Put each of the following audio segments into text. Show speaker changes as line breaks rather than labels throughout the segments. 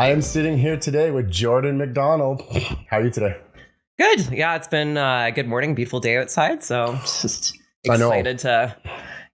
I am sitting here today with Jordan Macdonald. How are you today?
Good. Yeah, it's been a good morning, beautiful day outside. So just excited to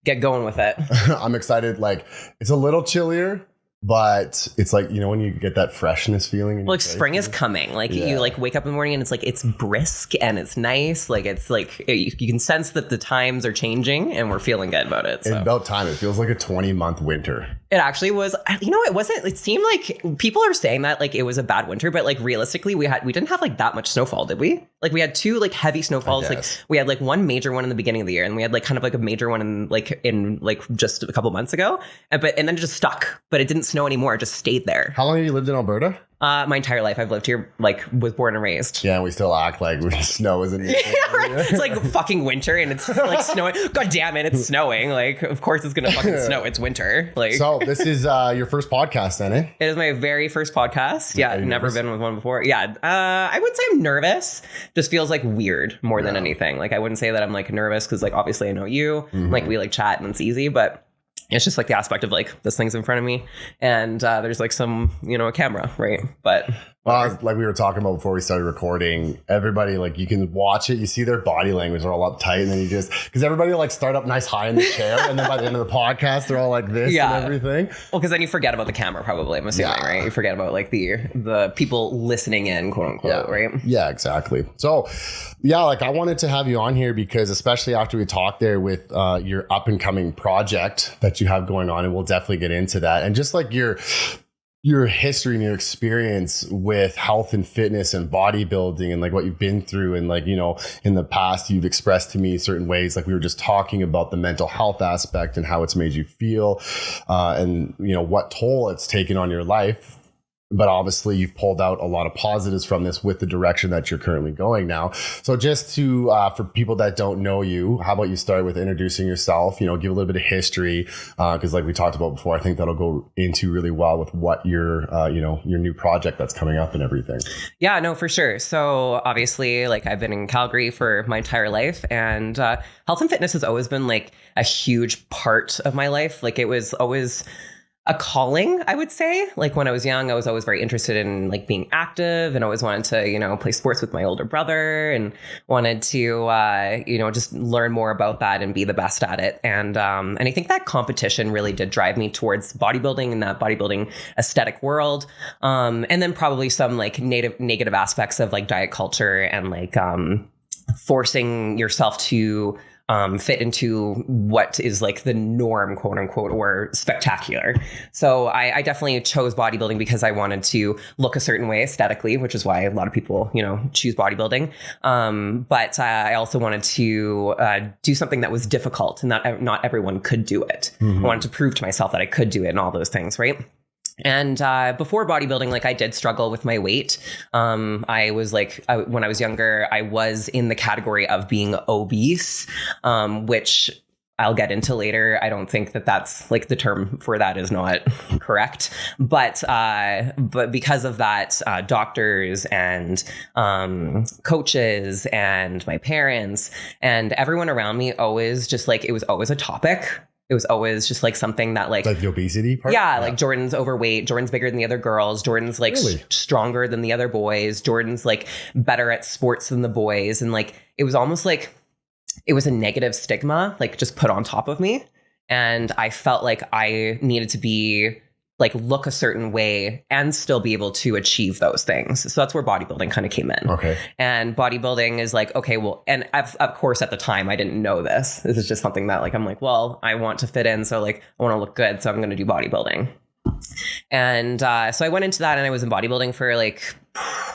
get going with it.
I'm excited. Like, it's a little chillier, but it's like, you know, when you get that freshness feeling.
Like spring is coming. Like you like wake up in the morning and it's like, it's brisk and it's nice. Like it's like, you can sense that the times are changing and we're feeling good about it. So.
It's about time. It feels like a 20-month winter.
It actually was, you know, it wasn't, it seemed like people are saying that like it was a bad winter, but like realistically we didn't have like that much snowfall, did we? Like we had two like heavy snowfalls. Like we had like one major one in the beginning of the year and we had like kind of like a major one in just a couple months ago. And then it just stuck, but it didn't snow anymore. It just stayed there.
How long have you lived in Alberta?
My entire life. I've lived here, like was born and raised.
Yeah, and we still act like snow isn't.
Yeah, right. It's like fucking winter and it's like snowing. God damn it, it's snowing. Like, of course it's gonna fucking snow. It's winter. Like,
so this is your first podcast, then, eh?
It is my very first podcast. Yeah, never been with one before. Yeah, I would say I'm nervous. Just feels like weird more than anything. Like, I wouldn't say that I'm like nervous because like obviously I know you. Mm-hmm. Like we like chat and it's easy, but. It's just like the aspect of like this thing's in front of me and there's like some, you know, a camera, right? But
like we were talking about before we started recording, everybody like you can watch it, you see their body language, they're all uptight, and then you just because everybody like start up nice high in the chair, and then by the end of the podcast they're all like this and everything.
Well, because then you forget about the camera, probably. I'm assuming, right? You forget about like the people listening in, quote unquote, right?
Yeah, exactly. So, yeah, like I wanted to have you on here because especially after we talked there with your up and coming project that you have going on, and we'll definitely get into that, and just like your history and your experience with health and fitness and bodybuilding and like what you've been through. And like, you know, in the past, you've expressed to me certain ways, like we were just talking about the mental health aspect and how it's made you feel and, you know, what toll it's taken on your life. But obviously you've pulled out a lot of positives from this with the direction that you're currently going now. So just to, for people that don't know you, how about you start with introducing yourself, you know, give a little bit of history. Cause like we talked about before, I think that'll go into really well with what your, you know, your new project that's coming up and everything.
Yeah, no, for sure. So obviously like I've been in Calgary for my entire life and, health and fitness has always been like a huge part of my life. Like it was always a calling, I would say. Like when I was young, I was always very interested in like being active and always wanted to, you know, play sports with my older brother and wanted to, you know, just learn more about that and be the best at it. And I think that competition really did drive me towards bodybuilding and that bodybuilding aesthetic world. And then probably some like negative aspects of like diet culture and like forcing yourself to fit into what is like the norm, quote unquote, or spectacular. So I definitely chose bodybuilding because I wanted to look a certain way aesthetically, which is why a lot of people, you know, choose bodybuilding. But I also wanted to do something that was difficult and not everyone could do it. Mm-hmm. I wanted to prove to myself that I could do it and all those things, right? And before bodybuilding, like I did struggle with my weight. When I was younger, I was in the category of being obese, which I'll get into later. I don't think that that's like the term for that is not correct. But because of that, doctors and coaches and my parents and everyone around me always just like, it was always a topic. It was always just like something that like
the obesity part.
Yeah, like Jordan's overweight. Jordan's bigger than the other girls. Jordan's like stronger than the other boys. Jordan's like better at sports than the boys. And like, it was almost like it was a negative stigma, like just put on top of me. And I felt like I needed to be like look a certain way and still be able to achieve those things. So that's where bodybuilding kind of came in.
Okay.
And bodybuilding is like, okay, well, and of course at the time I didn't know this. This is just something that like, I'm like, well, I want to fit in. So like, I want to look good. So I'm going to do bodybuilding. And so I went into that and I was in bodybuilding for like,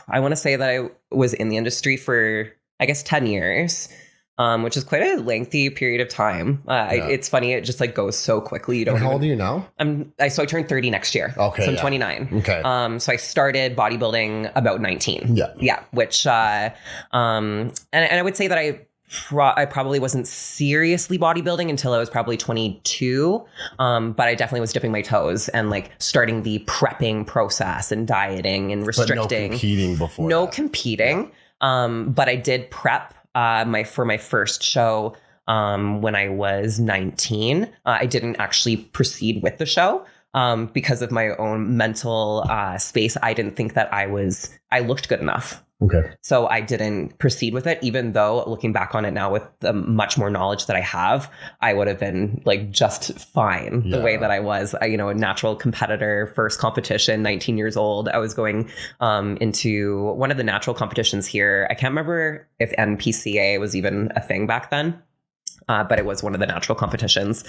I want to say that I was in the industry for, I guess, 10 years. Which is quite a lengthy period of time. It's funny. It just like goes so quickly. You don't.
How old are you now?
So I turned 30 next year.
Okay.
So I'm 29.
Okay.
So I started bodybuilding about 19.
Yeah.
Yeah. Which, and I would say that I probably wasn't seriously bodybuilding until I was probably 22. But I definitely was dipping my toes and like starting the prepping process and dieting and restricting.
But no competing before.
No competing. Yeah. But I did prep. For my first show when I was 19. I didn't actually proceed with the show. because of my own mental space. I didn't think that I looked good enough.
Okay.
So I didn't proceed with it, even though looking back on it now with the much more knowledge that I have, I would have been like just fine the way that I was, a natural competitor, first competition, 19 years old. I was going into one of the natural competitions here. I can't remember if NPCA was even a thing back then. But it was one of the natural competitions.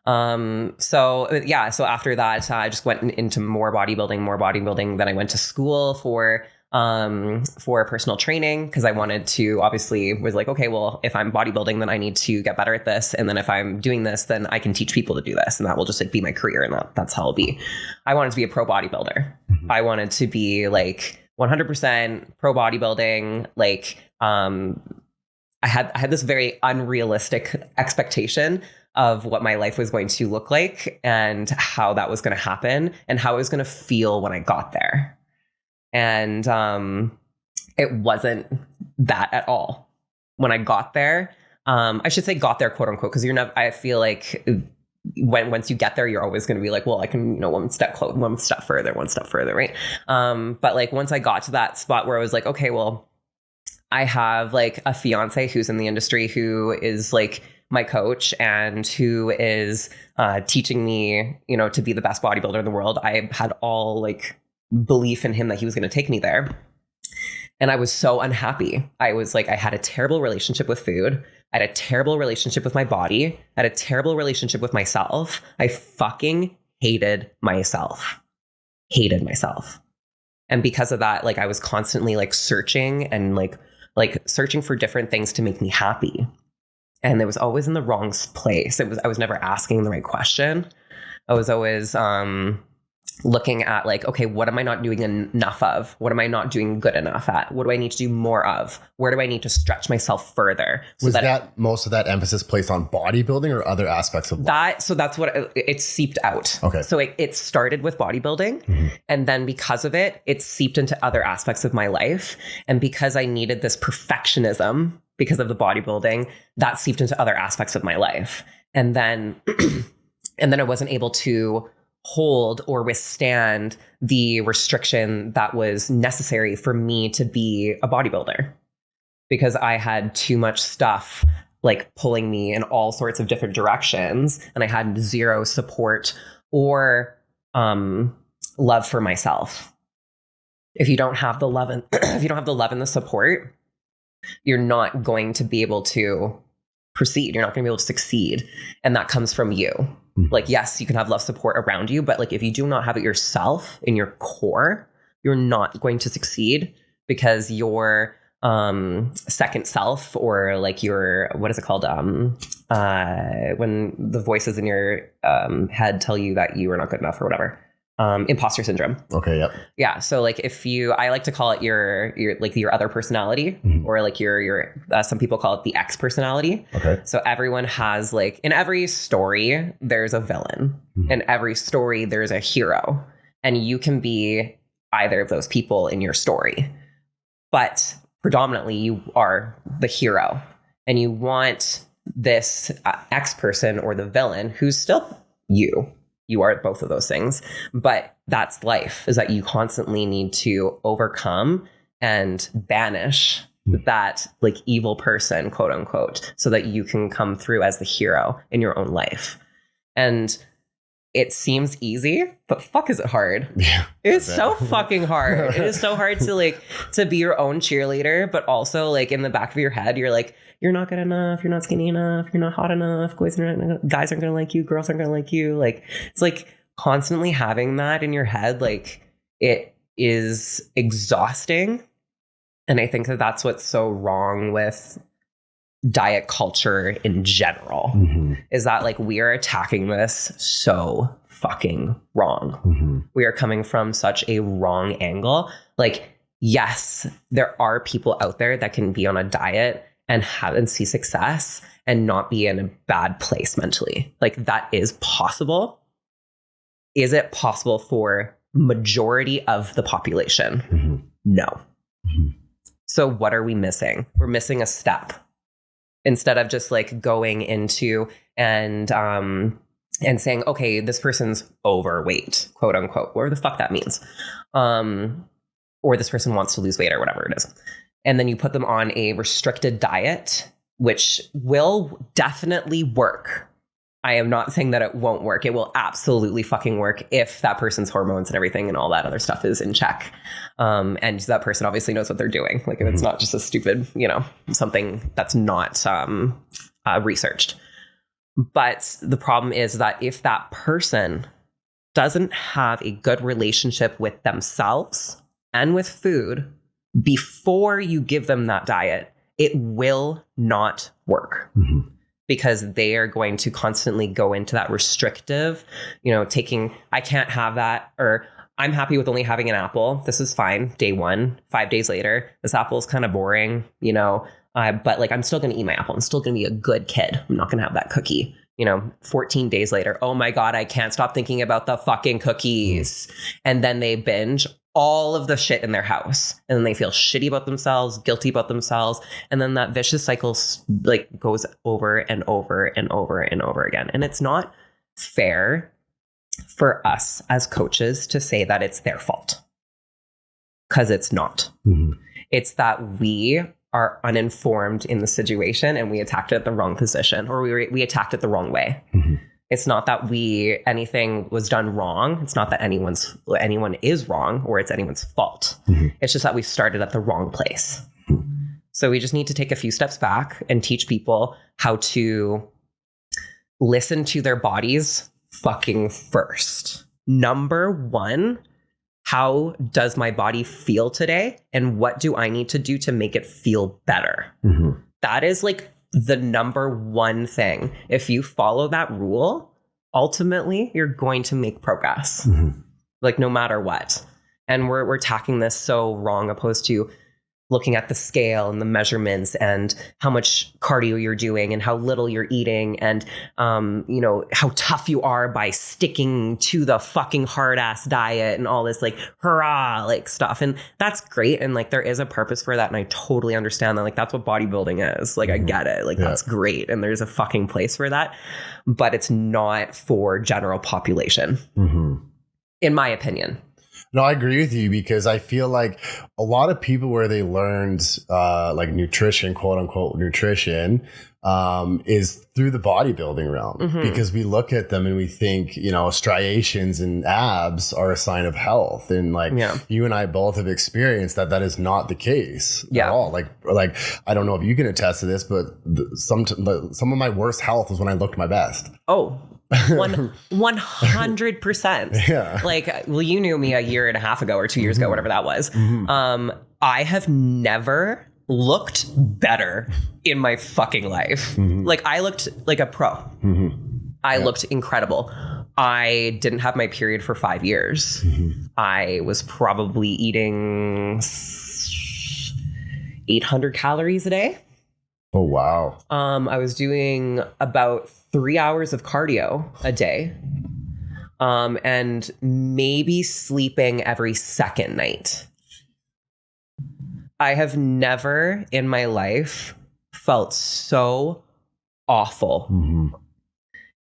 So after that, I just went into more bodybuilding. Then I went to school for personal training because I wanted to, obviously was like, okay, well, if I'm bodybuilding, then I need to get better at this. And then if I'm doing this, then I can teach people to do this. And that will just like be my career. And that's how I'll be. I wanted to be a pro bodybuilder. Mm-hmm. I wanted to be like 100% pro bodybuilding. Like, I had this very unrealistic expectation of what my life was going to look like and how that was going to happen and how I was going to feel when I got there. And it wasn't that at all. When I got there, I should say got there, quote unquote, because I feel like once you get there, you're always going to be like, well, I can, one step further, right? But like once I got to that spot where I was like, okay, well, I have like a fiance who's in the industry who is like my coach and who is teaching me, to be the best bodybuilder in the world. I had all like belief in him that he was going to take me there. And I was so unhappy. I was like, I had a terrible relationship with food. I had a terrible relationship with my body. I had a terrible relationship with myself. I fucking hated myself. And because of that, like I was constantly like searching and like searching for different things to make me happy. And it was always in the wrong place. I was never asking the right question. I was always looking at like, okay, what am I not doing enough of? What am I not doing good enough at? What do I need to do more of? Where do I need to stretch myself further?
Was that most of that emphasis placed on bodybuilding or other aspects of life?
So that's what it seeped out.
Okay.
So it started with bodybuilding. Mm-hmm. And then because of it, it seeped into other aspects of my life. And because I needed this perfectionism because of the bodybuilding, that seeped into other aspects of my life. And then, I wasn't able to hold or withstand the restriction that was necessary for me to be a bodybuilder because I had too much stuff like pulling me in all sorts of different directions and I had zero support or love for myself. If you don't have the love and the support, you're not going to be able to proceed. You're not going to be able to succeed. And that comes from you. Like, yes, you can have love support around you, but like if you do not have it yourself in your core, you're not going to succeed because your second self or like your, what is it called? When the voices in your head tell you that you are not good enough or whatever. Imposter syndrome.
Okay. Yep.
Yeah. So like I like to call it your other personality, mm-hmm. or like your some people call it the X personality.
Okay.
So everyone has like, in every story, there's a villain. Mm-hmm. In every story, there's a hero, and you can be either of those people in your story, but predominantly you are the hero and you want this X person or the villain who's still you. You are both of those things, but that's life, is that you constantly need to overcome and banish that like evil person, quote unquote, so that you can come through as the hero in your own life. And it seems easy, but fuck is it hard.
Yeah.
It's so fucking hard. It is so hard to be your own cheerleader, but also like in the back of your head, you're like, you're not good enough. You're not skinny enough. You're not hot enough. Guys aren't going to like you. Girls aren't going to like you. Like, it's like constantly having that in your head. Like, it is exhausting. And I think that that's what's so wrong with diet culture in general, mm-hmm. is that like we are attacking this so fucking wrong. Mm-hmm. We are coming from such a wrong angle. Like, yes, there are people out there that can be on a diet and see success and not be in a bad place mentally. Like, that is possible. Is it possible for majority of the population? Mm-hmm. No. Mm-hmm. So what are we missing? We're missing a step. Instead of just like going into and and saying, okay, this person's overweight, quote unquote, whatever the fuck that means. Or this person wants to lose weight or whatever it is. And then you put them on a restricted diet, which will definitely work. I am not saying that it won't work. It will absolutely fucking work if that person's hormones and everything and all that other stuff is in check. And that person obviously knows what they're doing. Like if it's not just a stupid, something that's not researched. But the problem is that if that person doesn't have a good relationship with themselves and with food before you give them that diet, it will not work. Because they are going to constantly go into that restrictive, I can't have that, or I'm happy with only having an apple. This is fine. Day 1, 5 days later, this apple is kind of boring, but like, I'm still going to eat my apple. I'm still going to be a good kid. I'm not going to have that cookie. 14 days later, oh my God, I can't stop thinking about the fucking cookies. And then they binge all of the shit in their house. And then they feel shitty about themselves, guilty about themselves. And then that vicious cycle like goes over and over and over and over again. And it's not fair for us as coaches to say that it's their fault. Because it's not. It's that we are uninformed in the situation and we attacked it at the wrong position, or we attacked it the wrong way. It's not that anything was done wrong. It's not that anyone is wrong or it's anyone's fault. It's just that we started at the wrong place. So we just need to take a few steps back and teach people how to listen to their bodies fucking first. Number 1, how does my body feel today? And what do I need to do to make it feel better? That is like the number 1 thing. If you follow that rule, ultimately you're going to make progress. Like no matter what. And we're attacking this so wrong, opposed to looking at the scale and the measurements and how much cardio you're doing and how little you're eating and, how tough you are by sticking to the fucking hard ass diet and all this like hurrah, like stuff. And that's great. And like, there is a purpose for that. And I totally understand that. Like, that's what bodybuilding is. Like, I get it. Like, that's great. And there's a fucking place for that, but it's not for general population, in my opinion.
No, I agree with you, because I feel like a lot of people where they learned like nutrition, quote unquote nutrition, is through the bodybuilding realm, because we look at them and we think, striations and abs are a sign of health. And like you and I both have experienced that is not the case at all. Like I don't know if you can attest to this, but some of my worst health was when I looked my best. Oh,
100%.
Yeah.
Like, well, you knew me a year and a half ago or 2 years ago, whatever that was. I have never looked better in my fucking life. Like, I looked like a pro. I looked incredible. I didn't have my period for 5 years. I was probably eating 800 calories a day.
Oh, wow.
I was doing about 3 hours of cardio a day, and maybe sleeping every second night. I have never in my life felt so awful.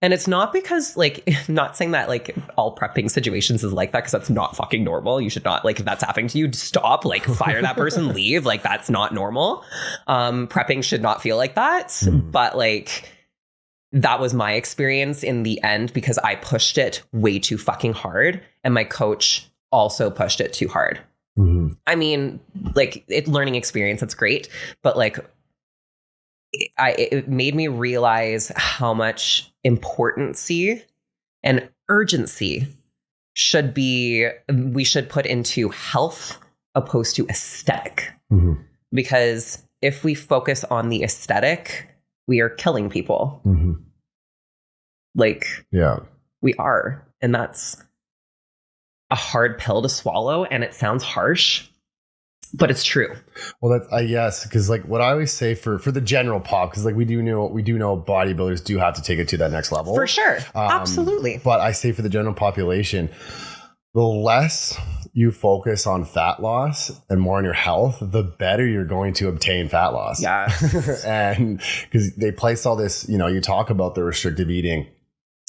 And it's not because, like, not saying that like all prepping situations is like that, because that's not fucking normal. You should not, like, if that's happening to you, stop, like, fire that person, leave. Like, that's not normal. Prepping should not feel like that. But like, that was my experience in the end, because I pushed it way too fucking hard. And my coach also pushed it too hard. I mean, like, learning experience, that's great. But like, it made me realize how much importancy and urgency we should put into health opposed to aesthetic. Because if we focus on the aesthetic, we are killing people. Like, we are. And that's a hard pill to swallow. And it sounds harsh, but it's true.
Well, that's yes, because like what I always say for the general pop, because like we do know bodybuilders do have to take it to that next level
for sure, absolutely.
But I say for the general population, the less you focus on fat loss and more on your health, the better you're going to obtain fat loss.
Yeah,
and because they place all this, you talk about the restrictive eating.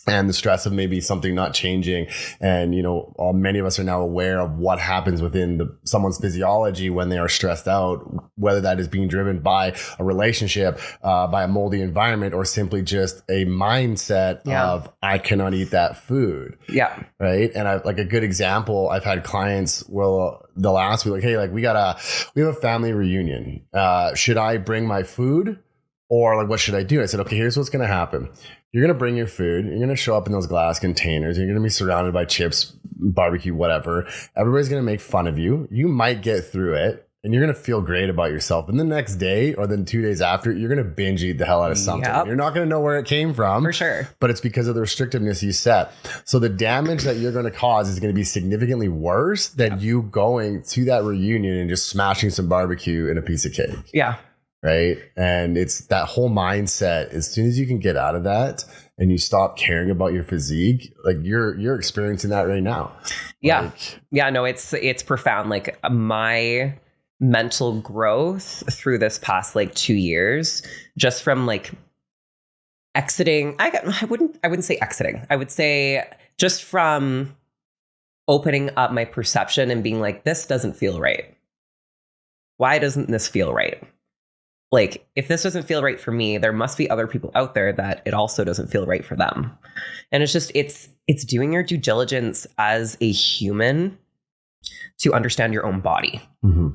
and the stress of maybe something not changing. And, many of us are now aware of what happens within someone's physiology when they are stressed out, whether that is being driven by a relationship, by a moldy environment, or simply just a mindset of, I cannot eat that food.
Yeah.
Right. And I've like a good example. I've had clients, they'll ask me like, hey, like we have a family reunion. Should I bring my food? Or like, what should I do? I said, okay, here's what's going to happen. You're going to bring your food. You're going to show up in those glass containers. You're going to be surrounded by chips, barbecue, whatever. Everybody's going to make fun of you. You might get through it and you're going to feel great about yourself. And the next day or then 2 days after, you're going to binge eat the hell out of something. Yep. You're not going to know where it came from.
For sure.
But it's because of the restrictiveness you set. So the damage that you're going to cause is going to be significantly worse than you going to that reunion and just smashing some barbecue and a piece of cake.
Yeah.
Right. And it's that whole mindset. As soon as you can get out of that and you stop caring about your physique, like you're experiencing that right now.
Yeah. No, it's profound. Like my mental growth through this past 2 years, just from exiting, I wouldn't say exiting. I would say just from opening up my perception and being like, this doesn't feel right. Why doesn't this feel right? If this doesn't feel right for me, there must be other people out there that it also doesn't feel right for them. And it's just, it's doing your due diligence as a human to understand your own body.
Mm-hmm.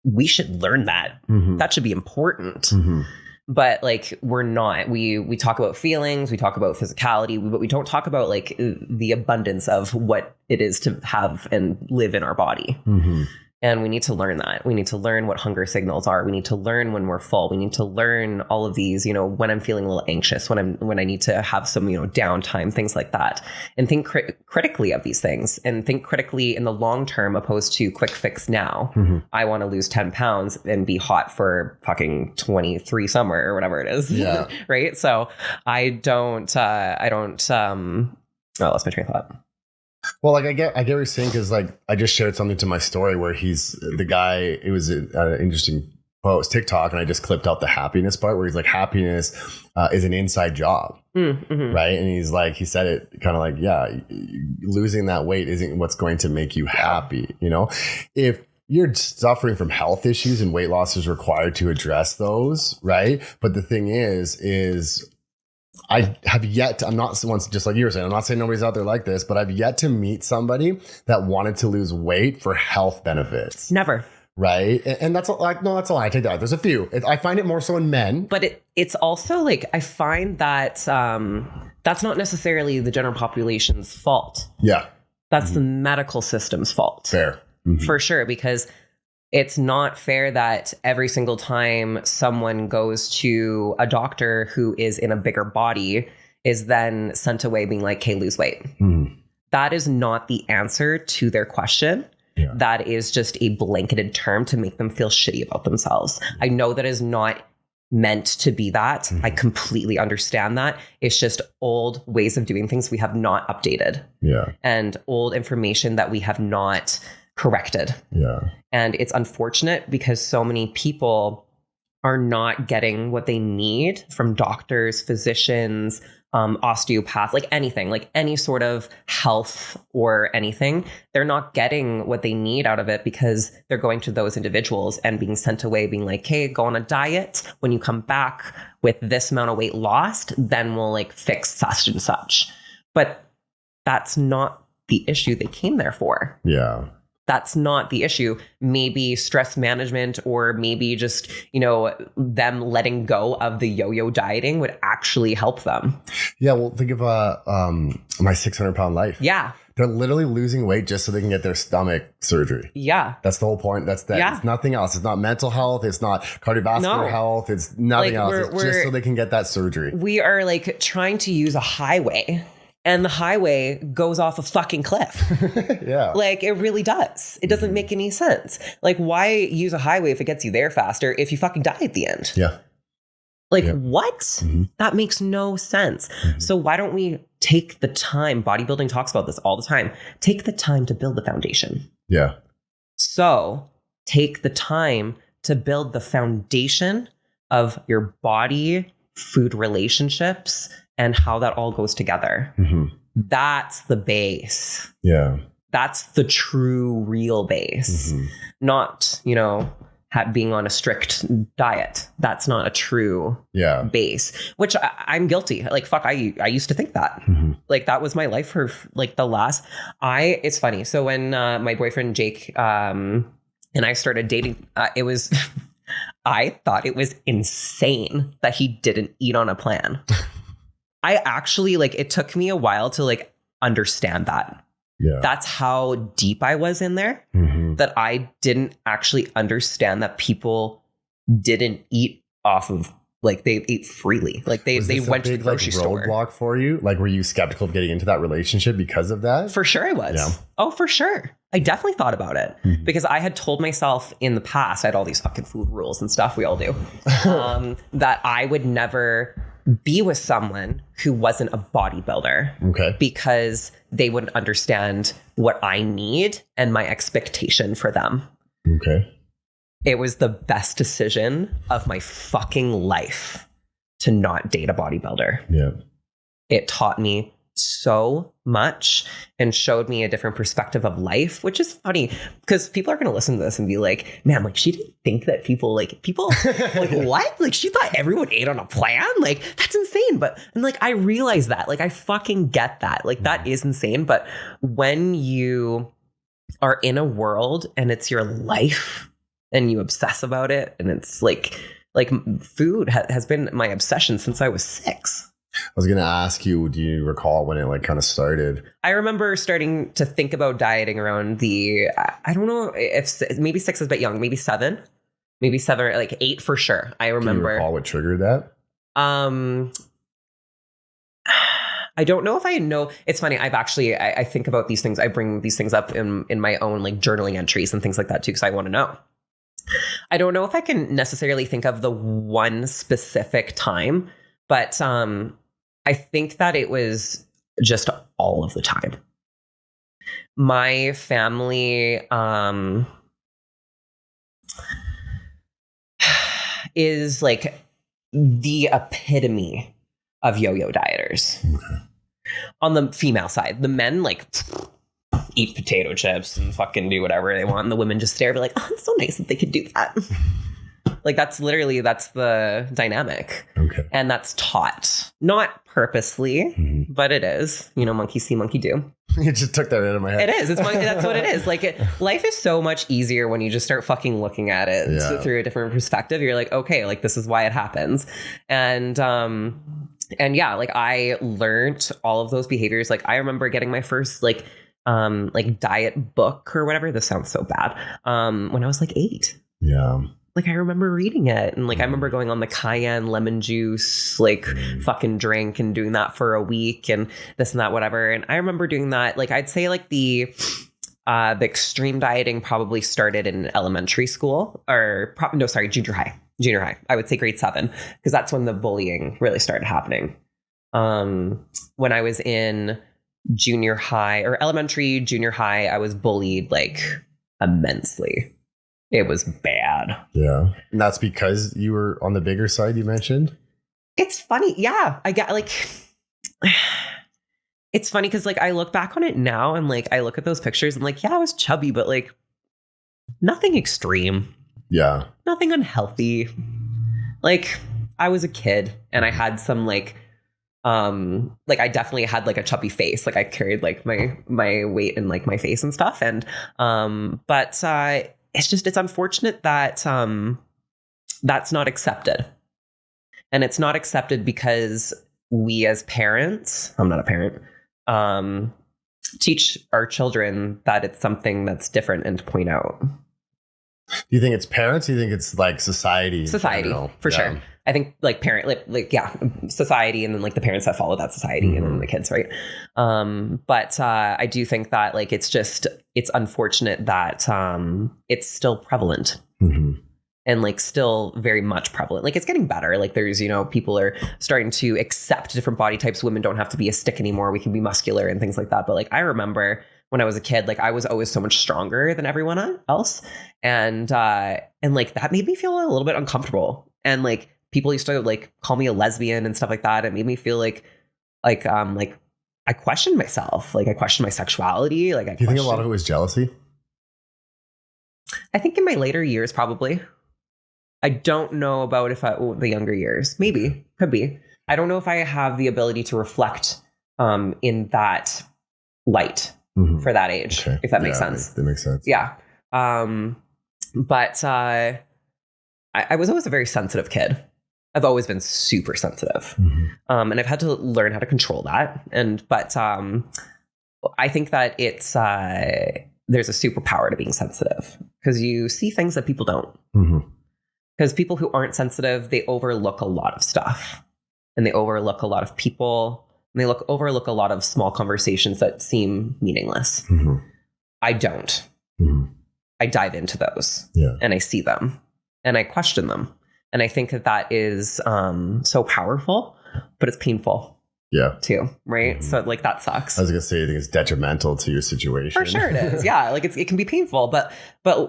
We should learn that.
Mm-hmm.
That should be important.
Mm-hmm.
But we're not. We talk about feelings, we talk about physicality, but we don't talk about the abundance of what it is to have and live in our body.
Mm-hmm.
And we need to learn that. We need to learn what hunger signals are. We need to learn when we're full. We need to learn all of these, when I'm feeling a little anxious, when I need to have some, downtime, things like that. And think critically of these things and think critically in the long term, opposed to quick fix now.
Mm-hmm.
I want to lose 10 pounds and be hot for fucking 23 summer or whatever it is.
Yeah.
Right. So I don't, lost my train of thought.
Well, I get what you're saying, because I just shared something to my story where he's the guy. It was an interesting post TikTok, and I just clipped out the happiness part where he's like, happiness is an inside job,
mm-hmm.
right? And he said it kind of losing that weight isn't what's going to make you happy. If you're suffering from health issues and weight loss is required to address those, right? But the thing is. I have yet to, I'm not once, just like you were saying, I'm not saying nobody's out there like this, but I've yet to meet somebody that wanted to lose weight for health benefits.
Never.
Right. And that's no, that's a lie. I take that. There's a few. I find it more so in men.
But it's also I find that that's not necessarily the general population's fault.
Yeah.
That's mm-hmm. the medical system's fault.
Fair. Mm-hmm.
For sure. Because it's not fair that every single time someone goes to a doctor who is in a bigger body is then sent away being like, hey, lose weight.
Mm.
That is not the answer to their question. Yeah. That is just a blanketed term to make them feel shitty about themselves. I know that is not meant to be that. Mm-hmm. I completely understand that. It's just old ways of doing things we have not updated.
Yeah.
And old information that we have not corrected.
Yeah.
And it's unfortunate because so many people are not getting what they need from doctors, physicians, osteopaths, anything, any sort of health or anything. They're not getting what they need out of it because they're going to those individuals and being sent away being like, hey, go on a diet. When you come back with this amount of weight lost, then we'll fix such and such. But that's not the issue they came there for.
Yeah.
That's not the issue. Maybe stress management or maybe just, them letting go of the yo-yo dieting would actually help them. Yeah.
Well, think of my 600-pound life.
Yeah.
They're literally losing weight just so they can get their stomach surgery.
Yeah.
That's the whole point. That's that.
Yeah.
It's nothing else. It's not mental health. It's not cardiovascular health. It's nothing else. It's just so they can get that surgery.
We are trying to use a highway. And the highway goes off a fucking cliff.
Yeah.
It really does. It doesn't make any sense. Why use a highway if it gets you there faster if you fucking die at the end?
Yeah.
What?
Mm-hmm.
That makes no sense. Mm-hmm. So why don't we take the time? Bodybuilding talks about this all the time. Take the time to build the foundation.
Yeah.
So take the time to build the foundation of your body, food relationships, and how that all goes together.
Mm-hmm.
That's the base.
Yeah.
That's the true, real base.
Mm-hmm.
Not, being on a strict diet. That's not a true base, which I'm guilty. Like, fuck, I used to think that.
Mm-hmm.
Like, that was my life for like it's funny. So when my boyfriend Jake and I started dating, it was, I thought it was insane that he didn't eat on a plan. I actually, like, it took me a while to like understand that.
Yeah.
That's how deep I was in there, that I didn't actually understand that people didn't eat off of, like, they ate freely. Like, they went to the grocery store.
Roadblock for you? Like, were you skeptical of getting into that relationship because of that?
For sure I was. Yeah. Oh, for sure. I definitely thought about it because I had told myself in the past, I had all these fucking food rules and stuff, we all do, that I would never be with someone who wasn't a bodybuilder.
Okay.
Because they wouldn't understand what I need and my expectation for them.
Okay.
It was the best decision of my fucking life to not date a bodybuilder.
Yeah.
It taught me so much and showed me a different perspective of life, which is funny because people are going to listen to this and be like, man, like, she didn't think that people like what? Like, she thought everyone ate on a plan? Like, that's insane. But, and like, I realize that, like, I fucking get that. Like, that is insane. But when you are in a world and it's your life and you obsess about it, and it's like food has been my obsession since I was 6.
I was going to ask you, do you recall when it like kind of started?
I remember starting to think about dieting around I don't know if maybe 6 is a bit young, maybe 7, or like 8 for sure. I remember.
Can you recall what triggered that?
I don't know if I know. It's funny. I think about these things. I bring these things up in my own like journaling entries and things like that too, because I want to know. I don't know if I can necessarily think of the one specific time, but I think that it was just all of the time. My family is like the epitome of yo-yo dieters. Okay. On the female side, the men like eat potato chips and fucking do whatever they want, and the women just stare and be like, oh, it's so nice that they could do that. Like, that's the dynamic. Okay. And that's taught. Not purposely, but it is. Monkey see, monkey do.
You just took that out of my head.
It is. That's what it is. Like, life is so much easier when you just start fucking looking at it through a different perspective. You're like, okay, like, this is why it happens. And yeah, like, I learned all of those behaviors. Like, I remember getting my first like diet book or whatever. This sounds so bad. When I was like 8.
Yeah.
Like, I remember reading it, and like, I remember going on the cayenne lemon juice, like fucking drink, and doing that for a week and this and that, whatever. And I remember doing that. Like, I'd say like the extreme dieting probably started in elementary school junior high. I would say grade 7, because that's when the bullying really started happening. When I was in junior high or elementary, junior high, I was bullied like immensely. It was bad.
Yeah. And that's because you were on the bigger side, you mentioned?
It's funny. Yeah. I got like, it's funny because like, I look back on it now and like, I look at those pictures and like, yeah, I was chubby, but like nothing extreme.
Yeah.
Nothing unhealthy. Like, I was a kid and I had some like I definitely had like a chubby face. Like, I carried like my weight in like my face and stuff. And, but it's unfortunate that that's not accepted. And it's not accepted because we as parents, I'm not a parent, teach our children that it's something that's different and to point out.
Do you think it's parents? Do you think it's like society?
Society, for sure. I think like society, and then like the parents that follow that society, and then the kids, right? But I do think that like it's unfortunate that it's still prevalent, and like still very much prevalent. Like, it's getting better. Like, there's people are starting to accept different body types. Women don't have to be a stick anymore. We can be muscular and things like that. But like, I remember when I was a kid, like, I was always so much stronger than everyone else, and like that made me feel a little bit uncomfortable. And like, people used to like call me a lesbian and stuff like that. It made me feel like Like I questioned myself. Like I questioned my sexuality. Like
Do you think a lot of it was jealousy?
I think in my later years, probably. I don't know about the younger years. Maybe. Could be. I don't know if I have the ability to reflect in that light for that age, if that makes sense.
That makes sense.
Yeah. But I was always a very sensitive kid. I've always been super sensitive. And I've had to learn how to control that. But I think that it's there's a superpower to being sensitive because you see things that people don't. Because people who aren't sensitive, they overlook a lot of stuff and they overlook a lot of people and they overlook a lot of small conversations that seem meaningless. I don't. I dive into those and I see them and I question them. And I think that is so powerful, but it's painful. Too, right? So like that sucks.
I was gonna say I think it's detrimental to your situation.
For sure it is. Yeah, like it can be painful, but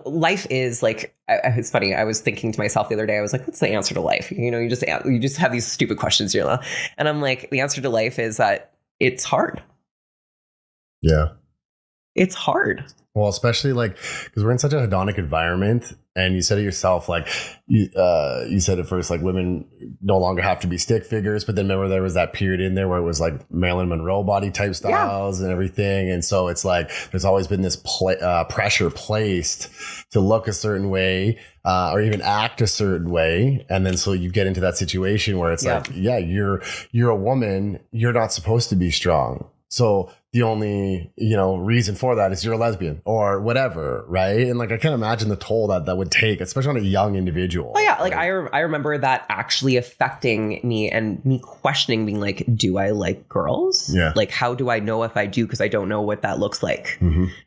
life is like it's funny. I was thinking to myself the other day. I was like, "What's the answer to life?" You know, you just have these stupid questions, you know. And I'm like, the answer to life is that it's hard.
Yeah,
it's hard.
Well, especially like because we're in such a hedonic environment, and you said it yourself, like you said at first, like women no longer have to be stick figures, but then remember there was that period in there where it was like Marilyn Monroe body type styles and everything, and so it's like there's always been this pressure placed to look a certain way or even act a certain way, and then so you get into that situation where it's like, you're a woman, you're not supposed to be strong, so the only, reason for that is you're a lesbian or whatever, right? And like I can't imagine the toll that would take, especially on a young individual.
Oh yeah, like I remember that actually affecting me and me questioning, being like, do I like girls?
Yeah.
Like, how do I know if I do? Because I don't know what that looks like.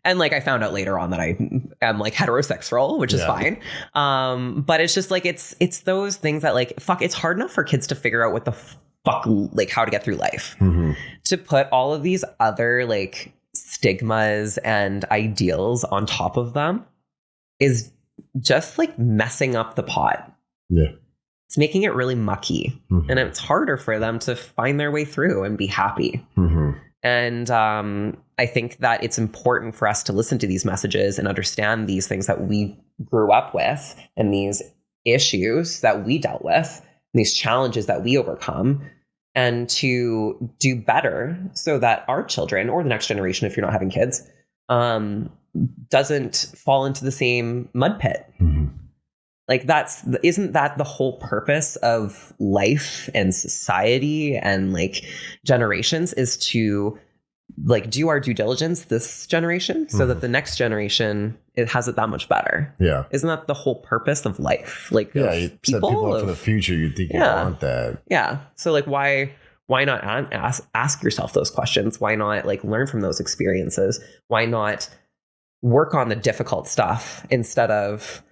And like I found out later on that I am like heterosexual, which is fine. But it's just like it's those things that like it's hard enough for kids to figure out what the fuck, like how to get through life. To put all of these other like stigmas and ideals on top of them is just like messing up the pot.
Yeah.
It's making it really mucky. And it's harder for them to find their way through and be happy. And I think that it's important for us to listen to these messages and understand these things that we grew up with and these issues that we dealt with, and these challenges that we overcome, and to do better so that our children or the next generation, if you're not having kids, doesn't fall into the same mud pit. Like isn't that the whole purpose of life and society and like generations, is to like do our due diligence this generation so that the next generation, it has it that much better.
Yeah.
Isn't that the whole purpose of life? Like,
you set people up for the future. You'd think you want that.
Yeah. So like, why not ask yourself those questions? Why not like learn from those experiences? Why not work on the difficult stuff instead of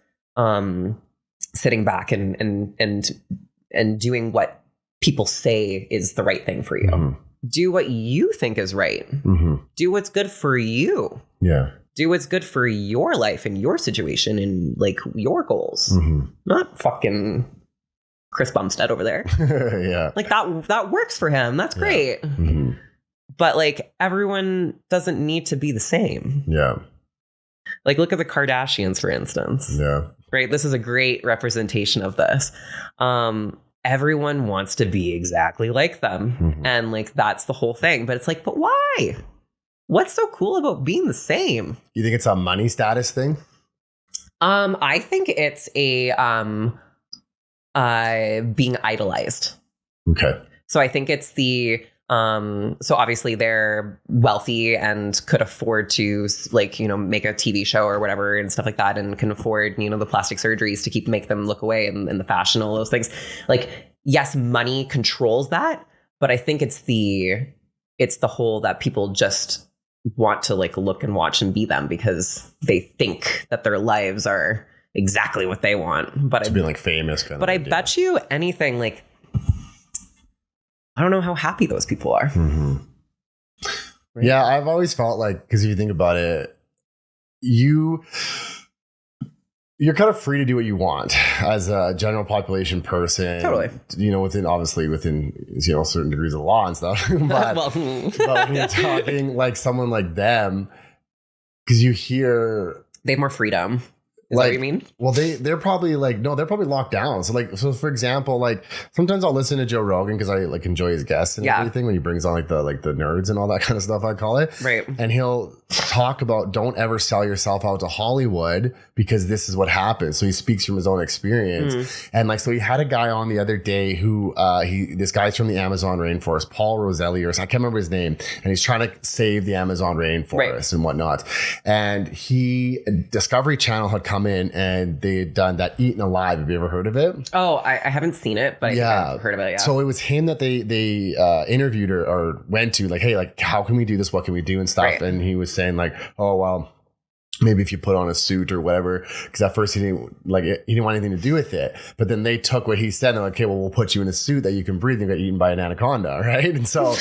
sitting back and doing what people say is the right thing for you? Do what you think is right. Do what's good for you.
Yeah.
Do what's good for your life and your situation and like your goals. Not fucking Chris Bumstead over there.
Yeah.
Like that works for him. That's great. But like everyone doesn't need to be the same.
Yeah.
Like look at the Kardashians, for instance.
Yeah.
Right. This is a great representation of this. Everyone wants to be exactly like them. And like, that's the whole thing. But it's like, but why? What's so cool about being the same?
You think it's a money status thing?
I think it's a being idolized.
Okay.
So I think it's the so obviously they're wealthy and could afford to like, make a TV show or whatever and stuff like that, and can afford, the plastic surgeries to make them look away and the fashion, all those things. Like, yes, money controls that, but I think it's the whole that people just want to like look and watch and be them because they think that their lives are exactly what they want. But
to be like famous kind of.
But I bet you anything, like, I don't know how happy those people are. Right?
Yeah, I've always felt like, because if you think about it, you you're kind of free to do what you want as a general population person.
Totally.
You know, within certain degrees of law and stuff. But,
Well,
but when you're talking like someone like them, because you hear
they have more freedom. Is that what you mean?
Well, they're probably they're probably locked down. So for example, like sometimes I'll listen to Joe Rogan because I like enjoy his guests and everything when he brings on the nerds and all that kind of stuff, I call it.
Right.
And he'll talk about don't ever sell yourself out to Hollywood because this is what happens. So he speaks from his own experience. And so he had a guy on the other day who this guy's from the Amazon rainforest, Paul Roselli, or I can't remember his name, and he's trying to save the Amazon rainforest and whatnot. And Discovery Channel had come in and they had done that Eaten Alive. Have you ever heard of it?
Oh, I haven't seen it, but I've heard of it. Yeah.
So it was him that they interviewed or went to, like, hey, like, how can we do this? What can we do and stuff?
Right.
And he was saying like, oh, well, maybe if you put on a suit or whatever, because at first he didn't want anything to do with it. But then they took what he said and they're like, okay, well, we'll put you in a suit that you can breathe and get eaten by an anaconda, right? And so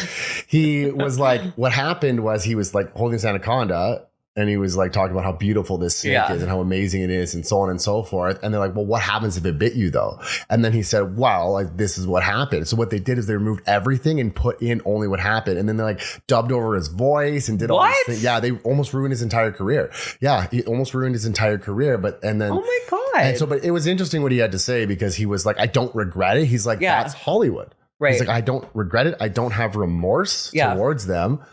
he was like, what happened was he was like holding this anaconda and he was like talking about how beautiful this snake is and how amazing it is and so on and so forth. And they're like, well, what happens if it bit you though? And then he said, well, like, this is what happened. So what they did is they removed everything and put in only what happened. And then they like dubbed over his voice and did all these things. Yeah, they almost ruined his entire career. Yeah, he almost ruined his entire career. But oh
my God.
And so, but it was interesting what he had to say because he was like, I don't regret it. He's like, that's Hollywood.
Right.
He's like, I don't regret it. I don't have remorse towards them.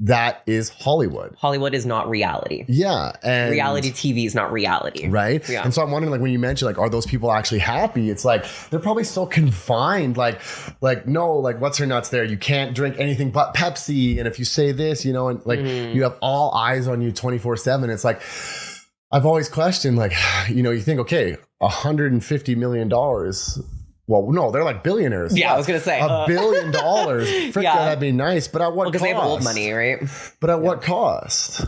That is Hollywood.
Hollywood is not reality.
Yeah. And
reality TV is not reality.
Right.
Yeah.
And so I'm wondering, like, when you mentioned, like, are those people actually happy? It's like, they're probably so confined. Like, no, like, what's her nuts there? You can't drink anything but Pepsi. And if you say this, you know, and like, you have all eyes on you 24/7. It's like, I've always questioned, like, you know, you think, okay, $150 million. Well, no, they're like billionaires.
Yeah, I was going to say.
$1 billion. Frick, that'd be nice. But at what cost?
Because they have old money, right?
But at what cost?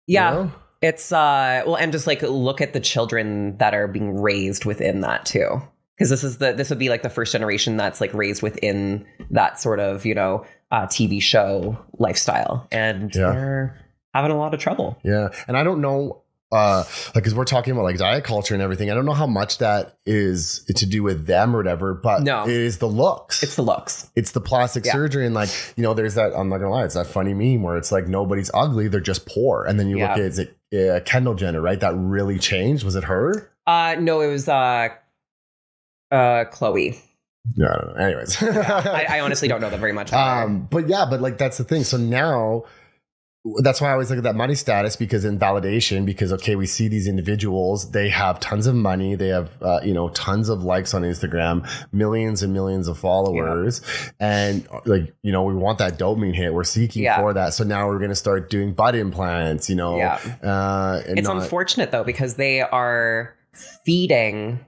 Yeah.
You know?
It's, and just like look at the children that are being raised within that too. Because this would be like the first generation that's like raised within that sort of, you know, TV show lifestyle. And they're having a lot of trouble.
Yeah. And I don't know. Because we're talking about like diet culture and everything. I don't know how much that is to do with them or whatever, but it is the looks.
It's the looks.
It's the plastic surgery. And like, you know, there's that, I'm not gonna lie, it's that funny meme where it's like, nobody's ugly, they're just poor. And then you look at, is it Kendall Jenner, right? That really changed. Was it her?
No, it was Chloe.
Yeah, I don't know. Anyways.
I honestly don't know them very much.
But like, that's the thing. So now, that's why I always look at that money status because okay, we see these individuals, they have tons of money, they have tons of likes on Instagram, millions and millions of followers, and like, you know, we want that dopamine hit, we're seeking for that. So now we're going to start doing butt implants, you know. It's
unfortunate though because they are feeding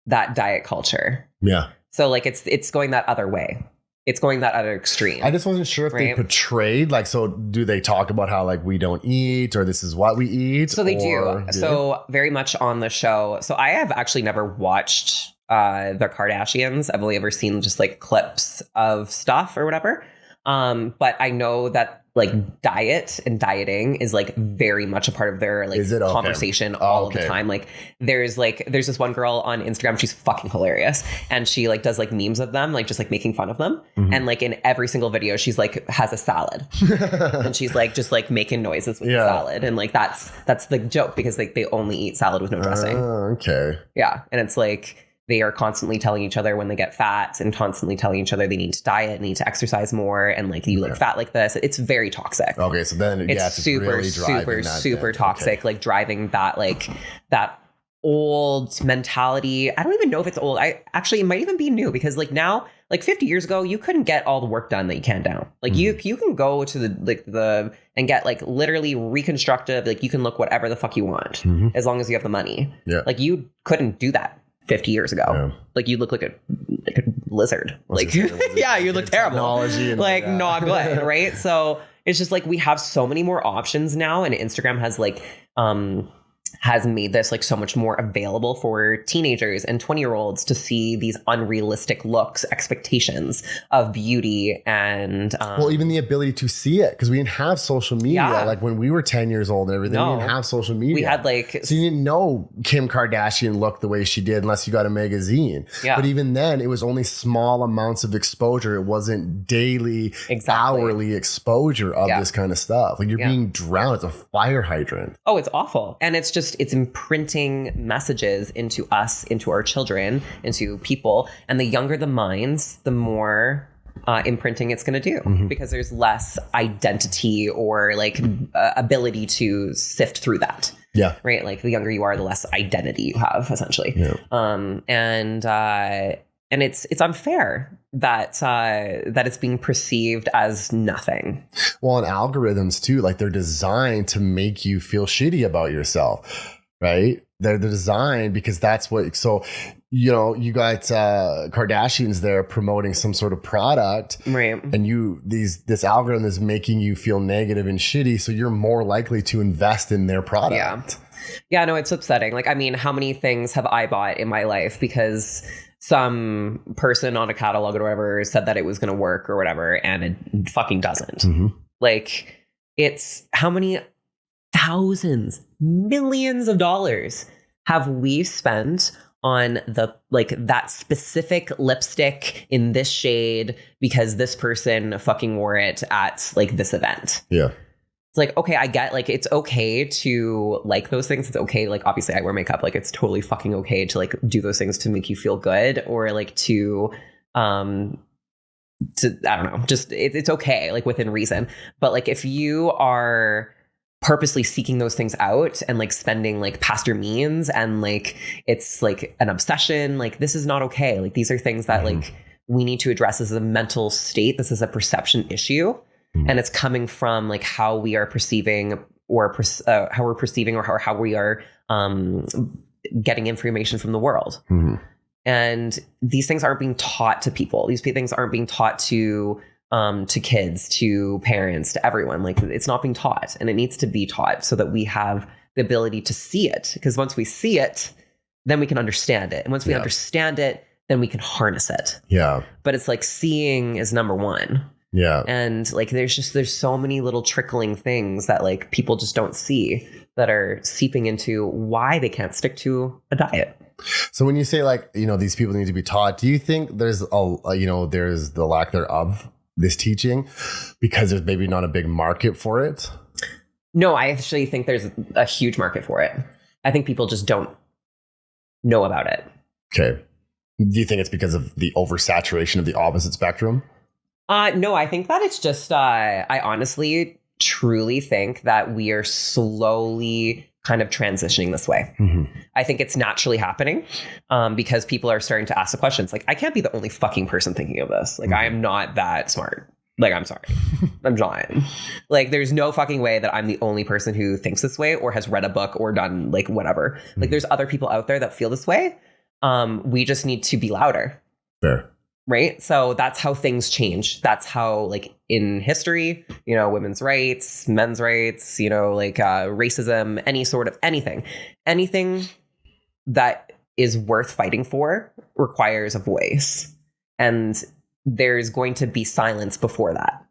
that diet culture.
Yeah.
So like it's going that other way. It's going that other extreme.
I just wasn't sure if they portrayed, like, so do they talk about how like we don't eat or this is what we eat?
So they do. So very much on the show. So I have actually never watched the Kardashians. I've only ever seen just like clips of stuff or whatever. But I know that like diet and dieting is like very much a part of their like conversation all of the time. Like there's this one girl on Instagram, she's fucking hilarious. And she like does like memes of them, like just like making fun of them. Mm-hmm. And like in every single video, she's like has a salad and she's like just like making noises with the salad. And like that's the joke because like they only eat salad with no dressing.
Okay.
Yeah. And it's like, they are constantly telling each other when they get fat and constantly telling each other they need to diet, need to exercise more. And like, you look fat like this. It's very toxic.
Okay. So then
it's super, really super toxic. Okay. Like driving that, like that old mentality. I don't even know if it's old. It might even be new because like now, like 50 years ago, you couldn't get all the work done that you can now. Like you can go to and get like literally reconstructive. Like you can look whatever the fuck you want as long as you have the money.
Yeah.
Like you couldn't do that 50 years ago. Yeah. Like you look like a lizard. Like you look terrible. Like not good, right? So it's just like we have so many more options now, and Instagram has like has made this like so much more available for teenagers and 20-year-olds to see these unrealistic looks, expectations of beauty, and
well, even the ability to see it, because we didn't have social media.
Yeah.
Like when we were 10 years old and everything,
No.
we didn't have social media.
we had like
So you didn't know Kim Kardashian looked the way she did unless you got a magazine.
Yeah.
But even then, it was only small amounts of exposure. It wasn't daily,
Exactly.
hourly exposure of
Yeah.
this kind of stuff. Like you're
Yeah.
being drowned. It's a fire hydrant.
Oh, it's awful. And it's imprinting messages into us, into our children, into people. And the younger the minds, the more imprinting it's going to do, because there's less identity or like ability to sift through that.
Yeah.
Right. Like the younger you are, the less identity you have, essentially.
Yeah.
And it's unfair that it's being perceived as nothing.
Well, and algorithms too, like they're designed to make you feel shitty about yourself, right? They're designed because that's what, so, you know, you got Kardashians there promoting some sort of product,
Right.
and this algorithm is making you feel negative and shitty. So you're more likely to invest in their product.
Yeah. Yeah, no, it's upsetting. Like, I mean, how many things have I bought in my life because some person on a catalog or whatever said that it was going to work or whatever, and it fucking doesn't. Like, it's how many thousands, millions of dollars have we spent on the like that specific lipstick in this shade because this person fucking wore it at like this event.
Yeah.
It's like, okay, I get like it's okay to like those things. It's okay. Like, obviously I wear makeup. Like, it's totally fucking okay to like do those things to make you feel good, or like to I don't know, just it's okay, like within reason. But like if you are purposely seeking those things out and like spending like past your means and like it's like an obsession, like this is not okay. Like these are things that like we need to address as a mental state. This is a perception issue. And it's coming from like how we are perceiving or how we're perceiving or how we are getting information from the world. And these things aren't being taught to people. These things aren't being taught to kids, to parents, to everyone. Like, it's not being taught, and it needs to be taught so that we have the ability to see it. Because once we see it, then we can understand it. And once we understand it, then we can harness it.
Yeah.
But it's like seeing is number one.
Yeah.
And like, there's so many little trickling things that like people just don't see that are seeping into why they can't stick to a diet.
So when you say like, you know, these people need to be taught, do you think there's there's the lack thereof this teaching because there's maybe not a big market for it?
No, I actually think there's a huge market for it. I think people just don't know about it.
Okay. Do you think it's because of the oversaturation of the opposite spectrum?
No, I think that it's just, I honestly truly think that we are slowly kind of transitioning this way. I think it's naturally happening because people are starting to ask the questions. Like, I can't be the only fucking person thinking of this. Like, I am not that smart. Like, I'm sorry. I'm not. Like, there's no fucking way that I'm the only person who thinks this way or has read a book or done like whatever. Like, there's other people out there that feel this way. We just need to be louder.
Fair.
Right. So that's how things change. That's how, like, in history, you know, women's rights, men's rights, you know, like racism, any sort of anything that is worth fighting for requires a voice. And there's going to be silence before that,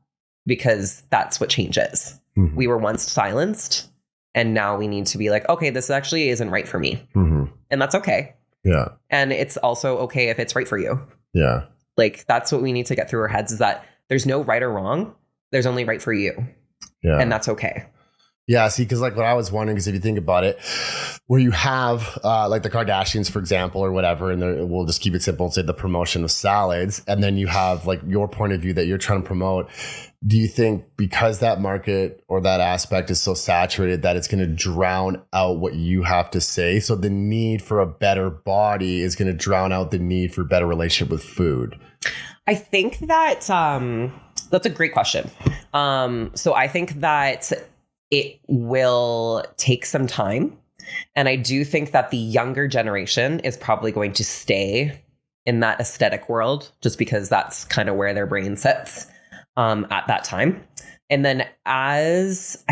because that's what change is. We were once silenced, and now we need to be like, okay, this actually isn't right for me. And that's okay.
Yeah.
And it's also okay if it's right for you.
Yeah.
Like, that's what we need to get through our heads, is that there's no right or wrong. There's only right for you.
Yeah.
And that's okay.
Yeah. See, because like what I was wondering is if you think about it, where you have like the Kardashians, for example, or whatever, and we'll just keep it simple and say the promotion of salads. And then you have like your point of view that you're trying to promote. Do you think because that market or that aspect is so saturated that it's going to drown out what you have to say? So the need for a better body is going to drown out the need for a better relationship with food?
I think that that's a great question. So I think that it will take some time. And I do think that the younger generation is probably going to stay in that aesthetic world, just because that's kind of where their brain sits at that time. And then as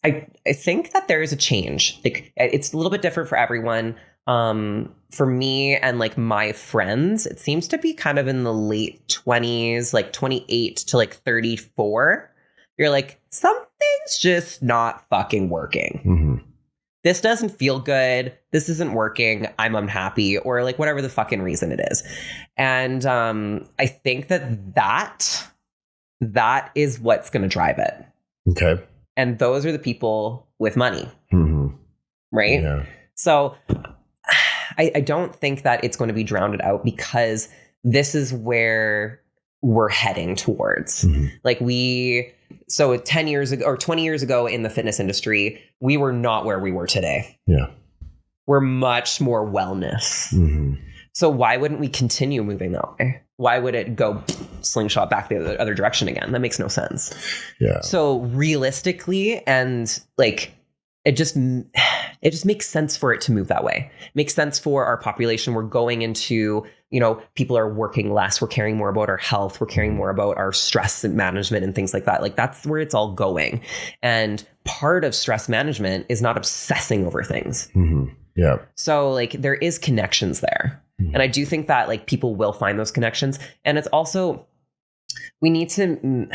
I think that there is a change. Like it's a little bit different for everyone. For me and like my friends, it seems to be kind of in the late 20s, like 28 to like 34. You're like, something's just not fucking working.
Mm-hmm.
This doesn't feel good. This isn't working. I'm unhappy, or like whatever the fucking reason it is. And I think that is what's going to drive it.
Okay.
And those are the people with money.
Mm-hmm.
Right?
Yeah. So
I don't think that it's going to be drowned out, because this is where we're heading towards. Mm-hmm. Like so 10 years ago or 20 years ago in the fitness industry, we were not where we were today.
Yeah.
We're much more wellness. Mm-hmm. So why wouldn't we continue moving that way? Why would it go slingshot back the other direction again? That makes no sense.
Yeah.
So realistically, and like, it just makes sense for it to move that way. It makes sense for our population. We're going into, people are working less. We're caring more about our health. We're caring more about our stress management and things like that. Like that's where it's all going. And part of stress management is not obsessing over things.
Mm-hmm. Yeah.
So like there is connections there. Mm-hmm. And I do think that like people will find those connections. And it's also, we need to...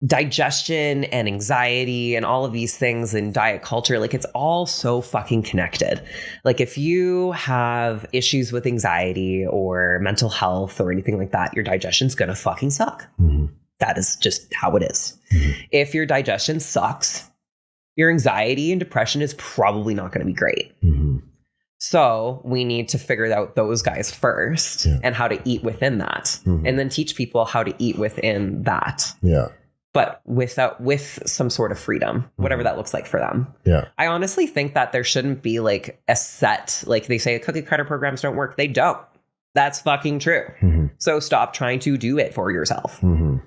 digestion and anxiety and all of these things in diet culture, like it's all so fucking connected. Like if you have issues with anxiety or mental health or anything like that, your digestion's gonna fucking suck. Mm-hmm. That is just how it is. Mm-hmm. If your digestion sucks, your anxiety and depression is probably not gonna be great. Mm-hmm. So we need to figure out those guys first and how to eat within that, and then teach people how to eat within that.
Yeah.
But with some sort of freedom, whatever that looks like for them.
Yeah.
I honestly think that there shouldn't be like a set, like they say cookie cutter programs don't work. They don't. That's fucking true. Mm-hmm. So stop trying to do it for yourself. Mm-hmm.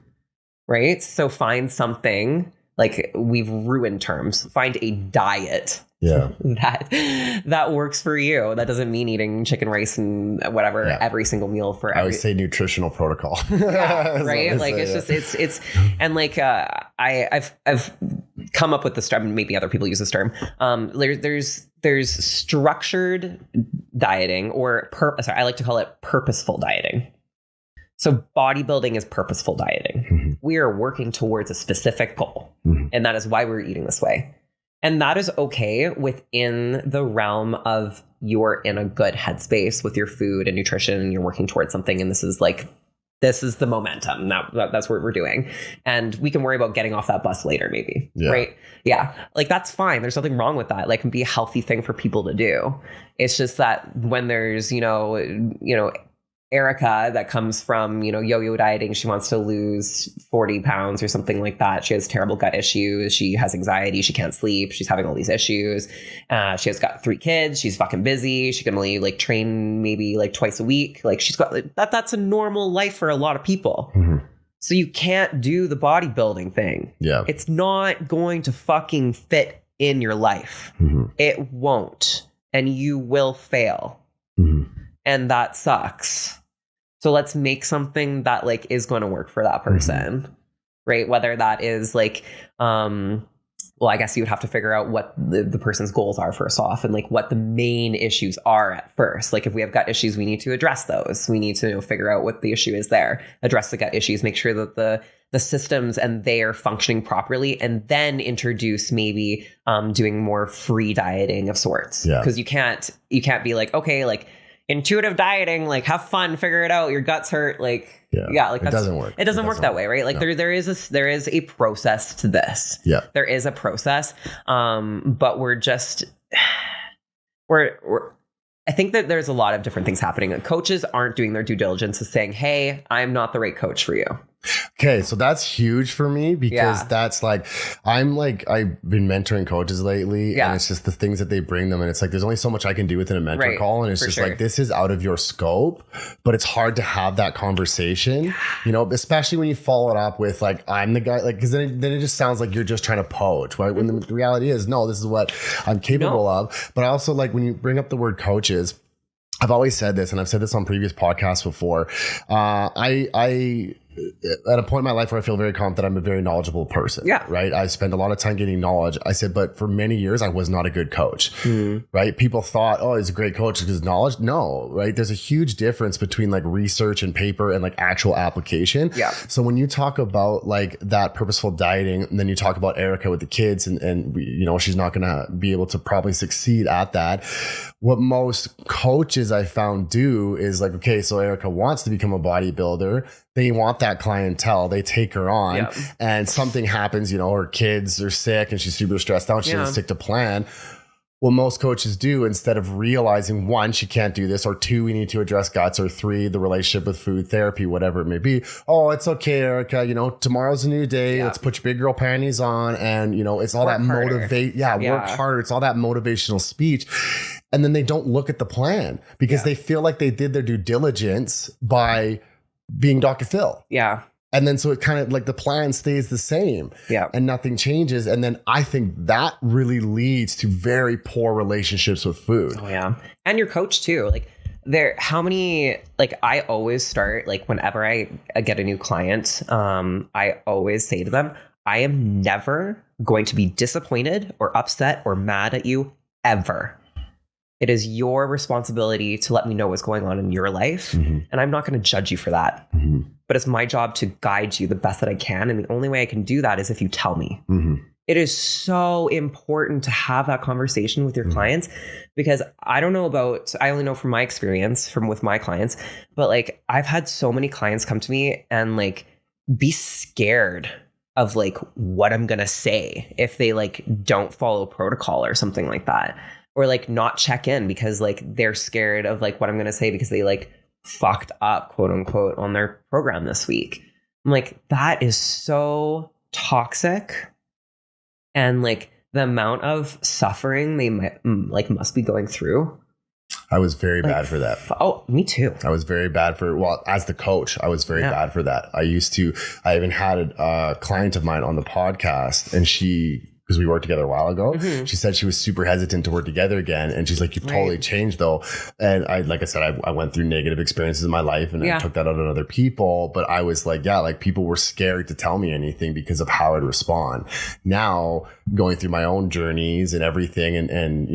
Right? So find something, like we've ruined terms. Find a diet.
Yeah.
that works for you. That doesn't mean eating chicken, rice, and whatever every single meal for
I always say nutritional protocol.
Yeah, right? Like it's and like I've come up with this term, maybe other people use this term. There's structured dieting, or I like to call it purposeful dieting. So bodybuilding is purposeful dieting. Mm-hmm. We are working towards a specific goal, and that is why we're eating this way. And that is okay within the realm of you're in a good headspace with your food and nutrition, and you're working towards something. And this is the momentum. That's what we're doing. And we can worry about getting off that bus later, maybe. Yeah. Right. Yeah. Like that's fine. There's nothing wrong with that. Like it can be a healthy thing for people to do. It's just that when there's, Erica that comes from, yo-yo dieting, she wants to lose 40 pounds or something like that. She has terrible gut issues. She has anxiety. She can't sleep. She's having all these issues. She has got 3 kids. She's fucking busy. She can only like train maybe like twice a week. Like she's got that's a normal life for a lot of people. Mm-hmm. So you can't do the bodybuilding thing. Yeah. It's not going to fucking fit in your life. Mm-hmm. It won't. And you will fail. Mm-hmm. And that sucks. So let's make something that like is going to work for that person, right? Whether that is like, I guess you would have to figure out what the person's goals are first off, and like what the main issues are at first. Like if we have gut issues, we need to address those. We need to figure out what the issue is there, address the gut issues, make sure that the systems and they are functioning properly, and then introduce maybe doing more free dieting of sorts. Yeah. Because you can't be like, okay, like intuitive dieting, like have fun, figure it out. Your guts hurt. Like, like
it doesn't work.
It doesn't work that way, right? Like there is a process to this. Yeah, there is a process. But I think that there's a lot of different things happening. Coaches aren't doing their due diligence of saying, hey, I'm not the right coach for you.
Okay, so that's huge for me because that's like, I've been mentoring coaches lately and it's just the things that they bring them. And it's like, there's only so much I can do within a mentor call. And it's just like, this is out of your scope, but it's hard to have that conversation, especially when you follow it up with like, I'm the guy, like, cause then it just sounds like you're just trying to poach, right? When the reality is, no, this is what I'm capable of. But I also like when you bring up the word coaches, I've always said this, and I've said this on previous podcasts before. at a point in my life where I feel very confident I'm a very knowledgeable person.
Yeah.
Right. I spend a lot of time getting knowledge. I said, but for many years, I was not a good coach. Right. People thought, oh, he's a great coach because knowledge. No. Right. There's a huge difference between like research and paper and like actual application.
Yeah.
So when you talk about like that purposeful dieting, and then you talk about Erica with the kids and you know, she's not going to be able to probably succeed at that. What most coaches I found do is like, okay, so Erica wants to become a bodybuilder. They want that clientele. They take her on and something happens, you know, her kids are sick and she's super stressed out. She doesn't stick to plan. What most coaches do, instead of realizing, one, she can't do this, or two, we need to address guts, or three, the relationship with food, therapy, whatever it may be. Oh, it's okay, Erica. You know, tomorrow's a new day. Let's put your big girl panties on. And, you know, it's all that motivate. Work harder. It's all that motivational speech. And then they don't look at the plan because they feel like they did their due diligence by being Dr. Phil.
Yeah.
And then so it kind of like the plan stays the same and nothing changes. And then I think that really leads to very poor relationships with food.
Oh, yeah. And your coach too. Like how many, like I always start, like whenever I get a new client, I always say to them, I am never going to be disappointed or upset or mad at you ever. It is your responsibility to let me know what's going on in your life. And I'm not going to judge you for that. But it's my job to guide you the best that I can. And the only way I can do that is if you tell me. It is so important to have that conversation with your clients, because I don't know about, I only know from my experience with my clients, but like I've had so many clients come to me and like be scared of like what I'm going to say if they like don't follow protocol or something like that. Or like not check in because like they're scared of like what I'm going to say because they like fucked up, quote unquote, on their program this week. I'm like, that is so toxic. And like the amount of suffering they must be going through.
I was very bad for that.
Oh, me too.
I was very bad for, well, as the coach, I was very bad for that. I even had a client of mine on the podcast, and because we worked together a while ago. She said she was super hesitant to work together again. And she's like, you've totally changed though. And like I said, I went through negative experiences in my life and I took that out on other people. But I was like, like people were scared to tell me anything because of how I'd respond. Now going through my own journeys and everything and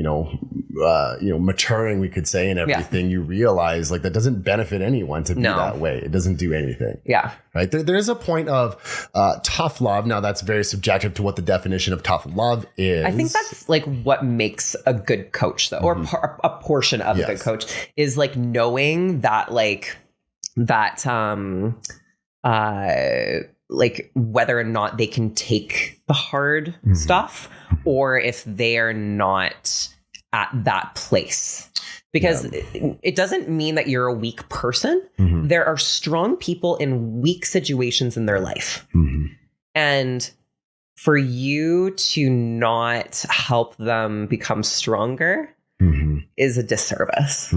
maturing, we could say, and everything, you realize like that doesn't benefit anyone to be that way. It doesn't do anything.
Yeah.
Right. There is a point of tough love. Now that's very subjective to what the definition of tough love is.
I think that's like what makes a good coach though, or a portion of a good coach is like knowing that like like whether or not they can take the hard stuff or if they are not at that place. Because it doesn't mean that you're a weak person. There are strong people in weak situations in their life. And for you to not help them become stronger is a disservice.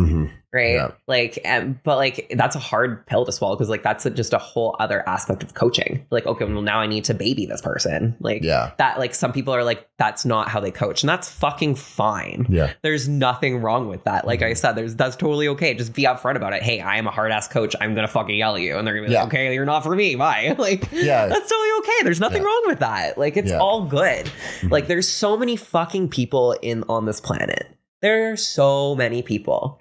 Right. Yeah. Like, but like, that's a hard pill to swallow because like, that's just a whole other aspect of coaching. Like, okay, well now I need to baby this person. Like that, like some people are like, that's not how they coach, and that's fucking fine. Yeah. There's nothing wrong with that. Like I said, that's totally okay. Just be upfront about it. Hey, I am a hard ass coach. I'm going to fucking yell at you. And they're gonna be like, okay, you're not for me. Bye. Like, that's totally okay. There's nothing wrong with that. Like, it's all good. Like there's so many fucking people on this planet. There are so many people.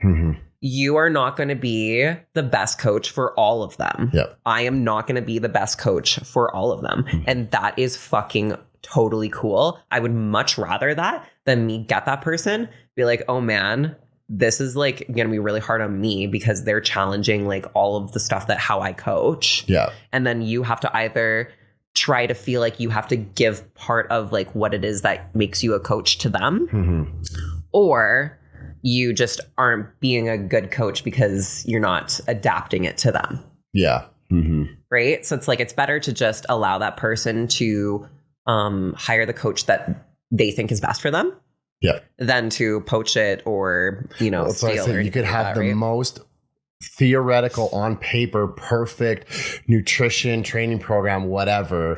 You are not going to be the best coach for all of them. I am not going to be the best coach for all of them. And that is fucking totally cool. I would much rather that than me get that person, be like, oh man, this is like going to be really hard on me because they're challenging like all of the stuff that how I coach. And then you have to either try to feel like you have to give part of like what it is that makes you a coach to them. Or you just aren't being a good coach because you're not adapting it to them. Right. So it's like, it's better to just allow that person to hire the coach that they think is best for them. Than to poach it or, steal it.
You could have the most theoretical on paper, perfect nutrition training program, whatever.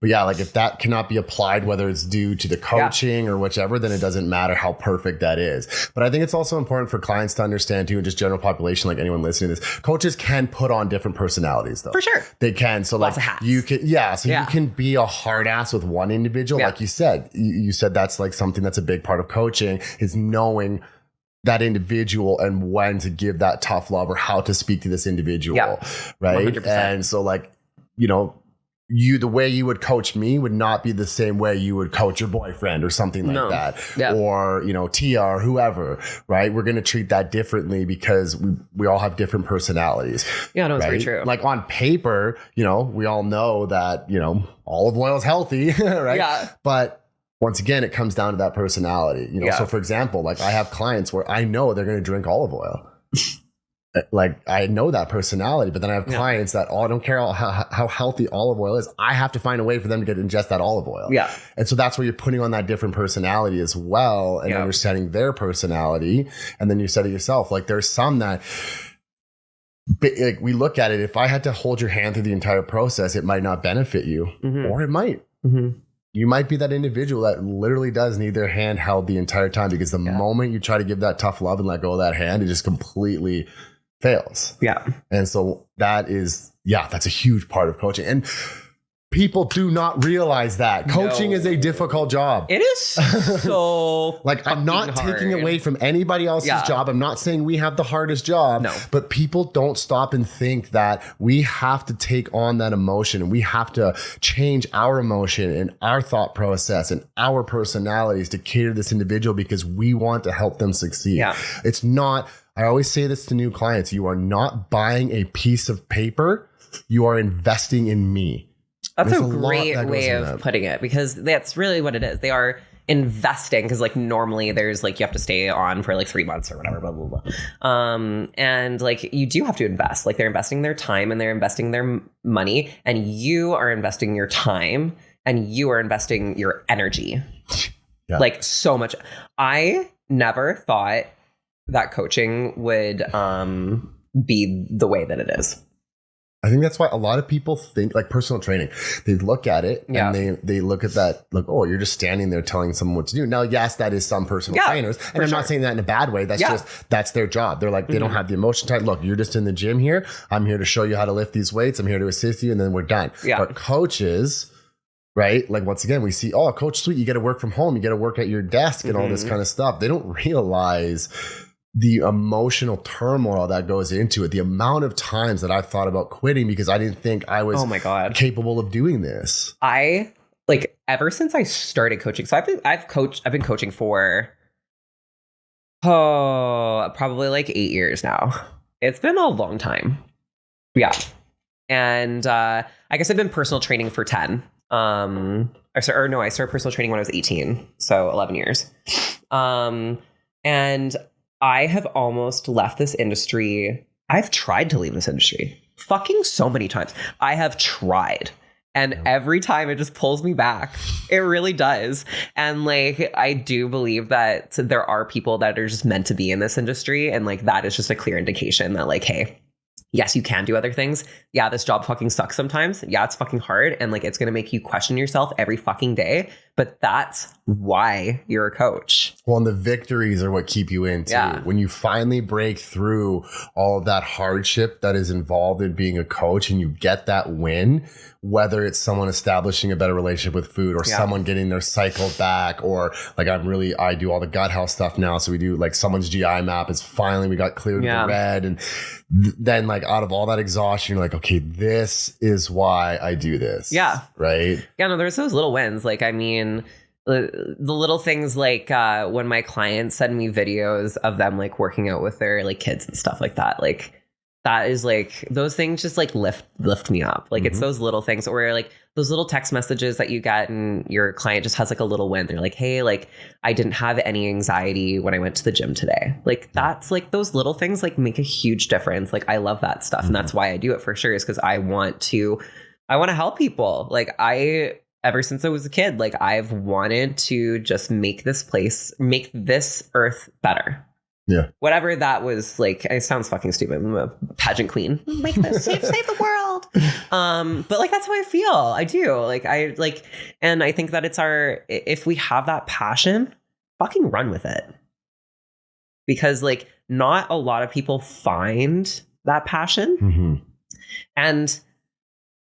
But yeah, like if that cannot be applied, whether it's due to the coaching or whichever, then it doesn't matter how perfect that is. But I think it's also important for clients to understand too, and just general population, like anyone listening to this, coaches can put on different personalities though.
For sure.
They can. So
Lots
like
of hats.
you can, you can be a hard ass with one individual. Like you said, you said that's like something that's a big part of coaching is knowing that individual and when to give that tough love or how to speak to this individual. Right.
100%.
And so like, the way you would coach me would not be the same way you would coach your boyfriend or something like that. Or, Tia or whoever, right? We're going to treat that differently because we all have different personalities.
Yeah, no, it's very true.
Like on paper, we all know that, olive oil is healthy, right? Yeah. But once again, it comes down to that personality, So for example, like I have clients where I know they're going to drink olive oil. Like I know that personality, but then I have clients that I don't care how healthy olive oil is. I have to find a way for them to ingest that olive oil. Yeah. And so that's where you're putting on that different personality as well and understanding their personality. And then you said it yourself, like there's some that like we look at it. If I had to hold your hand through the entire process, it might not benefit you or it might. You might be that individual that literally does need their hand held the entire time because the moment you try to give that tough love and let go of that hand, it just completely fails. Yeah. And so that's a huge part of coaching. And people do not realize that coaching is a difficult job.
It is so
like I'm not taking away from anybody else's job. I'm not saying we have the hardest job, but people don't stop and think that we have to take on that emotion and we have to change our emotion and our thought process and our personalities to cater to this individual because we want to help them succeed. Yeah. It's not, I always say this to new clients, you are not buying a piece of paper, you are investing in me.
That's a great way of putting it because that's really what it is. They are investing because like normally there's like you have to stay on for like 3 months or whatever, blah, blah, blah. And like you do have to invest. Like they're investing their time and they're investing their money and you are investing your time and you are investing your energy. Like so much. I never thought that coaching would be the way that it is.
I think that's why a lot of people think like personal training, they look at it and they look at that, like, oh, you're just standing there telling someone what to do. Now, yes, that is some personal trainers. And I'm not saying that in a bad way. That's just, that's their job. They're like, they don't have the emotion tight. Look, you're just in the gym here. I'm here to show you how to lift these weights. I'm here to assist you. And then we're done. But coaches, right? Like once again, we see, oh, Coach Sweet, you get to work from home. You get to work at your desk and all this kind of stuff. They don't realize the emotional turmoil that goes into it, the amount of times that I thought about quitting because I didn't think I was capable of doing this.
I like ever since I started coaching. So I've been coaching for probably like 8 years now. It's been a long time. Yeah. And I guess I've been personal training for 10. I started personal training when I was 18. So 11 years. And I have almost left this industry. I've tried to leave this industry fucking so many times. I have tried. And every time it just pulls me back. It really does. And like, I do believe that there are people that are just meant to be in this industry. And like, that is just a clear indication that like, hey, yes, you can do other things. Yeah, this job fucking sucks sometimes. Yeah, it's fucking hard. And like, it's going to make you question yourself every fucking day. But that's why you're a coach.
Well, and the victories are what keep you in too. Yeah. When you finally break through all of that hardship that is involved in being a coach and you get that win, whether it's someone establishing a better relationship with food or someone getting their cycle back, or like I do all the gut health stuff now. So we do like someone's GI map is finally, we got cleared to the red. And then like out of all that exhaustion, you're like, okay, this is why I do this. Yeah. Right.
Yeah, no, there's those little wins. Like, I mean, the little things like when my clients send me videos of them like working out with their like kids and stuff like that, like that is like those things just like lift me up. Like it's those little things, or like those little text messages that you get and your client just has like a little win. They're like, hey, like I didn't have any anxiety when I went to the gym today. Like that's like those little things like make a huge difference. Like I love that stuff. And that's why I do it for sure, is because I want to help people. Like ever since I was a kid, like I've wanted to just make this earth better. Whatever that was like, it sounds fucking stupid. I'm a pageant queen. Make this save the world. But like, that's how I feel. I do. And I think that if we have that passion, fucking run with it. Because like, not a lot of people find that passion.
Mm-hmm.
And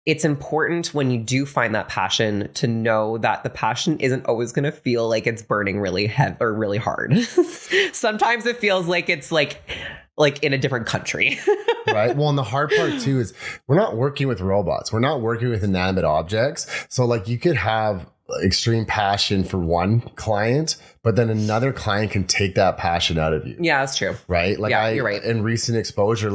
it's important when you do find that passion to know that the passion isn't always going to feel like it's burning really heavy or really hard. Sometimes it feels like it's like in a different country.
Right. Well, and the hard part too is we're not working with robots. We're not working with inanimate objects. So like you could have extreme passion for one client, but then another client can take that passion out of you.
Yeah, that's true.
Right. Like
you're right.
In recent exposure,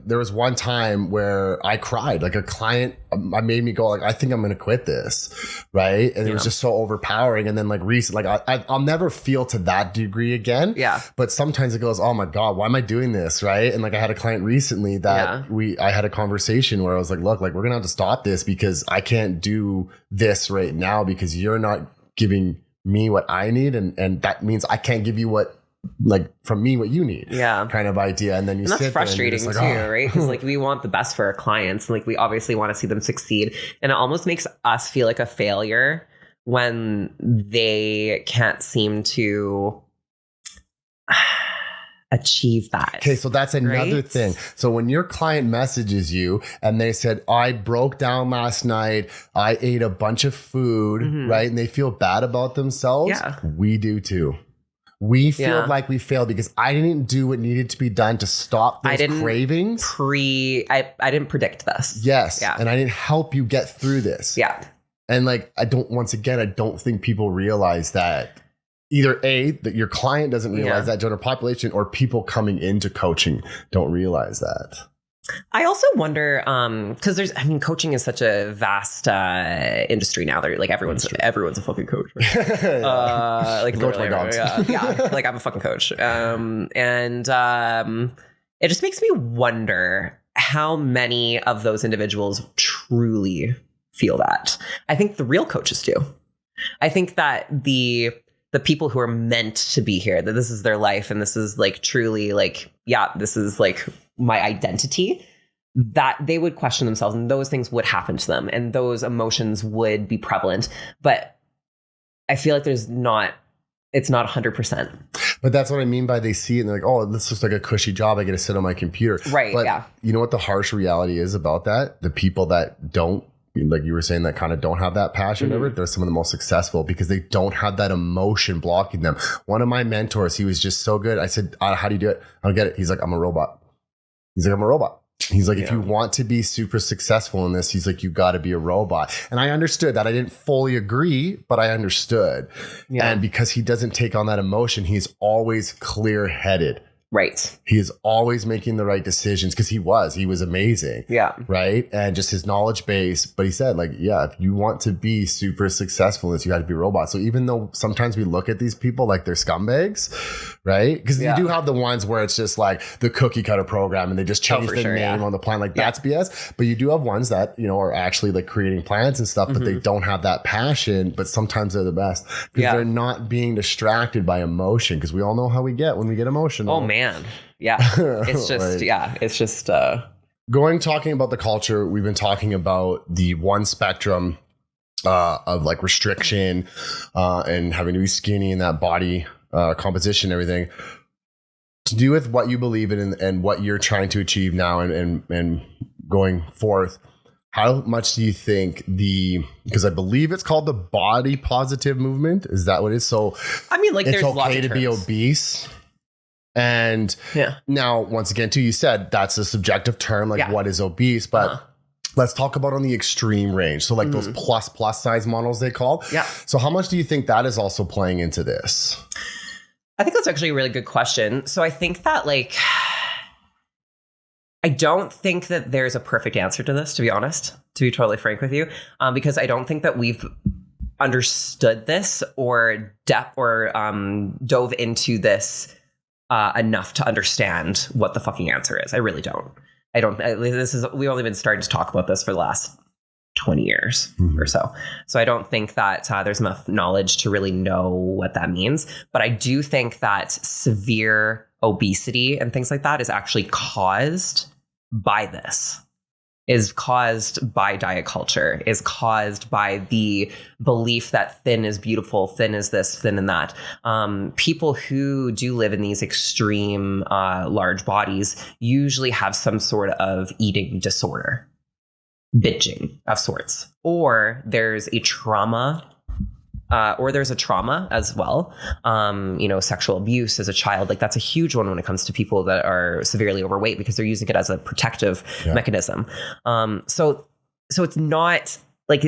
there was one time where I cried, like a client, I made me go like, I think I'm going to quit this. Right. And it was just so overpowering. And then like recent, like I'll never feel to that degree again.
Yeah.
But sometimes it goes, oh my God, why am I doing this? Right. And like I had a client recently that I had a conversation where I was like, look, like we're going to have to stop this because I can't do this right now because you're not giving me what I need. And that means I can't give you what, like from me, what you need.
Yeah.
Kind of idea. And then
and that's frustrating too, right? Because like we want the best for our clients. Like we obviously want to see them succeed. And it almost makes us feel like a failure when they can't seem to achieve that.
Okay, so that's another thing. So when your client messages you and they said, I broke down last night, I ate a bunch of food, right? And they feel bad about themselves.
Yeah.
We do too. We feel like we failed because I didn't do what needed to be done to stop those cravings.
I didn't predict this.
Yes. Yeah. And I didn't help you get through this.
Yeah.
And like, I don't think people realize that. Either that your client doesn't realize that, general population, or people coming into coaching don't realize that.
I also wonder, because coaching is such a vast industry now. They're like everyone's a fucking coach. Right? Like
coach my dogs.
Yeah, like I'm a fucking coach. And it just makes me wonder how many of those individuals truly feel that. I think the real coaches do. I think that the people who are meant to be here, that this is their life and this is like truly like, this is like my identity, that they would question themselves and those things would happen to them and those emotions would be prevalent. But I feel like it's not 100%.
But that's what I mean by they see it and they're like, oh, this looks like a cushy job. I get to sit on my computer.
Right.
But you know what the harsh reality is about that? The people that don't, like you were saying, that kind of don't have that passion over it, they're some of the most successful because they don't have that emotion blocking them. One of my mentors, he was just so good. I said, how do you do it? I don't get it. He's like, I'm a robot. He's like, I'm a robot. He's like, if you want to be super successful in this, he's like, you got to be a robot. And I understood that. I didn't fully agree, but I understood. Yeah. And because he doesn't take on that emotion, he's always clear-headed.
Right.
He is always making the right decisions because he was amazing. Yeah. Right. And just his knowledge base. But he said, like, if you want to be super successful in this, you got to be a robot. So even though sometimes we look at these people like they're scumbags, right? Because you do have the ones where it's just like the cookie cutter program and they just change the name on the plan. Like that's BS. But you do have ones that, are actually like creating plans and stuff, but they don't have that passion. But sometimes they're the best because they're not being distracted by emotion. Because we all know how we get when we get emotional.
Oh, man. Yeah. It's just, it's just,
talking about the culture, we've been talking about the one spectrum of like restriction and having to be skinny and that body composition and everything. To do with what you believe in and what you're trying to achieve now and going forth, how much do you think because I believe it's called the body positive movement. Is that what it is? So
I mean, like
it's
there's
okay to be obese. And now, once again, too, you said that's a subjective term, like what is obese, but let's talk about on the extreme range. So like those plus size models they call. Yeah. So how much do you think that is also playing into this?
I think that's actually a really good question. So I think that I don't think that there's a perfect answer to this, to be honest, to be totally frank with you, because I don't think that we've understood this or dove into this enough to understand what the fucking answer is. I really don't. We've only been starting to talk about this for the last 20 years or so. So I don't think that there's enough knowledge to really know what that means. But I do think that severe obesity and things like that is actually caused by this, is caused by diet culture, is caused by the belief that thin is beautiful, thin is this, thin and that. People who do live in these extreme large bodies usually have some sort of eating disorder, binging of sorts, or there's a trauma. As well. Sexual abuse as a child, like that's a huge one when it comes to people that are severely overweight because they're using it as a protective mechanism. So it's not like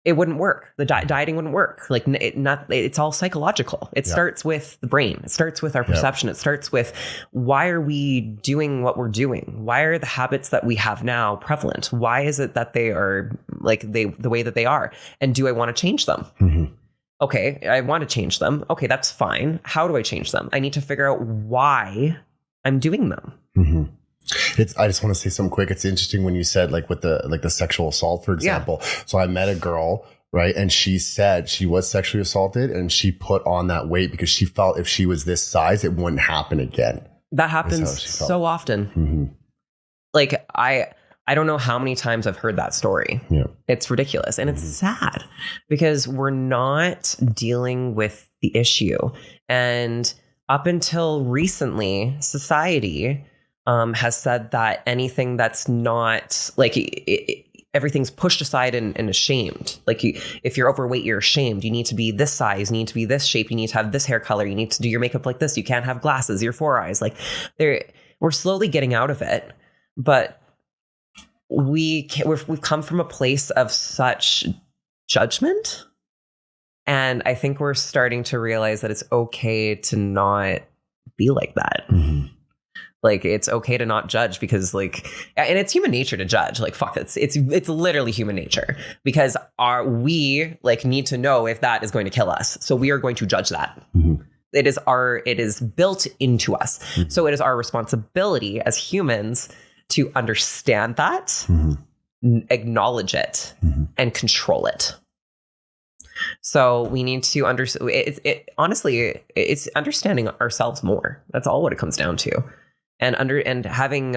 it wouldn't work. The dieting wouldn't work. Like it's all psychological. It starts with the brain. It starts with our perception. It starts with, why are we doing what we're doing? Why are the habits that we have now prevalent? Why is it that they are the way that they are? And do I want to change them? Mm-hmm. Okay, I want to change them. Okay, that's fine. How do I change them? I need to figure out why I'm doing them.
Mm-hmm. I just want to say something quick. It's interesting when you said with the sexual assault, for example. Yeah. So I met a girl, right? And she said she was sexually assaulted and she put on that weight because she felt if she was this size, it wouldn't happen again.
That happens so often. Mm-hmm. Like I don't know how many times I've heard that story. Yeah. It's ridiculous. And it's sad because we're not dealing with the issue. And up until recently, society has said that anything that's not everything's pushed aside and ashamed. Like if you're overweight, you're ashamed. You need to be this size, you need to be this shape, you need to have this hair color, you need to do your makeup like this. You can't have glasses, your 4 eyes. We're slowly getting out of it, but we've come from a place of such judgment. And I think we're starting to realize that it's okay to not be like that. Mm-hmm. It's okay to not judge because and it's human nature to judge. It's literally human nature because we need to know if that is going to kill us. So we are going to judge that. Mm-hmm. It is built into us. Mm-hmm. So it is our responsibility as humans to understand that, mm-hmm. acknowledge it, mm-hmm. and control it. So we need to understand honestly, it's understanding ourselves more. That's all what it comes down to. And having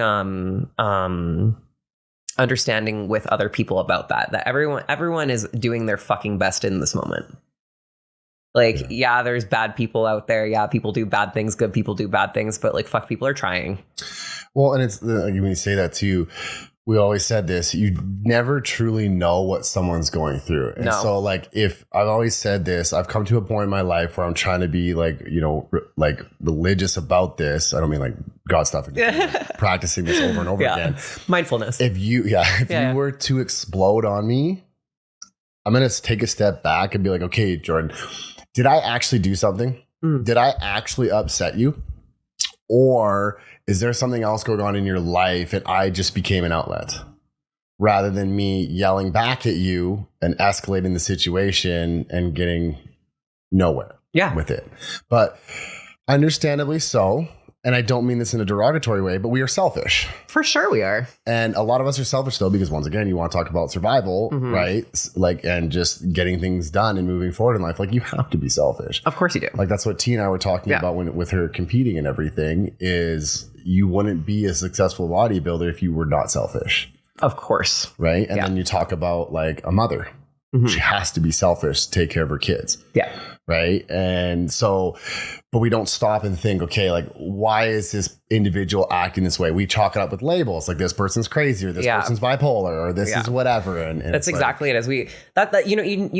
understanding with other people about that everyone is doing their fucking best in this moment. There's bad people out there. Yeah, people do bad things. Good people do bad things. But fuck, people are trying.
Well, and it's when you say that too, we always said this, you never truly know what someone's going through. And so if I've always said this, I've come to a point in my life where I'm trying to be religious about this. I don't mean God stuff, practicing this over and over again.
Mindfulness.
If you were to explode on me, I'm going to take a step back and be like, okay, Jordan, did I actually do something? Mm. Did I actually upset you? Or is there something else going on in your life and I just became an outlet rather than me yelling back at you and escalating the situation and getting nowhere with it? But understandably so. And I don't mean this in a derogatory way, but we are selfish.
For sure we are.
And a lot of us are selfish though, because once again, you want to talk about survival, mm-hmm. right? And just getting things done and moving forward in life. You have to be selfish.
Of course you do.
That's what T and I were talking about with her competing and everything, is you wouldn't be a successful bodybuilder if you were not selfish.
Of course.
Right. And then you talk about a mother. Mm-hmm. She has to be selfish to take care of her kids. Yeah. Right. And so, but we don't stop and think, okay, why is this individual acting this way? We chalk it up with labels, this person's crazy, or this person's bipolar, or this is whatever. And
that's exactly it. As you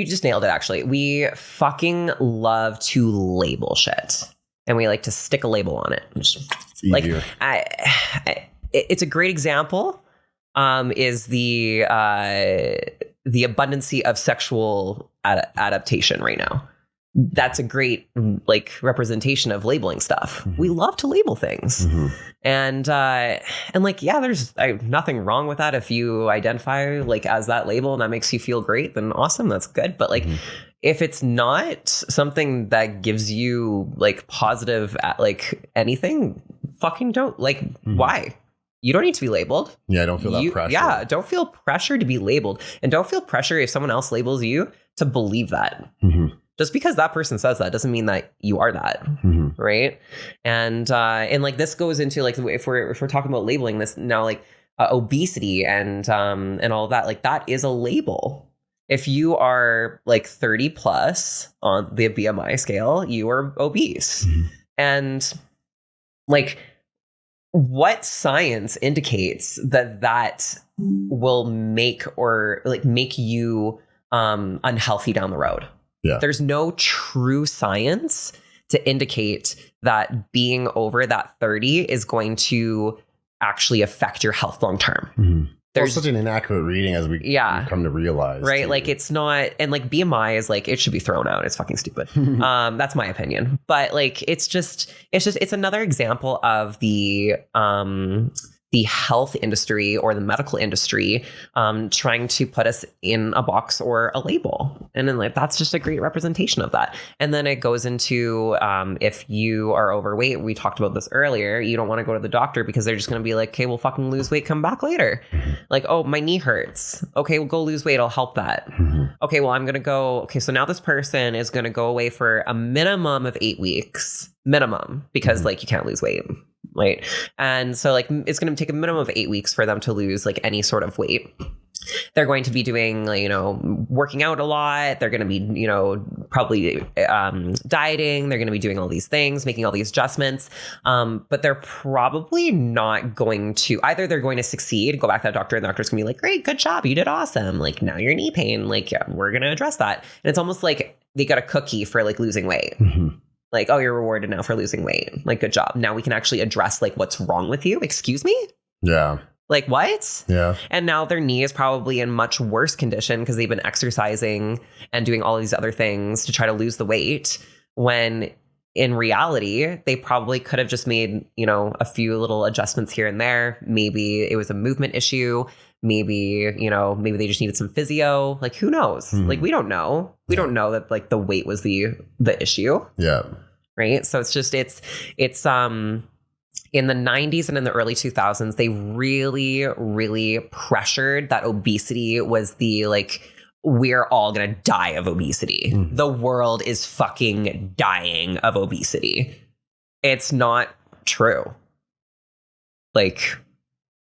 just nailed it. Actually, we fucking love to label shit, and we like to stick a label on it. It's easier. It's a great example. Is the abundancy of sexual adaptation right now. That's a great representation of labeling stuff. Mm-hmm. We love to label things. Mm-hmm. And there's nothing wrong with that. If you identify as that label and that makes you feel great, then awesome, that's good. But mm-hmm. if it's not something that gives you positive anything, fucking don't mm-hmm. Why? You don't need to be labeled.
Yeah, don't feel that pressure.
Yeah, don't feel pressure to be labeled. And don't feel pressure if someone else labels you to believe that. Mm-hmm. Just because that person says that doesn't mean that you are that, right? And like this goes into like if we're talking about labeling this now, like obesity and all of that, like that is a label. If you are like 30 plus on the BMI scale, you are obese. And like, what science indicates that will make you unhealthy down the road?
Yeah.
There's no true science to indicate that being over that 30 is going to actually affect your health long term.
There's such an inaccurate reading as we've come to realize.
Right.
Too.
Like it's not, and like BMI is like, it should be thrown out. It's fucking stupid. That's my opinion. But like, it's another example of the health industry or the medical industry trying to put us in a box or a label. And then like, that's just a great representation of that. And then it goes into if you are overweight, we talked about this earlier, you don't want to go to the doctor because they're just going to be like, okay, we'll fucking lose weight, come back later. Like, oh, my knee hurts. Okay, we'll go lose weight. I'll help that. Okay, well, I'm going to go. Okay, so now this person is going to go away for a minimum of 8 weeks. Minimum, because like you can't lose weight. Right. And so like it's going to take a minimum of 8 weeks for them to lose like any sort of weight. They're going to be doing, like, working out a lot. They're going to be, probably dieting. They're going to be doing all these things, making all these adjustments. But they're probably not going to, either they're going to succeed, go back to that doctor, and the doctor's going to be like, great, good job. You did awesome. Like now your knee pain, like, yeah, we're going to address that. And it's almost like they got a cookie for like losing weight. Like, oh, you're rewarded now for losing weight. Like, good job. Now we can actually address like what's wrong with you. Excuse me?
Yeah.
Like what?
Yeah.
And now their knee is probably in much worse condition because they've been exercising and doing all these other things to try to lose the weight, when in reality, they probably could have just made, a few little adjustments here and there. Maybe it was a movement issue. Maybe, maybe they just needed some physio. Like, who knows? Like, we don't know. We don't know that like the weight was the issue.
Yeah.
Right. So it's just, it's in the 90s and in the early 2000s, they really, really pressured that obesity was the like, we're all going to die of obesity. The world is fucking dying of obesity. It's not true. Like,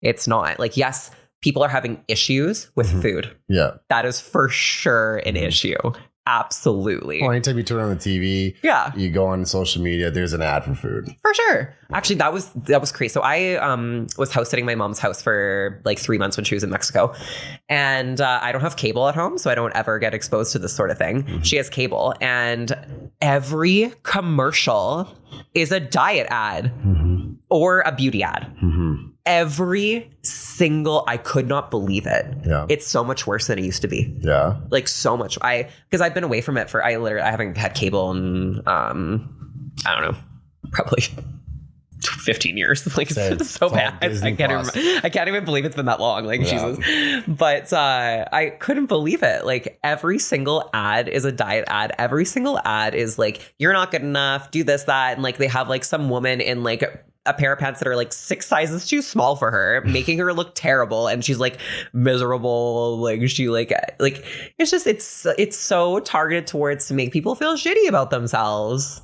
it's not. Like, yes, people are having issues with food. Yeah. That is for sure an issue. Absolutely.
Well, anytime you turn on the TV, you go on social media, there's an ad for food.
For sure. Actually, that was crazy. So I was house sitting my mom's house for like 3 months when she was in Mexico. And I don't have cable at home, so I don't ever get exposed to this sort of thing. She has cable. And every commercial is a diet ad or a beauty ad. Every single, I could not believe it. Yeah. It's so much worse than it used to be. Yeah. Like so much. Because I've been away from it I haven't had cable in, I don't know, probably 15 years. Like it's so bad. I can't even believe it's been that long. Like Jesus. But I couldn't believe it. Like every single ad is a diet ad. Every single ad is like, you're not good enough, do this, that. And like they have like some woman in like a pair of pants that are like 6 sizes too small for her, making her look terrible, and she's like miserable. Like she like it's just it's so targeted towards to make people feel shitty about themselves.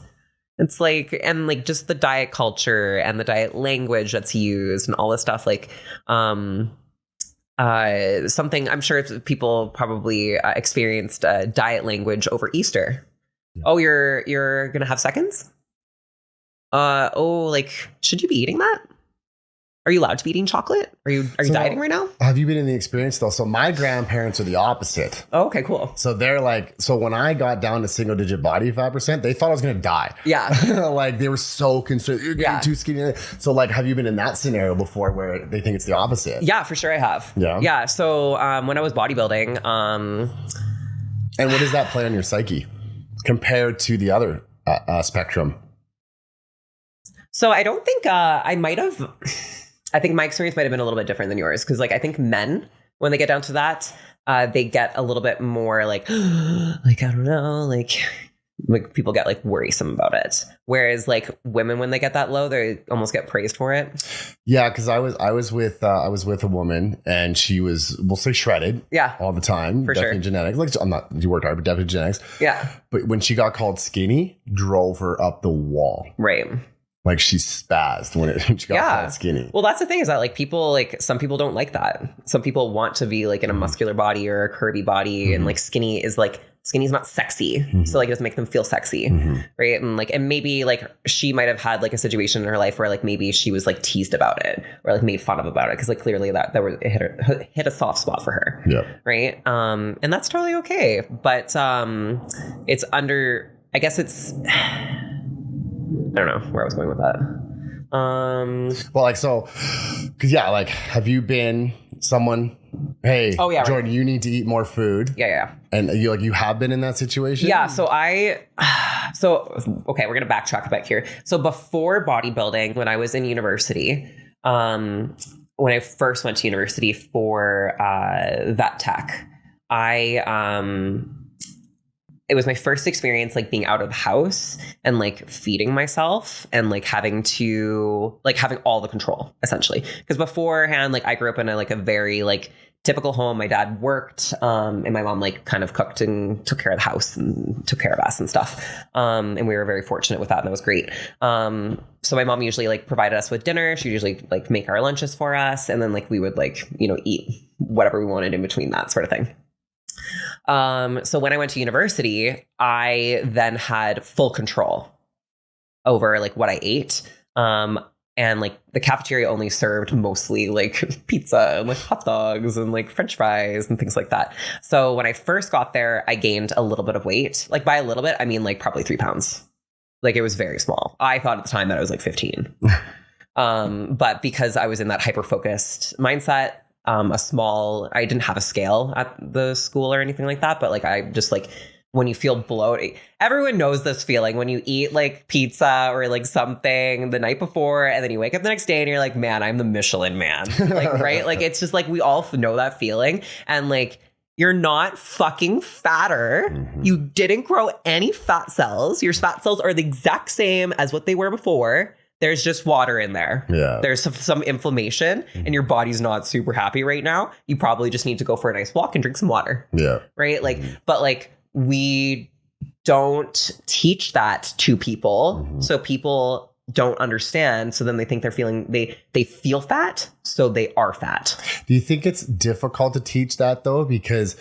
It's like, and like just the diet culture and the diet language that's used and all this stuff. Like something I'm sure people probably experienced diet language over Easter. Oh, you're gonna have seconds? Like, should you be eating that? Are you allowed to be eating chocolate? Are you dieting right now?
Have you been in the experience though? So my grandparents are the opposite.
Oh, okay, cool.
So they're like, so when I got down to single digit body fat percent, they thought I was going to die. Yeah. Like they were so concerned. You're getting too skinny. So like, have you been in that scenario before where they think it's the opposite?
Yeah, for sure I have. Yeah. Yeah. So when I was bodybuilding,
and what does that play on your psyche compared to the other spectrum?
So I don't think I think my experience might have been a little bit different than yours. Cause like, I think men, when they get down to that, they get a little bit more like, like, I don't know, like like people get like worrisome about it. Whereas like women, when they get that low, they almost get praised for it.
Yeah, because I was with a woman and she was, we'll say, shredded.
Yeah,
all the time.
For
definitely
sure.
genetics. Like you worked hard, but definitely genetics.
Yeah.
But when she got called skinny, drove her up the wall.
Right.
Like she spazzed when she got called skinny.
Well, that's the thing is that like people, like some people don't like that. Some people want to be like in a muscular body or a curvy body, and like skinny is not sexy. So like it doesn't make them feel sexy. Right. And like, and maybe like she might have had like a situation in her life where like maybe she was like teased about it or like made fun of about it. Cause like clearly it hit a soft spot for her.
Yeah.
Right. And that's totally okay. But it's I guess it's, I don't know where I was going with that.
Well, like, so, cause like, have you been someone, hey, Jordan, you need to eat more food.
Yeah.
And you have been in that situation?
Yeah. So okay, we're going to backtrack a bit here. So before bodybuilding, when I was in university, when I first went to university for, vet tech, it was my first experience like being out of the house and like feeding myself and like having all the control essentially. Because beforehand, like I grew up in a very like typical home. My dad worked, and my mom like kind of cooked and took care of the house and took care of us and stuff. And we were very fortunate with that, and that was great. So my mom usually like provided us with dinner. She'd usually like make our lunches for us, and then like we would like, eat whatever we wanted in between, that sort of thing. So when I went to university, I then had full control over like what I ate. And like the cafeteria only served mostly like pizza and like hot dogs and like French fries and things like that. So when I first got there, I gained a little bit of weight. Like by a little bit, I mean like probably 3 pounds. Like it was very small. I thought at the time that I was like 15. But because I was in that hyper-focused mindset, I didn't have a scale at the school or anything like that, but like I just like, when you feel bloated, everyone knows this feeling when you eat like pizza or like something the night before and then you wake up the next day and you're like, man, I'm the Michelin man. Like, right? Like it's just like, we all know that feeling, and like you're not fucking fatter. You didn't grow any fat cells. Your fat cells are the exact same as what they were before. There's just water in there. Yeah. There's some inflammation and your body's not super happy right now. You probably just need to go for a nice walk and drink some water. Yeah. Right? Like, but like we don't teach that to people. So people don't understand. So then they think they feel fat. So they are fat.
Do you think it's difficult to teach that though? Because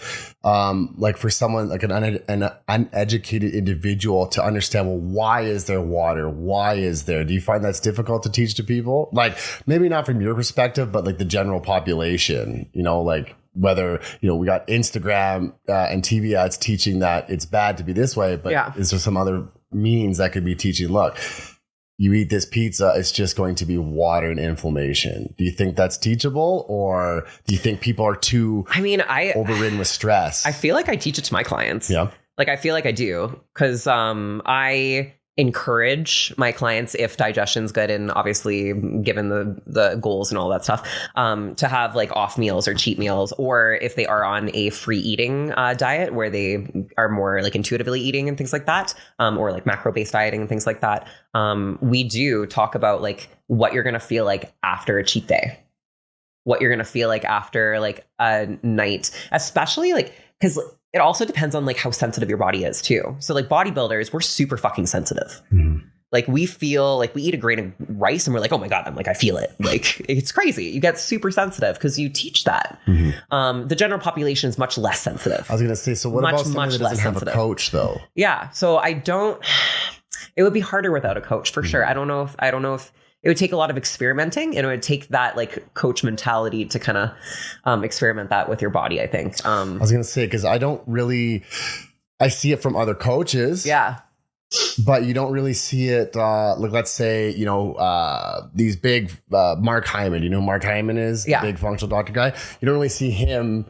like for someone like an uneducated individual to understand, well, why is there water? Do you find that's difficult to teach to people? Like maybe not from your perspective, but like the general population, like whether, we got Instagram and TV ads teaching that it's bad to be this way, but is there some other means that could be teaching, look, you eat this pizza, it's just going to be water and inflammation. Do you think that's teachable, or do you think people are too overridden with stress?
I feel like I teach it to my clients.
Yeah.
Like I feel like I do, because I encourage my clients, if digestion's good and obviously given the goals and all that stuff, to have like off meals or cheat meals, or if they are on a free eating diet where they are more like intuitively eating and things like that, or like macro-based dieting and things like that. We do talk about like what you're going to feel like after a cheat day, what you're going to feel like after like a night, especially like, because it also depends on like how sensitive your body is too. So like bodybuilders, we're super fucking sensitive. Like we feel like we eat a grain of rice and we're like, oh my God, I feel it. Like it's crazy. You get super sensitive because you teach that. The general population is much less sensitive.
I was going to say, so what about someone that doesn't have a coach though?
Yeah. So it would be harder without a coach for sure. I don't know if it would take a lot of experimenting, and it would take that like coach mentality to kind of experiment that with your body, I think. I
was going to say, because I see it from other coaches.
Yeah.
But you don't really see it, like let's say, these big, Mark Hyman, Mark Hyman is? The big functional doctor guy. You don't really see him.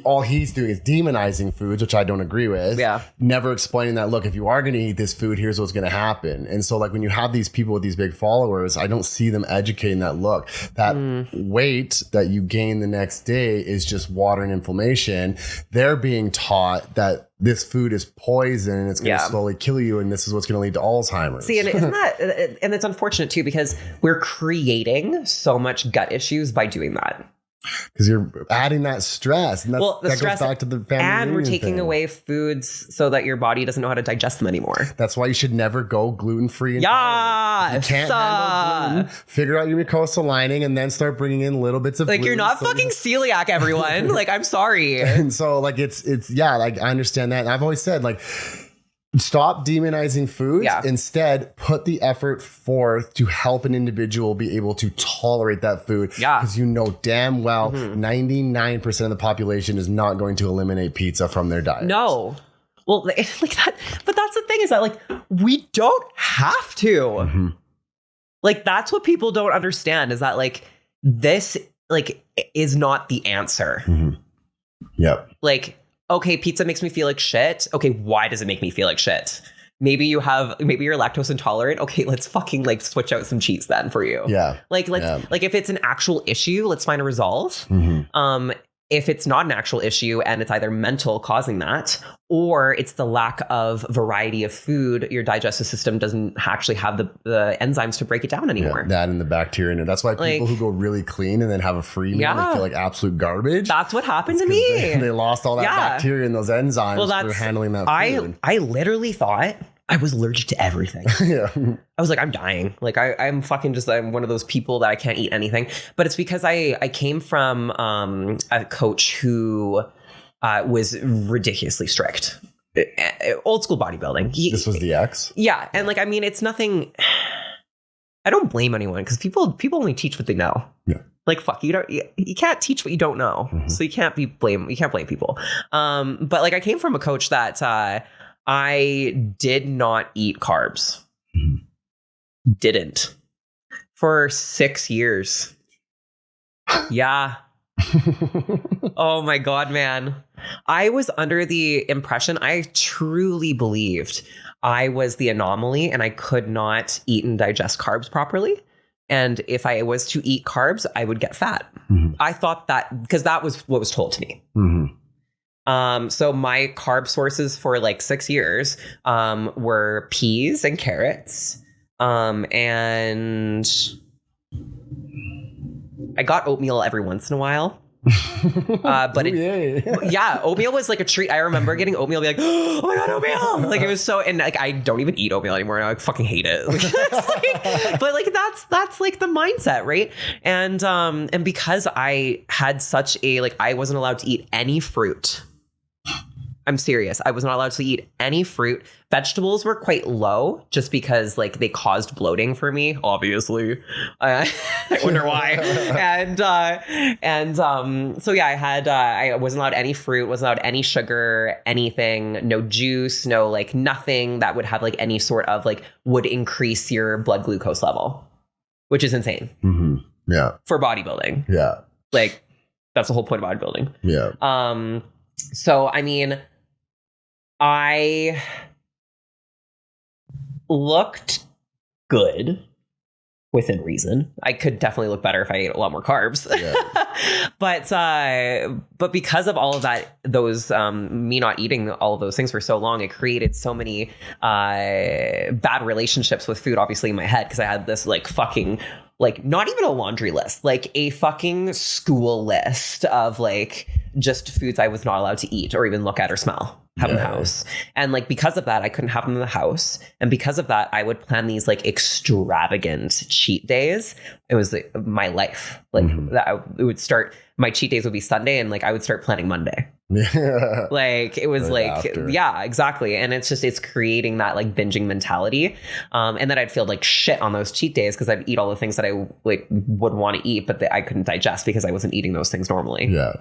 all he's doing is demonizing foods, which I don't agree with.
Yeah.
Never explaining that, look, if you are going to eat this food, here's what's going to happen. And so like when you have these people with these big followers, I don't see them educating that, look, that weight that you gain the next day is just water and inflammation. They're being taught that this food is poison and it's going to slowly kill you. And this is what's going to lead to Alzheimer's.
See, and isn't that, and it's unfortunate too, because we're creating so much gut issues by doing that.
Because you're adding that stress, and that
stress,
goes back to the family.
And we're taking
thing.
away foods so that your body doesn't know how to digest them anymore.
That's why you should never go gluten-free.
Yeah,
you can't handle gluten. Figure out your mucosal lining, and then start bringing in little bits of
like
gluten.
You're not fucking celiac, everyone. Like, I'm sorry.
And so, like, it's like I understand that, and I've always said, like, stop demonizing foods.
Yeah.
Instead, put the effort forth to help an individual be able to tolerate that food.
Yeah.
Because you know damn well 99% of the population is not going to eliminate pizza from their diet.
No. Well, like that. But that's the thing, is that, like, we don't have to. Like, that's what people don't understand, is that, like, this, like, is not the answer.
Yep.
Like, okay, pizza makes me feel like shit. Okay, why does it make me feel like shit? Maybe you're lactose intolerant. Okay, let's fucking, like, switch out some cheese then for you.
Yeah.
Like, like, if it's an actual issue, let's find a resolve. If it's not an actual issue and it's either mental causing that, or it's the lack of variety of food, your digestive system doesn't actually have the enzymes to break it down anymore.
Yeah, that and the bacteria. And that's why people who go really clean and then have a free meal, they feel like absolute garbage.
That's what happened to me.
They lost all that bacteria and those enzymes for handling that food.
I literally thought I was allergic to everything. I was like, I'm dying. Like, I'm one of those people that I can't eat anything. But it's because I came from a coach who was ridiculously strict. Old school bodybuilding.
This was the ex?
Yeah. And, like, I mean, it's nothing. I don't blame anyone, because people only teach what they know.
Yeah.
Like, fuck, you can't teach what you don't know. So you can't blame people. But, like, I came from a coach that I did not eat carbs. Didn't. For 6 years. Yeah. Oh my God, man. I was under the impression, I truly believed I was the anomaly and I could not eat and digest carbs properly. And if I was to eat carbs, I would get fat. I thought that, because that was what was told to me. So my carb sources for like 6 years were peas and carrots. And I got oatmeal every once in a while. But oatmeal was like a treat. I remember getting oatmeal, be like, oh my God, oatmeal. Like, it was so, and like, I don't even eat oatmeal anymore. I fucking hate it. But like, that's like the mindset, right? And because I had such a, like, I wasn't allowed to eat any fruit. I'm serious. I was not allowed to eat any fruit. Vegetables were quite low just because, like, they caused bloating for me, obviously. I wonder why. So yeah, I wasn't allowed any fruit, wasn't allowed any sugar, anything, no juice, no, like, nothing that would have like any sort of, like, would increase your blood glucose level, which is insane.
Yeah.
For bodybuilding.
Yeah.
Like, that's the whole point of bodybuilding.
Yeah.
So, I mean, I looked good within reason. I could definitely look better if I ate a lot more carbs. Yeah. But because of all of that, those me not eating all of those things for so long, it created so many bad relationships with food, obviously, in my head, because I had this, like, fucking, like, not even a laundry list, like a fucking school list of, like, just foods I was not allowed to eat or even look at or smell, have in the house. And, like, because of that, I couldn't have them in the house. And because of that, I would plan these, like, extravagant cheat days. It was, like, my life. Like, it would start, my cheat days would be Sunday, and, like, I would start planning Monday. Yeah. Like, it was right like, after. Yeah, exactly. And it's creating that, like, binging mentality. And then I'd feel like shit on those cheat days because I'd eat all the things that I, like, would want to eat, but that I couldn't digest because I wasn't eating those things normally.
Yeah.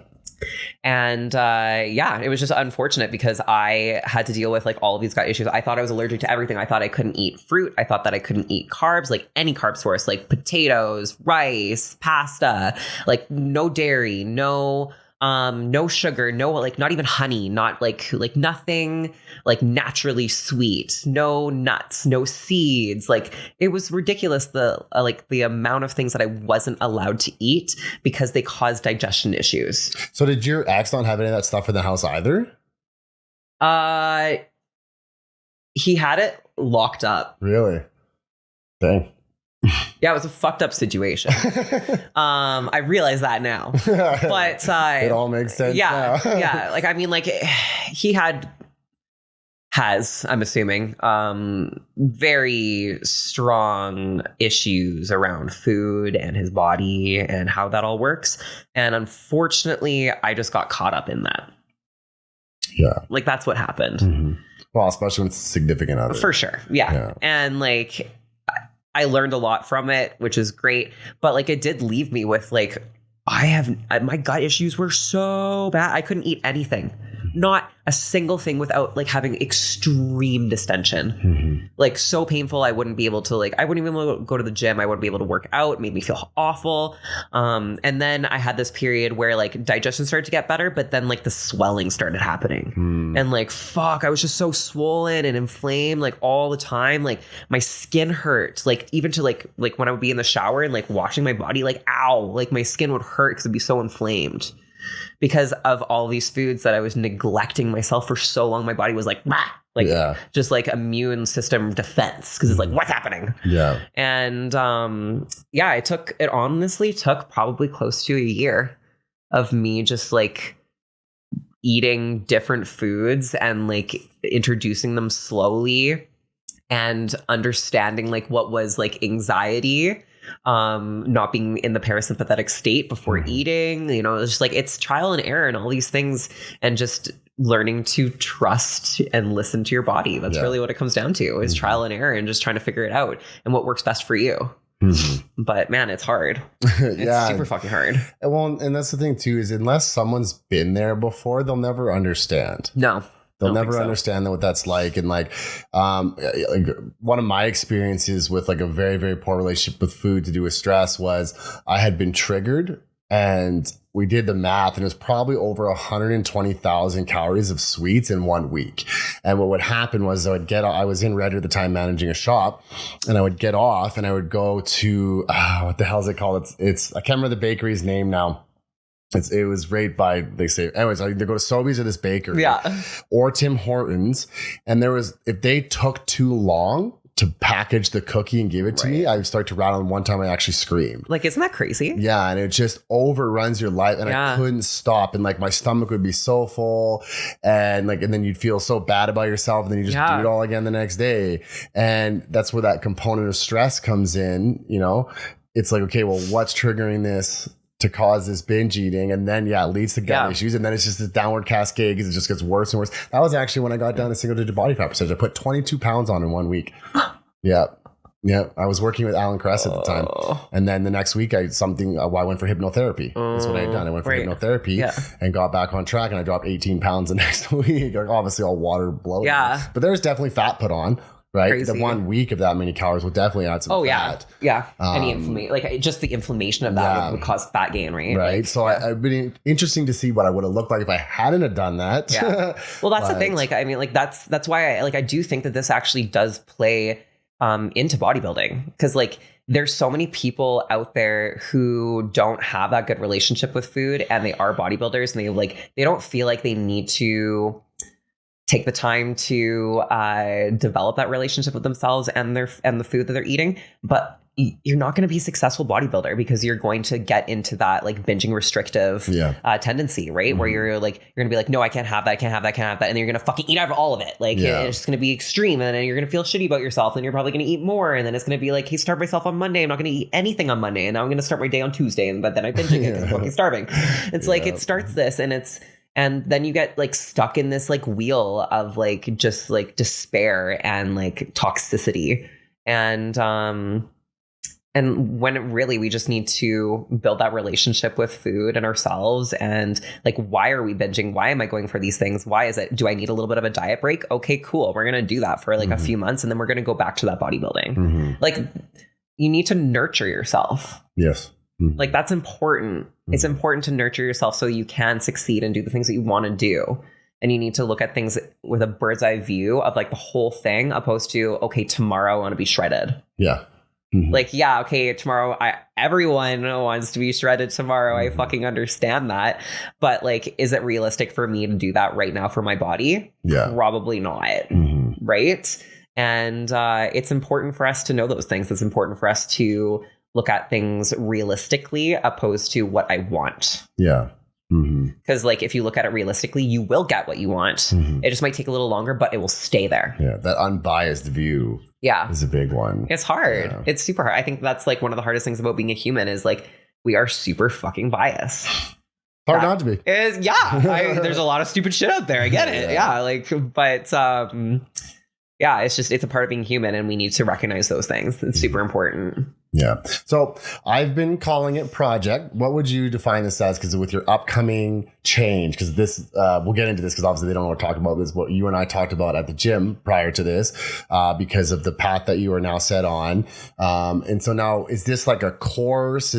And it was just unfortunate because I had to deal with, like, all of these gut issues. I thought I was allergic to everything. I thought I couldn't eat fruit. I thought that I couldn't eat carbs, like any carb source, like potatoes, rice, pasta, like no dairy, no no sugar, no, like not even honey, not like nothing like naturally sweet, no nuts, no seeds. Like it was ridiculous. The amount of things that I wasn't allowed to eat because they caused digestion issues.
So did your ex not have any of that stuff in the house either?
He had it locked up.
Really? Dang.
Yeah, it was a fucked up situation. I realize that now, but
it all makes sense.
Yeah,
now.
yeah. Like I mean, like he has, I'm assuming, very strong issues around food and his body and how that all works. And unfortunately, I just got caught up in that.
Yeah,
like that's what happened.
Mm-hmm. Well, especially when it's significant other.
For sure. Yeah. And like, I learned a lot from it, which is great. But like, it did leave me with like, my gut issues were so bad. I couldn't eat anything, not a single thing without like having extreme distension. Mm-hmm. Like so painful. I wouldn't be able to I wouldn't even be able to go to the gym. I wouldn't be able to work out. It made me feel awful. And then I had this period where like digestion started to get better, but then like the swelling started happening. And like, fuck, I was just so swollen and inflamed like all the time. Like my skin hurt, like even to like when I would be in the shower and like washing my body, like, ow, like my skin would hurt because it'd be so inflamed. Because of all these foods that I was neglecting myself for so long, my body was like, bah! Just like immune system defense. Because it's like, what's happening? Yeah. And it honestly took probably close to a year of me just like eating different foods and like introducing them slowly and understanding like what was like anxiety. Not being in the parasympathetic state before eating, it's just like it's trial and error and all these things, and just learning to trust and listen to your body. That's really what it comes down to, is trial and error and just trying to figure it out and what works best for you. Mm-hmm. But man, it's hard. It's super fucking hard.
Well, and that's the thing too, is unless someone's been there before, they'll never understand.
No.
They'll never understand what that's like. And like one of my experiences with like a very, very poor relationship with food to do with stress was I had been triggered, and we did the math, and it was probably over 120,000 calories of sweets in 1 week. And what would happen was I was in Red at the time managing a shop, and I would get off and I would go to, what the hell is it called? It's I can't remember the bakery's name now. It was right by, they say, anyways, I either go to Sobeys or this bakery, or Tim Hortons. And if they took too long to package the cookie and give it to me, I would start to rattle. And one time I actually screamed.
Like, isn't that crazy?
Yeah. And it just overruns your life. And I couldn't stop. And like my stomach would be so full, and then you'd feel so bad about yourself. And then you just do it all again the next day. And that's where that component of stress comes in. It's like, okay, well, what's triggering this to cause this binge eating? And then it leads to gut issues, and then it's just this downward cascade because it just gets worse and worse. That was actually when I got down to single digit body fat percentage. I put 22 pounds on in 1 week. Yeah. I was working with Alan Kress at the time, and then the next week I went for hypnotherapy. That's what I had done. I went for hypnotherapy and got back on track, and I dropped 18 pounds the next week. Like, obviously all water bloated, but there's definitely fat put on. Right. Crazy. The 1 week of that many calories would definitely add some fat. Yeah. Any inflammation, like just the inflammation of that would cause fat gain, right? Right. Like, so I've been interesting to see what I would have looked like if I hadn't have done that.
Yeah. Well, that's the thing. Like, I mean, like that's why I do think that this actually does play into bodybuilding, because like there's so many people out there who don't have that good relationship with food, and they are bodybuilders, and they don't feel like they need to take the time to develop that relationship with themselves and the food that they're eating. But you're not going to be a successful bodybuilder because you're going to get into that like binging restrictive tendency, right? Mm-hmm. Where you're going to be like, no, I can't have that. I can't have that. I can't have that. And then you're going to fucking eat out of all of it. Like it's just going to be extreme. And then you're going to feel shitty about yourself, and you're probably going to eat more. And then it's going to be like, hey, starve myself on Monday. I'm not going to eat anything on Monday. And now I'm going to start my day on Tuesday. But then I'm binging it because I'm fucking starving. It's like, it starts this, and then you get like stuck in this like wheel of like just like despair and like toxicity. And when really we just need to build that relationship with food and ourselves, and like, why are we binging? Why am I going for these things? Why is it? Do I need a little bit of a diet break? Okay, cool. We're going to do that for like a few months, and then we're going to go back to that bodybuilding. Like, you need to nurture yourself.
Yes.
Like that's important. It's important to nurture yourself so you can succeed and do the things that you want to do. And you need to look at things with a bird's eye view of like the whole thing, opposed to, okay, tomorrow I want to be shredded.
Yeah.
Like, yeah, okay, tomorrow everyone wants to be shredded tomorrow. I fucking understand that. But like, is it realistic for me to do that right now for my body?
Yeah.
Probably not. Right. And it's important for us to know those things. It's important for us to look at things realistically opposed to what I want.
Yeah.
Because like, if you look at it realistically, you will get what you want. It just might take a little longer, but it will stay there.
Yeah. That unbiased view is a big one.
It's hard. Yeah. It's super hard. I think that's like one of the hardest things about being a human is like, we are super fucking biased.
Hard not to be.
There's a lot of stupid shit out there. I get it. Yeah. Like, but yeah, it's a part of being human and we need to recognize those things. It's super important.
Yeah. So I've been calling it project. What would you define this as? Because with your upcoming change, because this, we'll get into this because obviously they don't know what we're talking about. This is what you and I talked about at the gym prior to this, because of the path that you are now set on. And so now, is this like a course?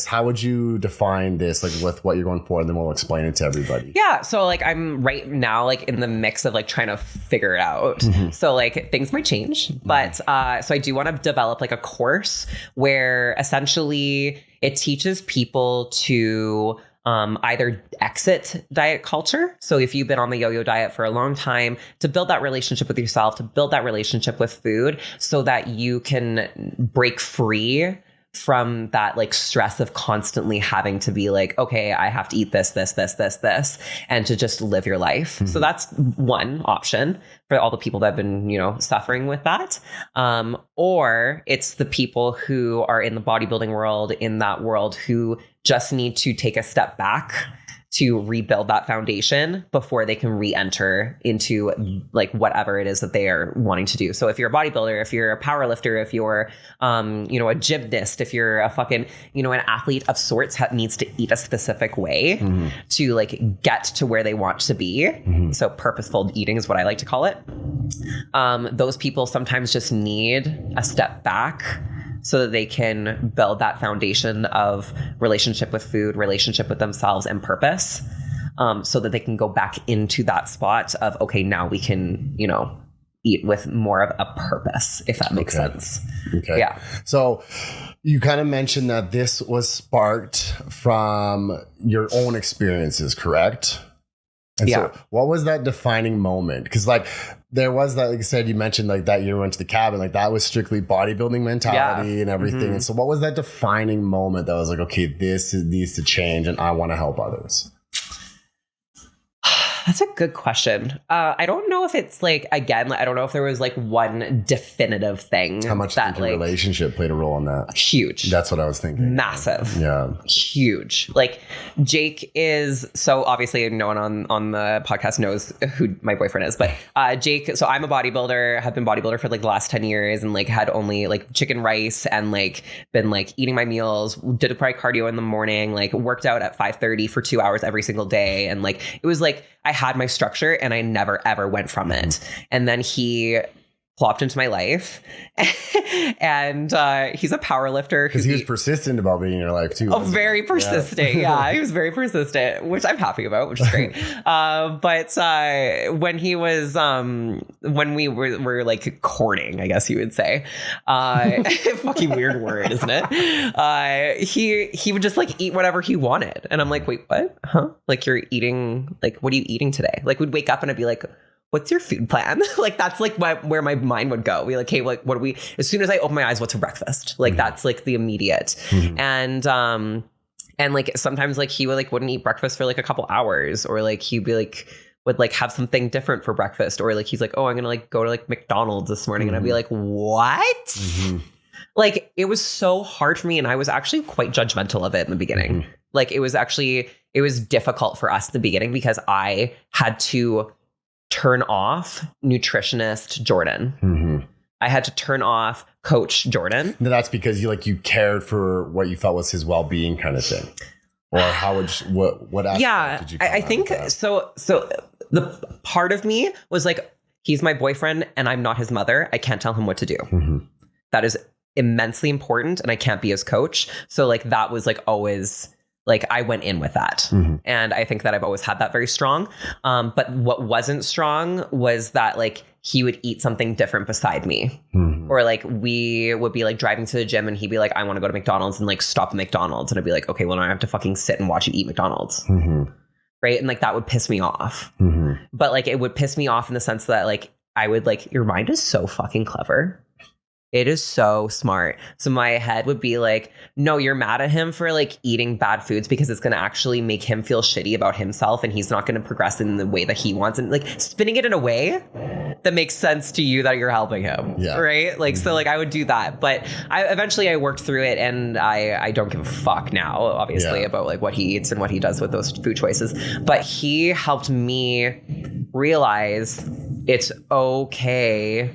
How would you define this, like with what you're going for? And then we'll explain it to everybody.
Yeah. So like, I'm right now, like in the mix of like trying to figure it out. So like things might change, but, so I do want to develop like a course where essentially it teaches people to either exit diet culture. So if you've been on the yo-yo diet for a long time, to build that relationship with yourself, to build that relationship with food so that you can break free from that like stress of constantly having to be like, okay, I have to eat this, and to just live your life. So that's one option for all the people that have been, suffering with that. Or it's the people who are in the bodybuilding world, in that world, who just need to take a step back to rebuild that foundation before they can re-enter into like whatever it is that they are wanting to do. So if you're a bodybuilder, if you're a power lifter, if you're, a gymnast, if you're a fucking, an athlete of sorts needs to eat a specific way to like get to where they want to be. So purposeful eating is what I like to call it. Those people sometimes just need a step back so that they can build that foundation of relationship with food, relationship with themselves, and purpose, so that they can go back into that spot of, okay, now we can, eat with more of a purpose, if that makes sense.
Okay.
Yeah.
So you kind of mentioned that this was sparked from your own experiences, correct? And so what was that defining moment? Because like there was that, like you said, you mentioned like that you went to the cabin, like that was strictly bodybuilding mentality and everything. And so what was that defining moment that was like, okay, needs to change and I want to help others?
That's a good question. I don't know if it's like, again, I don't know if there was like one definitive thing.
How much that like, relationship played a role in that?
Huge.
That's what I was thinking.
Massive.
Yeah.
Huge. Like Jake is, so obviously no one on the podcast knows who my boyfriend is, but Jake, so I'm a bodybuilder, have been bodybuilder for like the last 10 years and like had only like chicken rice and like been like eating my meals, did a probably cardio in the morning, like worked out at 5:30 for 2 hours every single day. And like, it was like, I had my structure and I never ever went from it. And then he plopped into my life and he's a power lifter.
Because he was persistent about being in your life too.
Oh, very persistent. Yeah, he was very persistent, which I'm happy about, which is great. But when he was, when we were like courting, I guess you would say, fucking weird word, isn't it? He would just like eat whatever he wanted. And I'm like, wait, what? Huh? Like you're eating, like, what are you eating today? Like we'd wake up and I'd be like, what's your food plan? Like, that's like where my mind would go. We like, hey, like, what do we, as soon as I open my eyes, what's for breakfast? Like, that's like the immediate. And like, sometimes like he would like, wouldn't eat breakfast for like a couple hours, or like, he'd be like, would like have something different for breakfast. Or like, he's like, oh, I'm going to like go to like Macdonald's this morning. And I'd be like, what? Like, it was so hard for me. And I was actually quite judgmental of it in the beginning. Like, it was difficult for us at the beginning because I had to turn off nutritionist Jordan. I had to turn off coach Jordan.
No, that's because you cared for what you felt was his well-being kind of thing. Or how would you, what aspect did you
I think so the part of me was like, he's my boyfriend and I'm not his mother. I can't tell him what to do. That is immensely important and I can't be his coach. So like that was like always like I went in with that. And I think that I've always had that very strong. But what wasn't strong was that like he would eat something different beside me. Or like we would be like driving to the gym and he'd be like, I want to go to McDonald's, and like stop at McDonald's. And I'd be like, okay, well now I have to fucking sit and watch you eat McDonald's. Right. And like that would piss me off. But like it would piss me off in the sense that like I would like, your mind is so fucking clever. It is so smart. So my head would be like, no, you're mad at him for like eating bad foods because it's going to actually make him feel shitty about himself and he's not going to progress in the way that he wants, and like spinning it in a way that makes sense to you that you're helping him. Yeah. Right. Like, so like I would do that, but eventually I worked through it, and I don't give a fuck now, obviously, about like what he eats and what he does with those food choices. But he helped me realize it's okay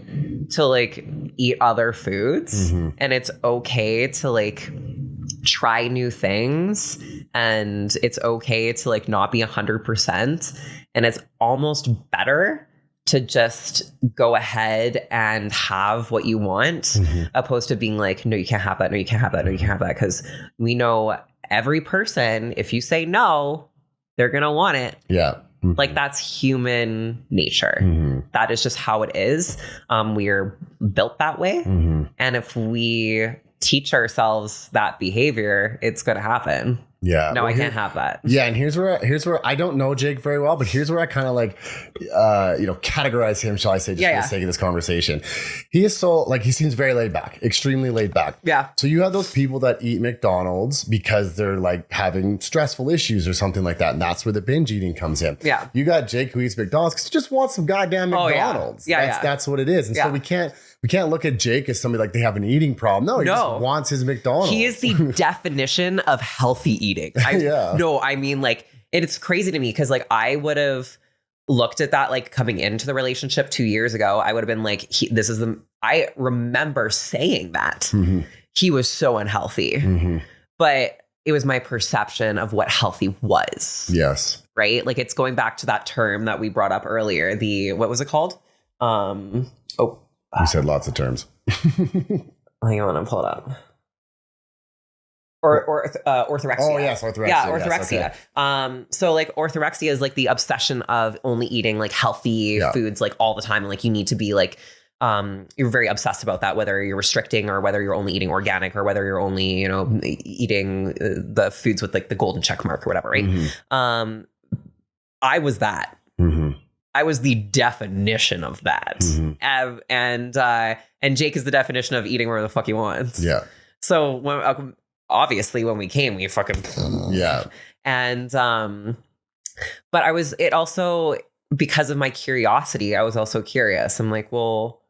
to like eat other foods, and it's okay to like try new things, and it's okay to like not be 100%, and it's almost better to just go ahead and have what you want, opposed to being like, no, you can't have that, no, you can't have that, no, you can't have that, because we know every person, if you say no, they're gonna want it. Like that's human nature. That is just how it is. We're built that way. And if we teach ourselves that behavior, it's going to happen. No, well, I can't have that.
And here's where I don't know Jake very well, but here's where I kind of like, categorize him, shall I say, just for the sake of this conversation. He is so like, he seems very laid back, extremely laid back. So you have those people that eat McDonald's because they're like having stressful issues or something like that. And that's where the binge eating comes in. You got Jake who eats McDonald's because he just wants some goddamn McDonald's. That's what it is. And so we can't look at Jake as somebody like they have an eating problem. No, he just wants his McDonald's.
He is the definition of healthy eating. No, I mean, like, it's crazy to me because like I would have looked at that like coming into the relationship 2 years ago. I would have been like, I remember saying that he was so unhealthy, but it was my perception of what healthy was. Right. Like it's going back to that term that we brought up earlier. What was it called?
You said lots of terms.
Hang on, I'm pull it up. Or orthorexia.
Oh yes, orthorexia.
Yeah, orthorexia.
Yes, okay.
So like orthorexia is like the obsession of only eating like healthy foods like all the time, and like you need to be like you're very obsessed about that, whether you're restricting or whether you're only eating organic or whether you're only eating the foods with like the golden check mark or whatever, right? I was that. I was the definition of that. And Jake is the definition of eating where the fuck he wants. So when obviously when we came, we fucking And but it also, because of my curiosity, I was also curious. I'm like, well,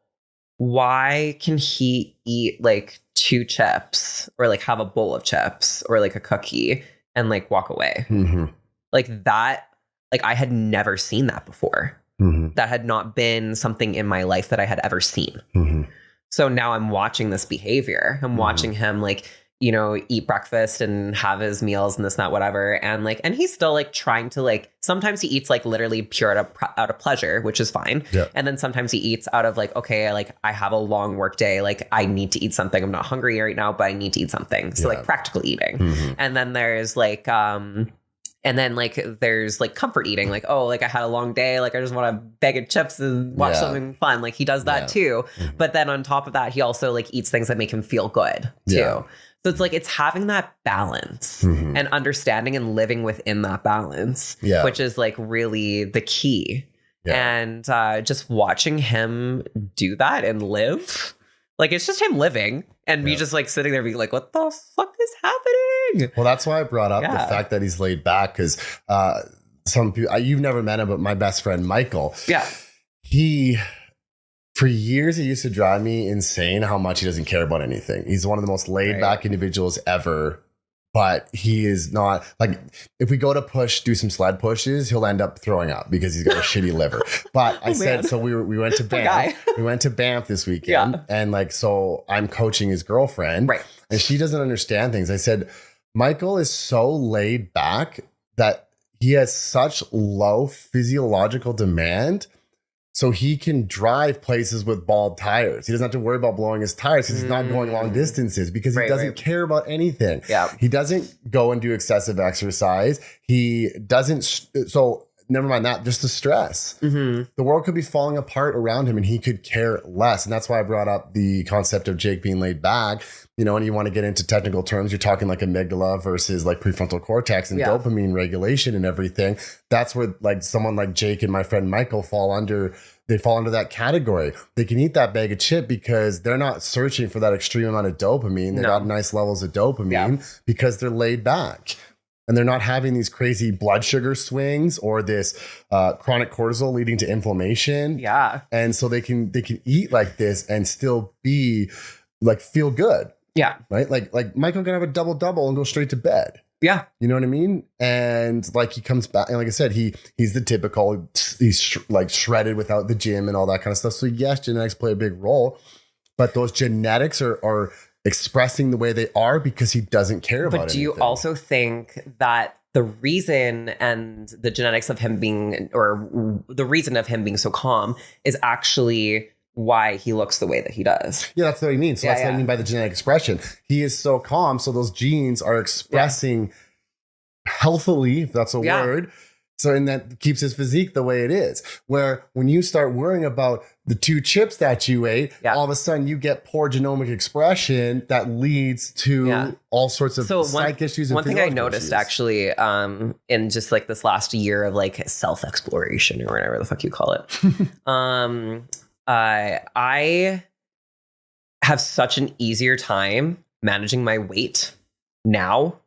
why can he eat like 2 chips or like have a bowl of chips or like a cookie and like walk away? Like that. Like I had never seen that before. That had not been something in my life that I had ever seen. So now I'm watching this behavior. I'm watching him like, eat breakfast and have his meals and this, not whatever. And like, and he's still like trying to like, sometimes he eats like literally pure out of pleasure, which is fine. And then sometimes he eats out of like, okay, like I have a long work day. Like I need to eat something. I'm not hungry right now, but I need to eat something. So like practical eating. And then there's like, there's like comfort eating, like, oh, like I had a long day, like I just want a bag of chips and watch something fun. Like he does that too. But then on top of that, he also like eats things that make him feel good too. So it's like, it's having that balance and understanding and living within that balance, which is like really the key. And just watching him do that and live, like it's just him living and me just like sitting there being like, what the fuck is happening?
Well, that's why I brought up the fact that he's laid back, because some people, you've never met him, but my best friend, Michael, for years, it used to drive me insane how much he doesn't care about anything. He's one of the most laid back individuals ever, but he is not like, if we go to do some sled pushes, he'll end up throwing up because he's got a shitty liver. But I said, so we went to Banff. We went to Banff this weekend. And like, so I'm coaching his girlfriend and she doesn't understand things. I said, Michael is so laid back that he has such low physiological demand So he can drive places with bald tires. He doesn't have to worry about blowing his tires because he's not going long distances because he doesn't care about anything.
Yeah.
He doesn't go and do excessive exercise. He doesn't. So never mind that, just the stress. The world could be falling apart around him and he could care less. And that's why I brought up the concept of Jake being laid back. You know, and you want to get into technical terms, you're talking like amygdala versus like prefrontal cortex and dopamine regulation and everything. That's where like someone like Jake and my friend Michael fall under that category. They can eat that bag of chip because they're not searching for that extreme amount of dopamine. They got nice levels of dopamine because they're laid back. And they're not having these crazy blood sugar swings or this chronic cortisol leading to inflammation.
Yeah.
And so they can eat like this and still be like feel good.
Yeah.
Right. Like Michael can have a double and go straight to bed.
Yeah.
You know what I mean? And like he comes back and like I said, he's the typical, he's like shredded without the gym and all that kind of stuff. So yes, genetics play a big role, but those genetics are expressing the way they are because he doesn't care about it. But
do you also think that the reason and the genetics of him being, or the reason of him being so calm is actually why he looks the way that he does?
Yeah, that's what I mean. So that's what I mean by the genetic expression. He is so calm. So those genes are expressing healthily, if that's a word. So, and that keeps his physique the way it is. Where when you start worrying about the 2 chips that you ate, all of a sudden you get poor genomic expression that leads to all sorts of psych issues. And
one thing I noticed actually in just like this last year of like self-exploration or whatever the fuck you call it, I have such an easier time managing my weight now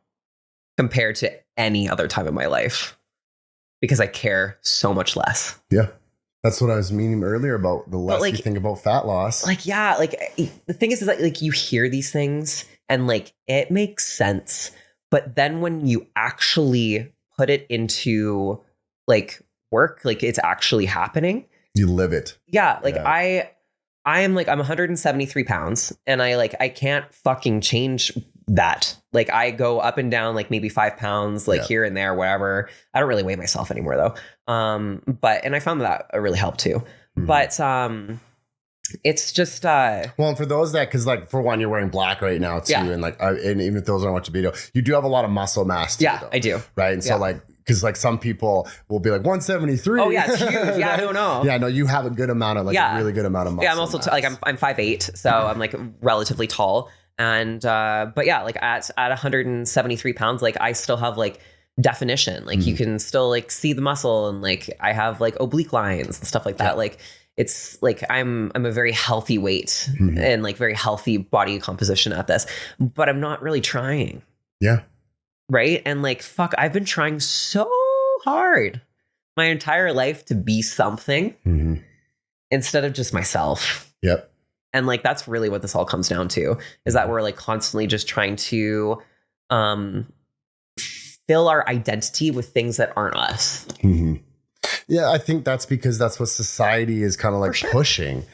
compared to any other time in my life. Because I care so much less. Yeah.
That's what I was meaning earlier about the less you think about fat loss.
Like, yeah, like the thing is that like you hear these things and like it makes sense. But then when you actually put it into like work, like it's actually happening.
You live it.
Yeah. Like I'm 173 pounds and I can't fucking change that. Like I go up and down like maybe 5 pounds like here and there, whatever. I don't really weigh myself anymore though. But I found that really helped too. But it's just well,
and for those that, because like for one, you're wearing black right now too, and like and even if those aren't watching video, you do have a lot of muscle mass too, though,
I do,
right? And so like, because like some people will be like 173.
Oh yeah, it's huge. Yeah, I don't know.
Yeah, no, you have a good amount of a really good amount of muscle.
Yeah, I'm also like I'm 5'8", so I'm like relatively tall. And but yeah, like at 173 pounds, like I still have like definition. Like you can still like see the muscle, and like I have like oblique lines and stuff like that. Like it's like I'm a very healthy weight and like very healthy body composition at this, but I'm not really trying.
Yeah.
Right. And like, fuck, I've been trying so hard my entire life to be something instead of just myself.
Yep.
And like, that's really what this all comes down to, is that we're like constantly just trying to fill our identity with things that aren't us.
Yeah, I think that's because that's what society is kind of like pushing,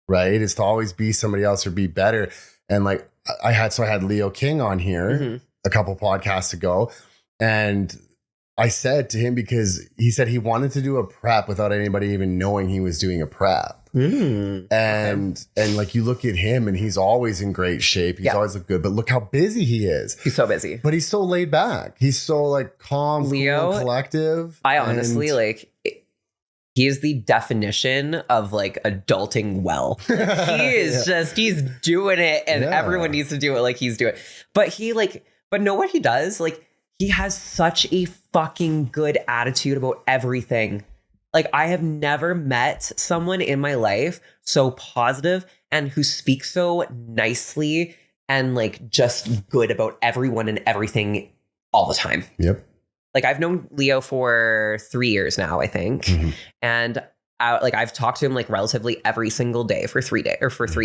right? Is to always be somebody else or be better. And like I had Leo King on here a couple podcasts ago, and I said to him, because he said he wanted to do a prep without anybody even knowing he was doing a prep. And like you look at him and he's always in great shape. He's always look good, but look how busy he is.
He's so busy.
But he's so laid back. He's so like calm,
Leo,
cool, collective.
I honestly like, he is the definition of like adulting well. Like, he is just, he's doing it, and everyone needs to do it like he's doing. But know what he does? Like, he has such a fucking good attitude about everything. Like, I have never met someone in my life so positive and who speaks so nicely and like just good about everyone and everything all the time.
Yep.
Like, I've known Leo for 3 years now, I think. And I've talked to him like relatively every single day for 3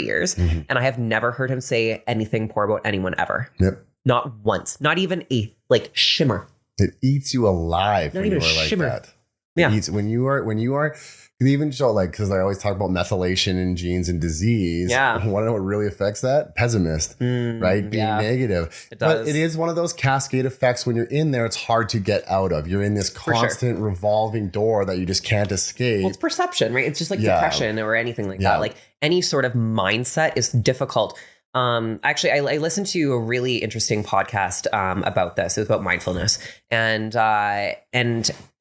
years. And I have never heard him say anything poor about anyone ever.
Yep.
Not once. Not even a like shimmer.
It eats you alive
Not
when
even
you are like
shimmer.
that.
Yeah.
When you are, even show like, because I always talk about methylation in genes and disease.
Yeah.
Want to know what really affects that? Pessimist, right? Being negative.
It does.
But it is one of those cascade effects. When you're in there, it's hard to get out of. You're in this constant revolving door that you just can't escape.
Well, it's perception, right? It's just like depression or anything like that. Like any sort of mindset is difficult. Actually, I listened to a really interesting podcast about this. It was about mindfulness, and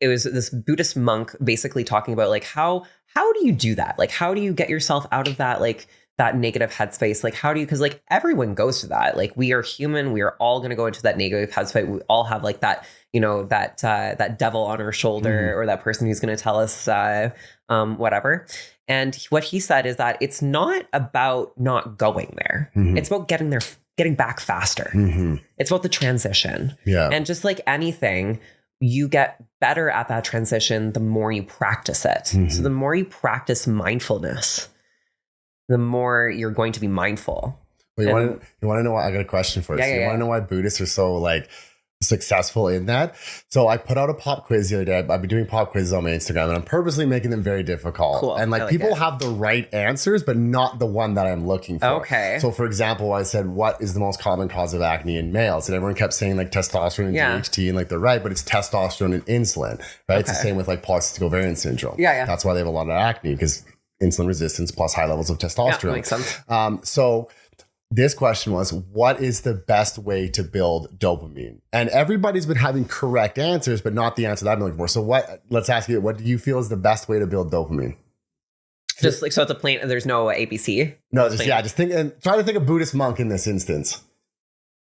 it was this Buddhist monk basically talking about like how do you do that? Like how do you get yourself out of that like that negative headspace? Like how do you? Because like everyone goes through that. Like we are human. We are all going to go into that negative headspace. We all have like that that devil on our shoulder or that person who's going to tell us whatever. And what he said is that it's not about not going there. It's about getting back faster. It's about the transition. Yeah. And just like anything, you get better at that transition the more you practice it. So the more you practice mindfulness, the more you're going to be mindful.
Well, you want to know why? I got a question for you. You want to know why Buddhists are so like successful in that? So I put out a pop quiz the other day. I've been doing pop quizzes on my Instagram, and I'm purposely making them very difficult. Cool. And like people have the right answers, but not the one that I'm looking for. Okay. So for example, I said, what is the most common cause of acne in males? And everyone kept saying like testosterone and DHT, and like they're right, but it's testosterone and insulin, right? It's the same with like polycystic ovarian syndrome. Yeah. That's why they have a lot of acne, because insulin resistance plus high levels of testosterone.
Yeah, makes sense.
So this question was, what is the best way to build dopamine? And everybody's been having correct answers, but not the answer that I'm looking for. So let's ask you, what do you feel is the best way to build dopamine?
Just like, so it's a plain, there's no ABC?
No, just think, and try to think of Buddhist monk in this instance.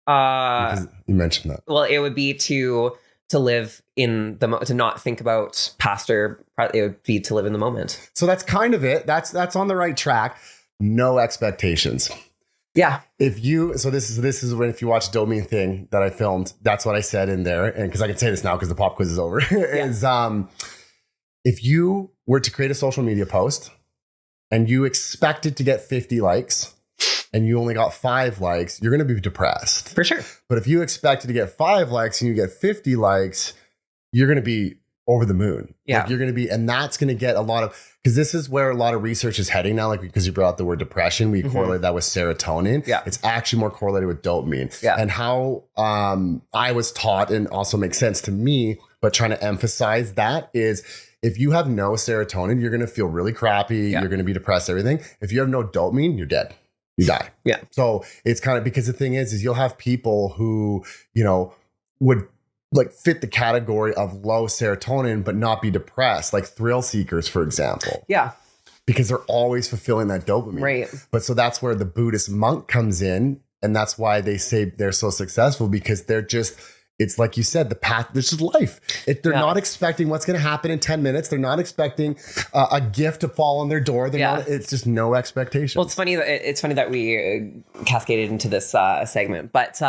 Because you mentioned that.
Well, it would be to live in the to not think about past, or it would be to live in the moment.
So that's kind of it. That's on the right track. No expectations.
Yeah.
This is when, if you watch Dopamine thing that I filmed, that's what I said in there. And because I can say this now because the pop quiz is over, is if you were to create a social media post and you expected to get 50 likes and you only got 5 likes, you're going to be depressed.
For sure.
But if you expected to get 5 likes and you get 50 likes, you're going to be over the moon.
Yeah.
Like you're going to be, and that's going to get a lot of, because this is where a lot of research is heading now. Like, because you brought out the word depression, we correlate that with serotonin. Yeah. It's actually more correlated with dopamine. Yeah. And how I was taught, and also makes sense to me, but trying to emphasize that is, if you have no serotonin, you're going to feel really crappy. Yeah. You're going to be depressed, everything. If you have no dopamine, you're dead. You die. Yeah. So it's kind of, because the thing is you'll have people who, would like fit the category of low serotonin, but not be depressed, like thrill seekers, for example. Yeah. Because they're always fulfilling that dopamine. Right. But so that's where the Buddhist monk comes in. And that's why they say they're so successful, because they're just, it's like you said, the path, this is life. They're not expecting what's going to happen in 10 minutes. They're not expecting a gift to fall on their door. It's just no expectation.
Well, it's funny that we cascaded into this segment, but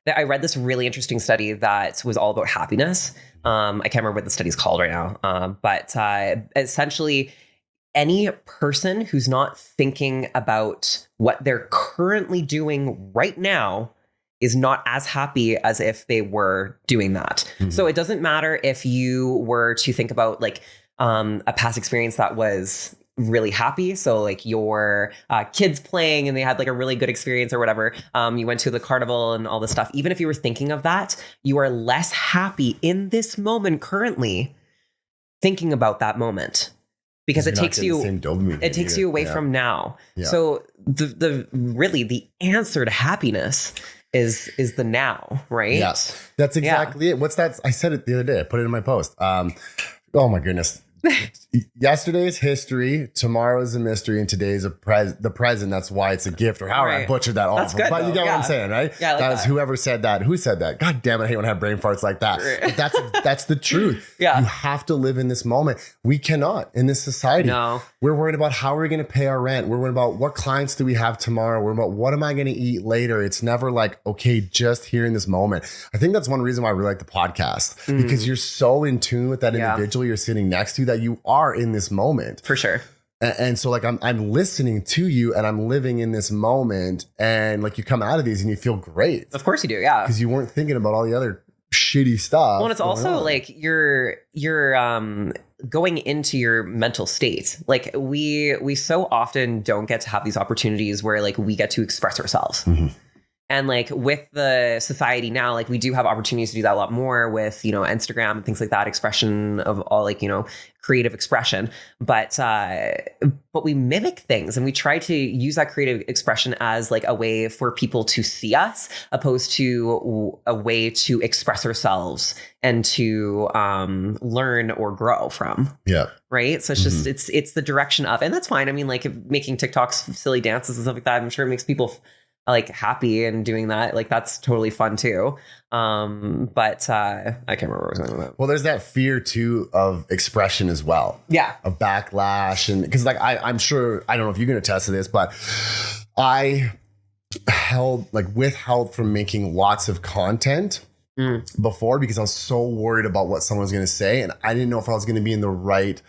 I read this really interesting study that was all about happiness. I can't remember what the study's called right now. But essentially, any person who's not thinking about what they're currently doing right now is not as happy as if they were doing that. Mm-hmm. So it doesn't matter if you were to think about like a past experience that was really happy. So like your kids playing and they had like a really good experience or whatever. You went to the carnival and all this stuff. Even if you were thinking of that, you are less happy in this moment currently thinking about that moment, because it takes you away from now. Yeah. So the answer to happiness is the now, right?
Yeah, that's exactly it. What's that? I said it the other day. I put it in my post. Oh my goodness. Yesterday's history, tomorrow is a mystery, and today is the present. That's why it's a gift, or however I butchered that off. But you get what I'm saying, right? Yeah, like that was whoever said that. Who said that? God damn it, I hate when I have brain farts like that. But that's the truth. Yeah. You have to live in this moment. We cannot in this society. No. We're worried about how we're going to pay our rent. We're worried about what clients do we have tomorrow. We're about what am I going to eat later. It's never like, okay, just here in this moment. I think that's one reason why I really like the podcast, because you're so in tune with that individual you're sitting next to, that you are in this moment.
For sure.
And so like I'm listening to you and I'm living in this moment, and like you come out of these and you feel great.
Of course you do. Yeah.
Because you weren't thinking about all the other shitty stuff.
Well, and it's also like you're going into your mental state. Like we so often don't get to have these opportunities where like we get to express ourselves.
Mm-hmm.
And like with the society now, like we do have opportunities to do that a lot more with, you know, Instagram and things like that, expression of all like, you know, creative expression. But we mimic things and we try to use that creative expression as like a way for people to see us, opposed to a way to express ourselves and to learn or grow from.
Yeah.
Right. So it's just it's the direction of, and that's fine. I mean, like making TikToks, silly dances and stuff like that, I'm sure it makes people like happy and doing that. Like that's totally fun too. But I can't remember what I was going with that.
Well, there's that fear too of expression as well.
Yeah.
Of backlash. And because like I'm sure, I don't know if you can attest to this, but I withheld from making lots of content before because I was so worried about what someone was going to say. And I didn't know if I was going to be in the right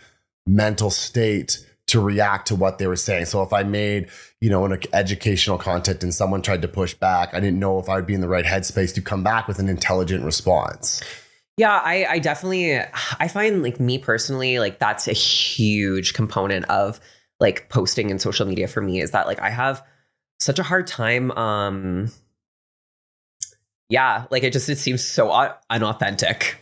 mental state to react to what they were saying. So if I made, you know, an educational content and someone tried to push back, I didn't know if I would be in the right headspace to come back with an intelligent response.
Yeah, I definitely, I find like me personally, like that's a huge component of like posting and social media for me, is that like I have such a hard time. Like it seems so unauthentic.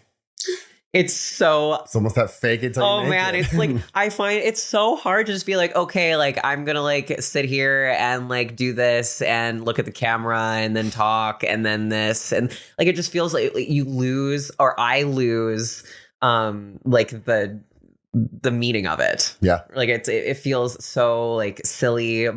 It's
almost that fake it till you make
man,
it.
it's like I find it's so hard to just be like, okay, like I'm gonna like sit here and like do this and look at the camera and then talk and then this, and like it just feels like you lose, or I lose like the meaning of it.
Yeah.
Like it feels so like silly,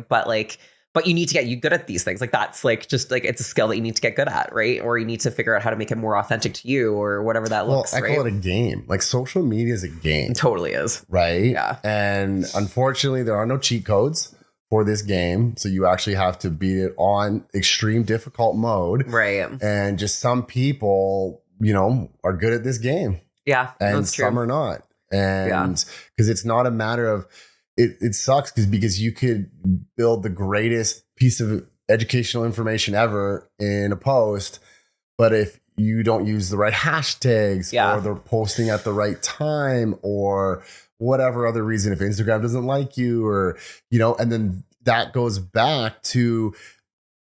but you need to get good at these things. Like that's like just like it's a skill that you need to get good at, right? Or you need to figure out how to make it more authentic to you, or whatever that looks.
I call it a game. Like social media is a game.
It totally is.
Right?
Yeah.
And unfortunately, there are no cheat codes for this game. So you actually have to beat it on extreme difficult mode.
Right.
And just some people, you know, are good at this game.
Yeah.
And
that's true.
some are not. And because it's not a matter of, it sucks because you could build the greatest piece of educational information ever in a post, but if you don't use the right hashtags or they're posting at the right time or whatever other reason, if Instagram doesn't like you, or, you know, and then that goes back to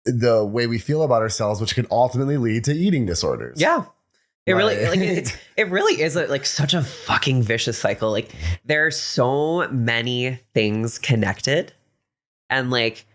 the way we feel about ourselves, which can ultimately lead to eating disorders.
Yeah. It really, like, it really is like such a fucking vicious cycle. Like there are so many things connected, and like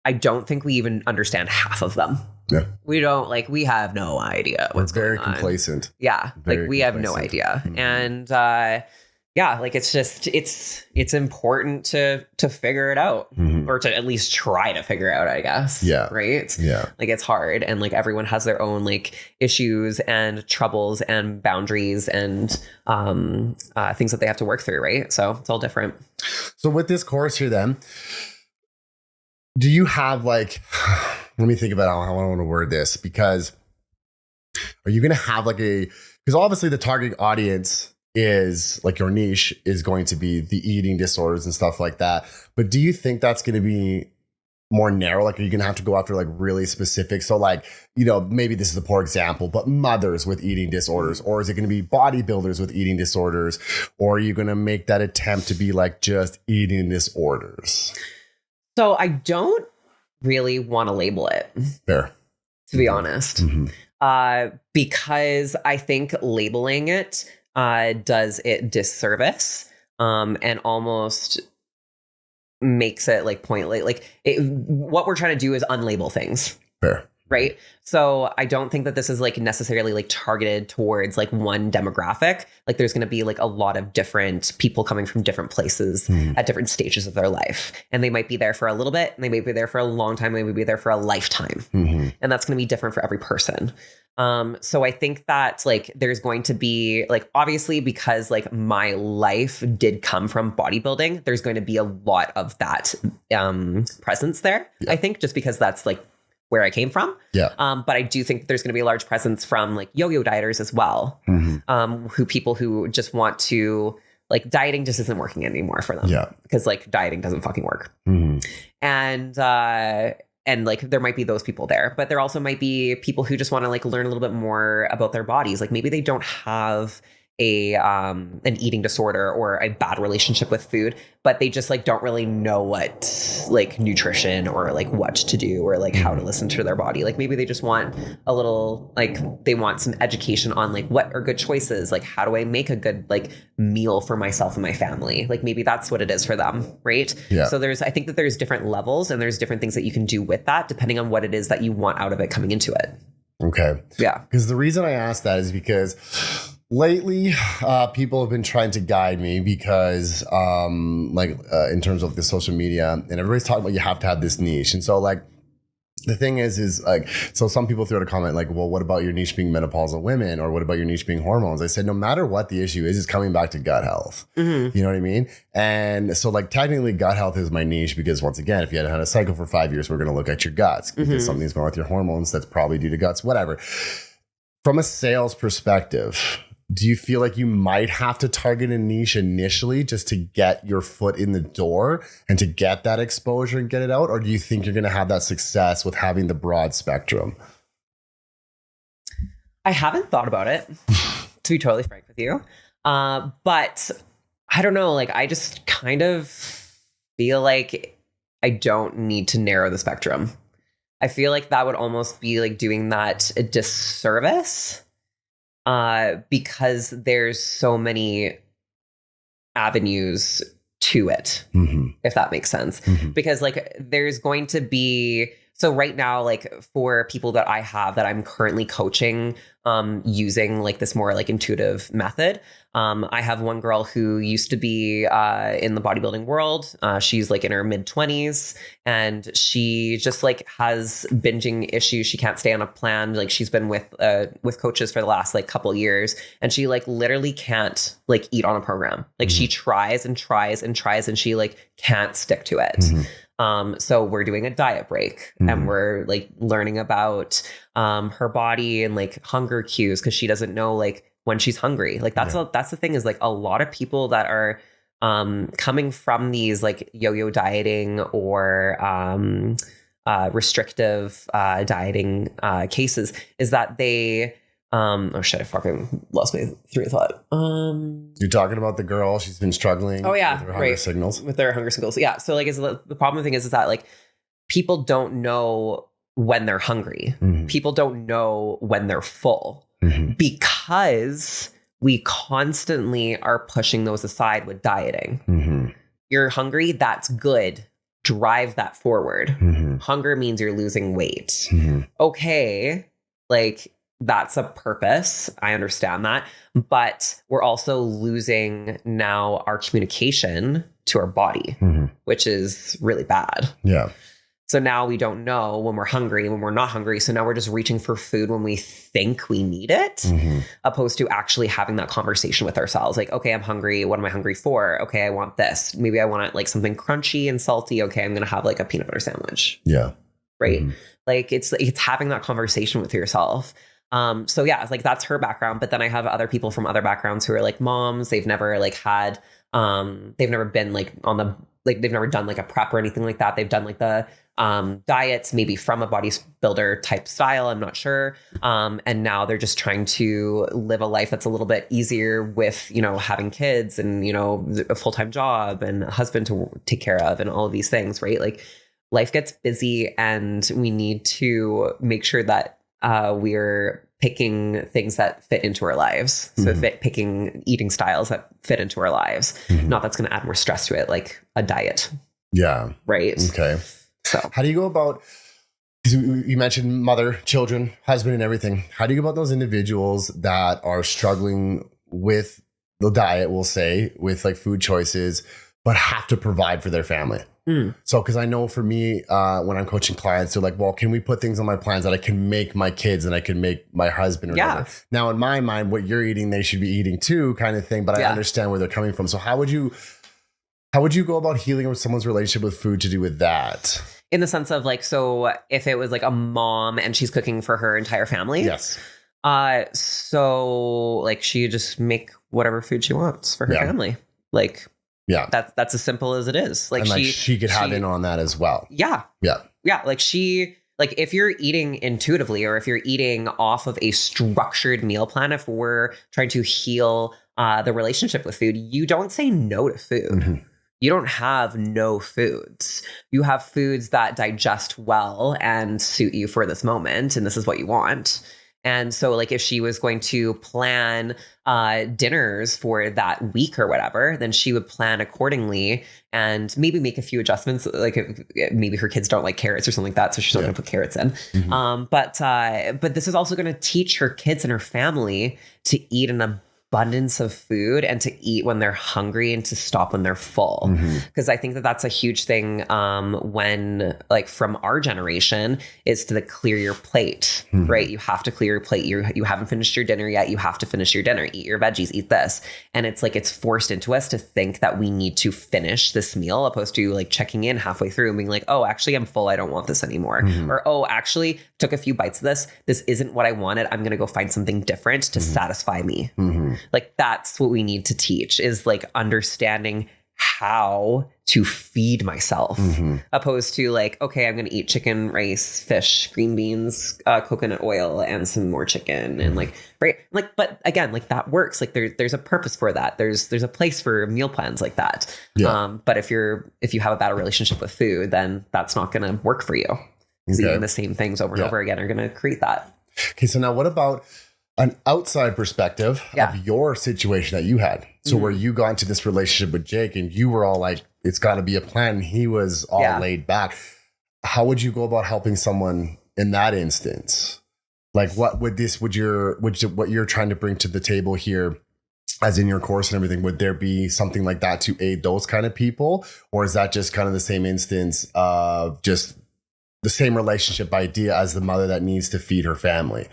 I don't think we even understand half of them.
Yeah,
we don't, like, we have no idea what's going on.
We're very complacent.
Yeah, like we have no idea, and like it's just it's important to figure it out, or to at least try to figure out, I guess.
Yeah.
Right.
Yeah.
Like it's hard, and like everyone has their own like issues and troubles and boundaries and things that they have to work through. Right. So it's all different.
So with this course here, then, do you have like? Let me think about how I want to word this, because are you going to have like because obviously the target audience is like your niche is going to be the eating disorders and stuff like that. But do you think that's going to be more narrow? Like, are you going to have to go after like really specific? So like, you know, maybe this is a poor example, but mothers with eating disorders, or is it going to be bodybuilders with eating disorders? Or are you going to make that attempt to be like just eating disorders?
So I don't really want to label it.
Fair.
To be honest. Because I think labeling it does it disservice, and almost makes it like pointless. Like what we're trying to do is unlabel things.
Fair.
Right. So I don't think that this is like necessarily like targeted towards like one demographic. Like there's going to be like a lot of different people coming from different places at different stages of their life. And they might be there for a little bit, and they might be there for a long time. They might be there for a lifetime. And that's going to be different for every person. So I think that like there's going to be like, obviously, because like my life did come from bodybuilding, there's going to be a lot of that presence there. I think just because that's like where I came from.
Yeah.
But I do think there's going to be a large presence from like yo-yo dieters as well. People who just want to, like, dieting just isn't working anymore for them.
Yeah.
Because like dieting doesn't fucking work. And and like there might be those people there, but there also might be people who just want to like learn a little bit more about their bodies. Like maybe they don't have an eating disorder or a bad relationship with food, but they just like don't really know what like nutrition or like what to do or like how to listen to their body. Like maybe they just want a little, like they want some education on like what are good choices, like how do I make a good like meal for myself and my family. Like maybe that's what it is for them, right?
Yeah.
So I think that there's different levels and there's different things that you can do with that depending on what it is that you want out of it coming into it.
Okay.
Yeah.
Because the reason I asked that is because lately, people have been trying to guide me because, in terms of the social media, and everybody's talking about you have to have this niche. And so, like, the thing is like, so some people threw out a comment like, well, what about your niche being menopausal women? Or what about your niche being hormones? I said, no matter what the issue is, it's coming back to gut health. Mm-hmm. You know what I mean? And so, like, technically, gut health is my niche because, once again, if you hadn't had a cycle for 5 years, we're going to look at your guts because something's going on with your hormones that's probably due to guts, whatever. From a sales perspective, do you feel like you might have to target a niche initially just to get your foot in the door and to get that exposure and get it out? Or do you think you're going to have that success with having the broad spectrum?
I haven't thought about it, to be totally frank with you. But I don't know, like I just kind of feel like I don't need to narrow the spectrum. I feel like that would almost be like doing that a disservice. Because there's so many avenues to it, if that makes sense. Because like there's going to be, so right now, like for people that I have that I'm currently coaching, using like this more like intuitive method. I have one girl who used to be in the bodybuilding world. She's like in her mid-20s and she just like has binging issues. She can't stay on a plan. Like she's been with coaches for the last like couple years and she like literally can't like eat on a program. Like she tries and tries and tries and she like can't stick to it. So we're doing a diet break and we're like learning about her body and like hunger cues because she doesn't know like when she's hungry. Like that's the thing is like a lot of people that are coming from these like yo-yo dieting or restrictive dieting cases is that they oh shit, I fucking lost my train of thought.
You're talking about the girl, she's been struggling
with her
hunger signals.
With their hunger signals. Yeah. So like the problem thing is that like people don't know when they're hungry. People don't know when they're full because we constantly are pushing those aside with dieting. You're hungry, that's good. Drive that forward. Hunger means you're losing weight. Okay. Like that's a purpose. I understand that. But we're also losing now our communication to our body, which is really bad.
Yeah.
So now we don't know when we're hungry, when we're not hungry. So now we're just reaching for food when we think we need it, opposed to actually having that conversation with ourselves. Like, okay, I'm hungry. What am I hungry for? Okay, I want this. Maybe I want like something crunchy and salty. Okay, I'm going to have like a peanut butter sandwich.
Yeah.
Right. Like it's having that conversation with yourself. So yeah, it's like that's her background. But then I have other people from other backgrounds who are like moms. They've never like had, they've never been like on the, like they've never done like a prep or anything like that. They've done like the diets, maybe from a bodybuilder type style. I'm not sure. And now they're just trying to live a life that's a little bit easier with, you know, having kids and, you know, a full-time job and a husband to take care of and all of these things, right? Like life gets busy and we need to make sure that we're picking things that fit into our lives. So picking eating styles that fit into our lives. Not that's going to add more stress to it, like a diet.
Yeah.
Right.
Okay.
So
how do you go about, you mentioned mother, children, husband and everything. How do you go about those individuals that are struggling with the diet, we'll say, with like food choices, but have to provide for their family? So, because I know for me, when I'm coaching clients, they're like, well, can we put things on my plans that I can make my kids and I can make my husband or whatever? Now, in my mind, what you're eating, they should be eating too, kind of thing. But I understand where they're coming from. So how would you go about healing with someone's relationship with food to do with that?
In the sense of like, so if it was like a mom and she's cooking for her entire family.
Yes.
So like she just make whatever food she wants for her family. Like, that's as simple as it is. Like
and she could have in on that as well.
Yeah.
Yeah.
yeah, like if you're eating intuitively or if you're eating off of a structured meal plan, if we're trying to heal the relationship with food, you don't say no to food. Mm-hmm. You don't have no foods. You have foods that digest well and suit you for this moment. And this is what you want. And so like if she was going to plan dinners for that week or whatever, then she would plan accordingly and maybe make a few adjustments. Like maybe her kids don't like carrots or something like that. So she's not going to put carrots in. Mm-hmm. But this is also going to teach her kids and her family to eat in a abundance of food and to eat when they're hungry and to stop when they're full. Because I think that that's a huge thing when like from our generation is to clear your plate, right? You have to clear your plate. You haven't finished your dinner yet. You have to finish your dinner, eat your veggies, eat this. And it's like, it's forced into us to think that we need to finish this meal opposed to like checking in halfway through and being like, oh, actually I'm full. I don't want this anymore. Or, oh, actually took a few bites of this. This isn't what I wanted. I'm going to go find something different to satisfy me. Like that's what we need to teach is like understanding how to feed myself opposed to like, okay, I'm going to eat chicken, rice, fish, green beans, coconut oil, and some more chicken. And like, right. Like, but again, like that works. Like there's a purpose for that. There's a place for meal plans like that. Yeah. But if you have a bad relationship with food, then that's not going to work for you. Because eating the same things over and over again are going to create that.
Okay. So now what about an outside perspective of your situation that you had? So where you got into this relationship with Jake and you were all like, it's got to be a plan. He was all laid back. How would you go about helping someone in that instance? Like what would what you're trying to bring to the table here, as in your course and everything, would there be something like that to aid those kind of people? Or is that just kind of the same instance of just the same relationship idea as the mother that needs to feed her family?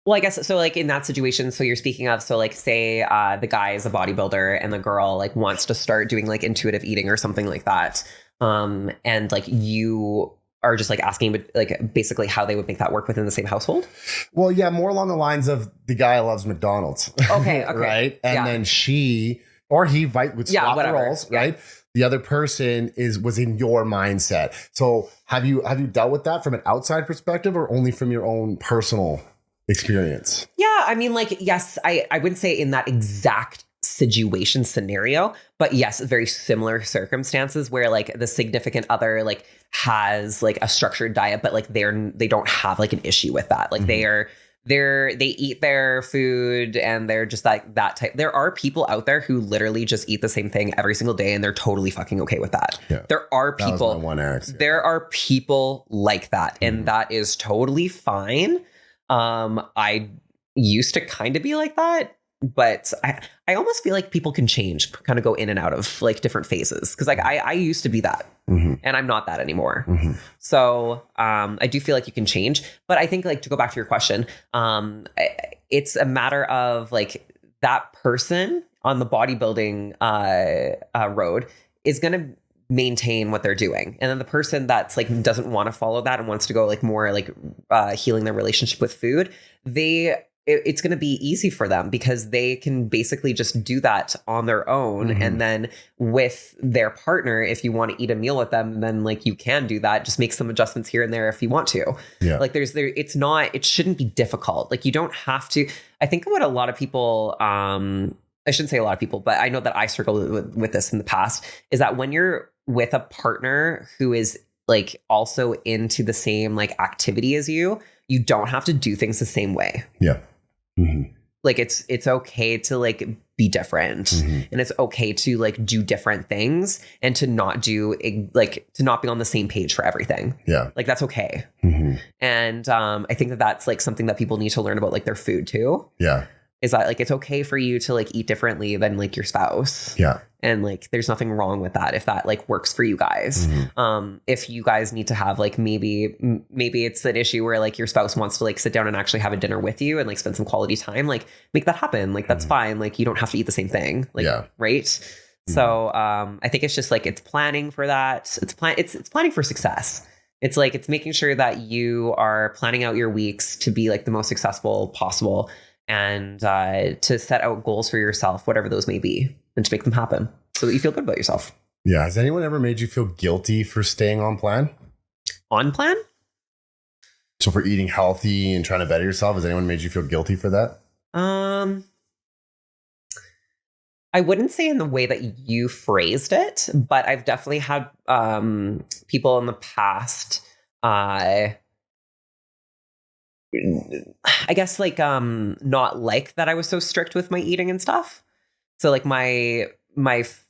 Well, I guess so. Like in that situation, so you're speaking of, so like say the guy is a bodybuilder and the girl like wants to start doing like intuitive eating or something like that, and like you are just like asking like basically how they would make that work within the same household. Well,
yeah, more along the lines of the guy loves McDonald's.
Okay,
right, and then she or he would swap the roles, right? The other person was in your mindset. So have you dealt with that from an outside perspective or only from your own personal experience?
Yeah, I mean, like, yes, I wouldn't say in that exact situation scenario, but yes, very similar circumstances where like the significant other like has like a structured diet, but like they don't have like an issue with that. Like they eat their food and they're just like that type. There are people out there who literally just eat the same thing every single day and they're totally fucking okay with that. Yeah. There are people, there are people like that and that is totally fine. I used to kind of be like that, but I almost feel like people can change, kind of go in and out of like different phases. Cause like I used to be that and I'm not that anymore. So, I do feel like you can change, but I think like to go back to your question, it's a matter of like that person on the bodybuilding, road is going to maintain what they're doing. And then the person that's like doesn't want to follow that and wants to go like more like healing their relationship with food, it's going to be easy for them because they can basically just do that on their own. And then with their partner, if you want to eat a meal with them, then like you can do that. Just make some adjustments here and there if you want to. Yeah. Like it shouldn't be difficult. Like you don't have to. I think what a lot of people, I shouldn't say a lot of people, but I know that I struggled with this in the past, is that when you're with a partner who is like also into the same like activity as you don't have to do things the same way. Yeah. Like it's okay to like be different and it's okay to like do different things and to not to not be on the same page for everything. Yeah. Like that's okay. And I think that that's like something that people need to learn about like their food too. Yeah. Is that like it's okay for you to like eat differently than like your spouse. Yeah. And like there's nothing wrong with that if that like works for you guys. If you guys need to have like maybe it's an issue where like your spouse wants to like sit down and actually have a dinner with you and like spend some quality time, like make that happen. Like that's fine. Like you don't have to eat the same thing. Like right. So I think it's just like it's planning for that. It's planning for success. It's like it's making sure that you are planning out your weeks to be like the most successful possible. And to set out goals for yourself, whatever those may be, and to make them happen so that you feel good about yourself.
Yeah. Has anyone ever made you feel guilty for staying on plan?
on plan.
So for eating healthy and trying to better yourself, has anyone made you feel guilty for that?
I wouldn't say in the way that you phrased it, but I've definitely had people in the past, I guess like not like that I was so strict with my eating and stuff. So like my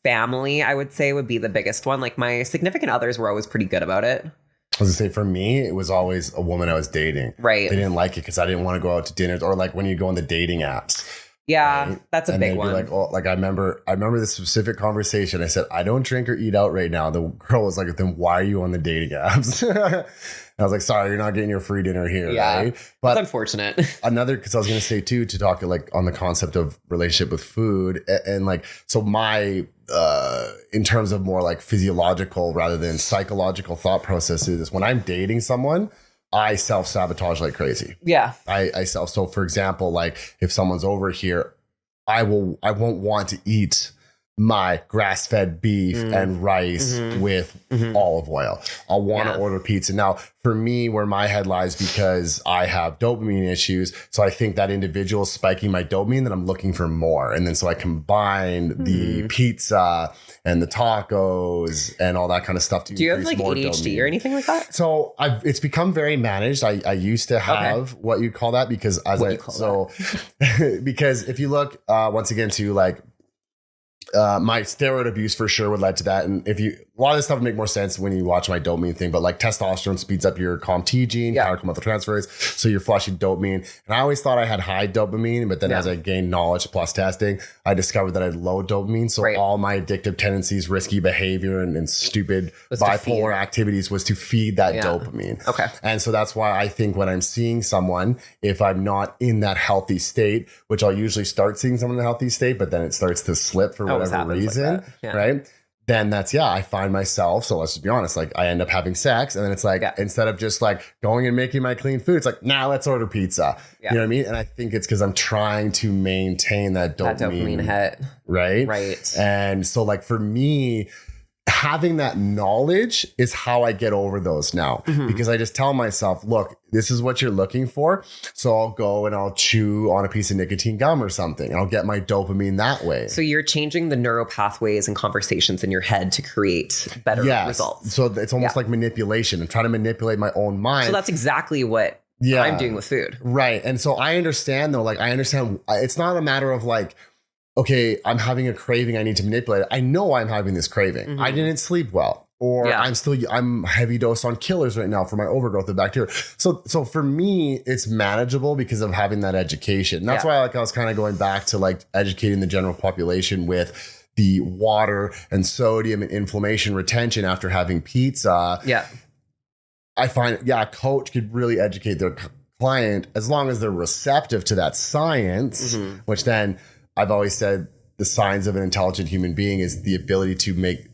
family, I would say, would be the biggest one. Like my significant others were always pretty good about it.
I was gonna say, for me, it was always a woman I was dating.
Right.
They didn't like it because I didn't want to go out to dinners, or like when you go on the dating apps.
Yeah,
right?
that's a big one.
Be like, oh, like I remember this specific conversation. I said, I don't drink or eat out right now. The girl was like, then why are you on the dating apps? And I was like, sorry, you're not getting your free dinner here.
Yeah,
right? But
it's unfortunate. Because
I was going to say too, to talk like on the concept of relationship with food and like, so my, in terms of more like physiological rather than psychological thought processes, when I'm dating someone, I self-sabotage like crazy.
Yeah.
So for example, like if someone's over here, I won't want to eat my grass-fed beef and rice with olive oil. I'll want to order pizza. Now, for me, where my head lies, because I have dopamine issues, so I think that individual is spiking my dopamine, that I'm looking for more. And then so I combine the pizza and the tacos and all that kind of stuff to
Do you have like ADHD
dopamine.
Or anything like that?
So it's become very managed. I used to have what you call that, because because if you look once again to like my steroid abuse for sure would lead to that. And a lot of this stuff would make more sense when you watch my dopamine thing, but like testosterone speeds up your COMT gene, transferase, so you're flushing dopamine. And I always thought I had high dopamine, but then as I gained knowledge plus testing, I discovered that I had low dopamine. So all my addictive tendencies, risky behavior, and stupid bipolar activities was to feed that dopamine.
Okay.
And so that's why I think when I'm seeing someone, if I'm not in that healthy state, which I'll usually start seeing someone in a healthy state, but then it starts to slip for whatever reason, like right? Then I find myself, so let's just be honest, like I end up having sex, and then it's like, instead of just like going and making my clean food, it's like, let's order pizza. You know what I mean? And I think it's because I'm trying to maintain that dopamine hit. Right. And so like for me, having that knowledge is how I get over those now, because I just tell myself, look, this is what you're looking for. So I'll go and I'll chew on a piece of nicotine gum or something, and I'll get my dopamine that way.
So you're changing the neural pathways and conversations in your head to create better results.
So it's almost like manipulation. I'm trying to manipulate my own mind.
So that's exactly what I'm doing with food.
Right. And so I understand though, it's not a matter of like, okay, I'm having a craving, I need to manipulate it. I know I'm having this craving. I didn't sleep well. Or I'm heavy dose on killers right now for my overgrowth of bacteria. So for me, it's manageable because of having that education. And that's why I was kind of going back to like educating the general population with the water and sodium and inflammation retention after having pizza. Yeah. I find, a coach could really educate their client as long as they're receptive to that science, which then I've always said the signs of an intelligent human being is the ability to make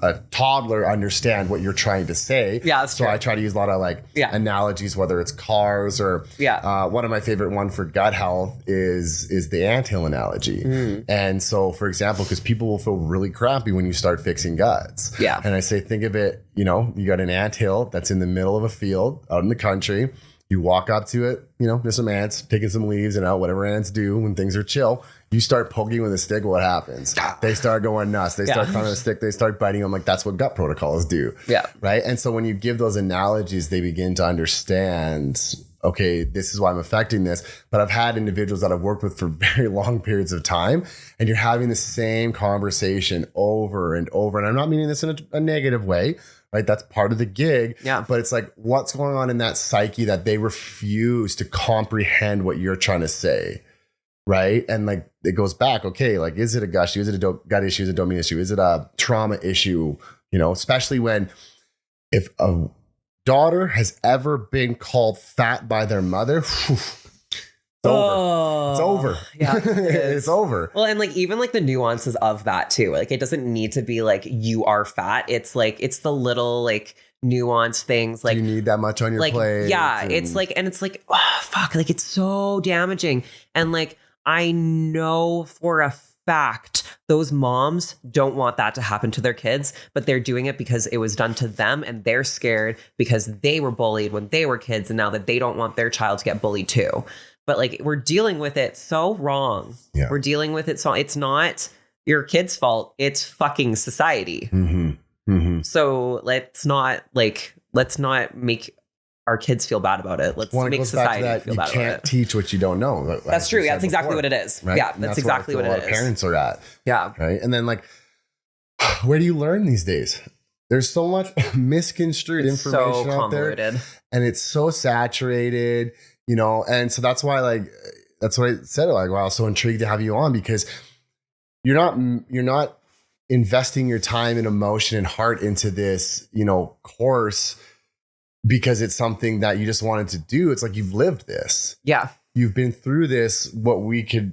a toddler understand what you're trying to say. Yeah, that's true. I try to use a lot of analogies, whether it's cars or one of my favorite one for gut health is the anthill analogy. And so, for example, because people will feel really crappy when you start fixing guts. Yeah. And I say, think of it, you got an anthill that's in the middle of a field out in the country. You walk up to it, there's some ants picking some leaves and out, whatever ants do when things are chill. You start poking with a stick, what happens? They start going nuts. They start climbing a stick. They start biting them. Like, that's what gut protocols do. Yeah. Right. And so when you give those analogies, they begin to understand, okay, this is why I'm affecting this. But I've had individuals that I've worked with for very long periods of time, and you're having the same conversation over and over. And I'm not meaning this in a negative way. Right. That's part of the gig. Yeah. But it's like, what's going on in that psyche that they refuse to comprehend what you're trying to say? Right. And like, it goes back. Okay. Like, is it a gut issue? Is it a gut issue? Is it a dopamine issue? Is it a trauma issue? Especially if a daughter has ever been called fat by their mother, it's over. Yeah, it's over.
Well, and like even like the nuances of that too. Like it doesn't need to be like you are fat. It's like it's the little like nuanced things. Like
you need that much on your plate.
Yeah, it's like oh fuck, like it's so damaging. And like I know for a fact, those moms don't want that to happen to their kids, but they're doing it because it was done to them and they're scared because they were bullied when they were kids and now that they don't want their child to get bullied too. But like, we're dealing with it so wrong.
Yeah.
We're dealing with it so it's not your kid's fault. It's fucking society.
Mm-hmm. Mm-hmm.
So let's not make our kids feel bad about it. Let's make society feel bad about it.
You can't teach what you don't know.
That's true. That's exactly what it is.
Right?
Yeah, that's exactly what it is.
Parents are at.
Yeah.
Right. And then like, where do you learn these days? There's so much misconstrued information out there, and it's so saturated, you know. And so that's why, like, that's what I said. Like, wow, I was so intrigued to have you on because you're not investing your time and emotion and heart into this, you know, course because it's something that you just wanted to do. It's like you've lived this.
Yeah.
You've been through this,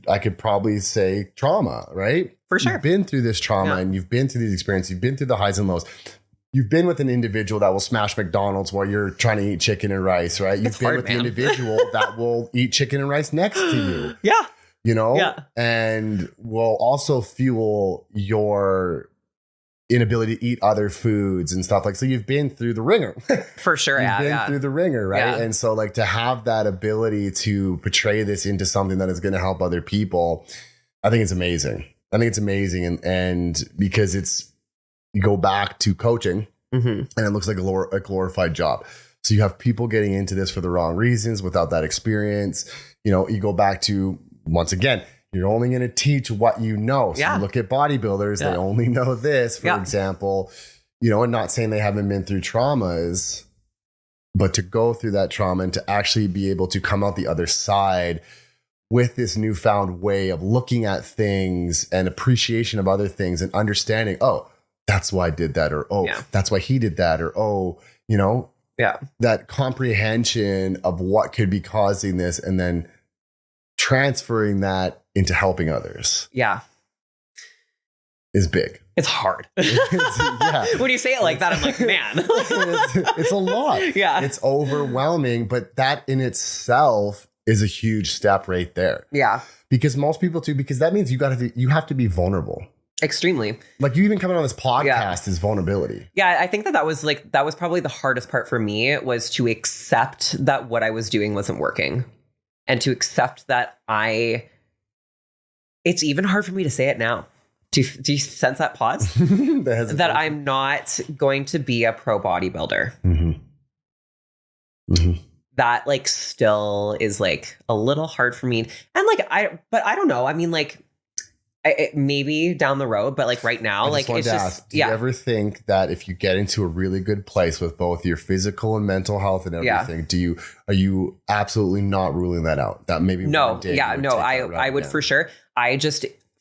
I could probably say trauma, right?
For sure.
You've been through this trauma and you've been through these experiences. You've been through the highs and lows. You've been with an individual that will smash McDonald's while you're trying to eat chicken and rice, right? You've been with the individual that will eat chicken and rice next to you.
Yeah.
You know?
Yeah.
And will also fuel your inability to eat other foods and stuff like, so you've been through the ringer.
For sure.
You've been through the ringer, right?
Yeah.
And so like to have that ability to portray this into something that is going to help other people, I think it's amazing. And because you go back to coaching and it looks like a glorified job. So you have people getting into this for the wrong reasons without that experience. You know, you go back to, once again, you're only going to teach what you know. So you look at bodybuilders, they only know this, for example, you know, and not saying they haven't been through traumas, but to go through that trauma and to actually be able to come out the other side with this newfound way of looking at things and appreciation of other things and understanding, oh, that's why I did that, or, oh, that's why he did that, or, oh, you know, that comprehension of what could be causing this and then transferring that into helping others. Yeah. Is big.
It's hard. When you say it like that, I'm like, man.
it's a lot. Yeah. It's overwhelming, but that in itself is a huge step right there. Yeah. Because most people too, because that means you have to be vulnerable. Extremely. Like you even coming on this podcast is vulnerability. Yeah.
I think that was probably the hardest part for me, was to accept that what I was doing wasn't working. And to accept that it's even hard for me to say it now. Do you sense that pause? That I'm not going to be a pro bodybuilder. Mm-hmm. Mm-hmm. That like still is like a little hard for me. And like, but I don't know. I mean, like, maybe down the road, but like right now, like it's just,
do you ever think that if you get into a really good place with both your physical and mental health and everything, are you absolutely not ruling that out? That maybe
no, I would for sure.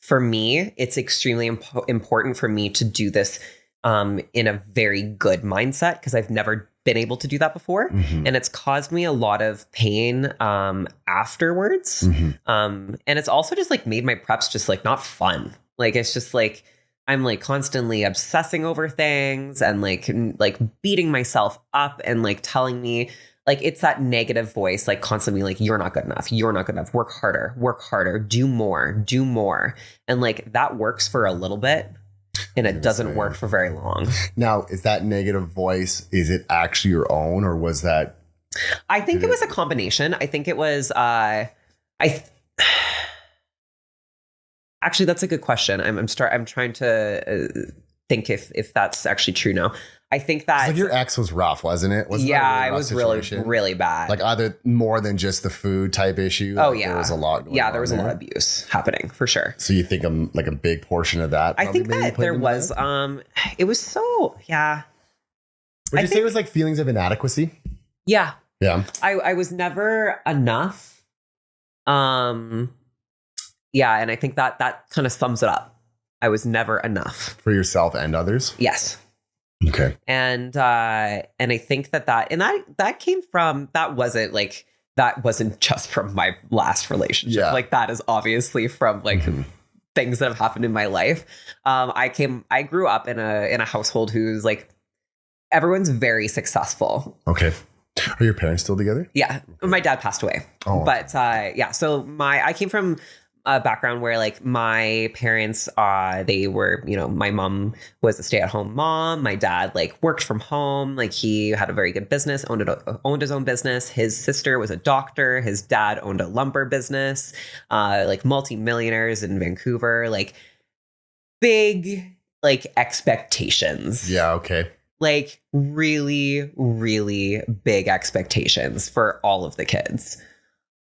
For me, it's extremely important for me to do this in a very good mindset, because I've never been able to do that before. Mm-hmm. And it's caused me a lot of pain afterwards. Mm-hmm. And it's also just like made my preps just like not fun. Like, it's just like, I'm like constantly obsessing over things and like beating myself up and like telling me, like, it's that negative voice, like constantly like, you're not good enough, work harder, do more. And like, that works for a little bit. And it doesn't work for very long. Now,
is that negative voice, is it actually your own, or was that?
I think it was a combination. I think it was, actually, that's a good question. I'm trying to think if that's actually true now. I think that
like your ex was rough, wasn't it?
Wasn't it was really bad.
Like either more than just the food type issue.
Oh yeah,
there was a lot.
There was a lot of abuse happening for sure.
So you think like a big portion of that?
I think that there was. It was so
Would you say it was like feelings of inadequacy?
Yeah.
Yeah.
I was never enough. And I think that kind of sums it up. I was never enough
for yourself and others.
Yes.
Okay.
And I think that came from, that wasn't just from my last relationship. Yeah. Like that is obviously from like things that have happened in my life. I grew up in a household who's like, everyone's very successful.
Okay. Are your parents still together?
Yeah. Okay. My dad passed away. Oh. But so I came from a background where like my parents, they were, you know, my mom was a stay-at-home mom. My dad like worked from home. Like he had a very good business, owned his own business. His sister was a doctor. His dad owned a lumber business, like multi-millionaires in Vancouver, like big like expectations.
Yeah. Okay.
Like really, really big expectations for all of the kids.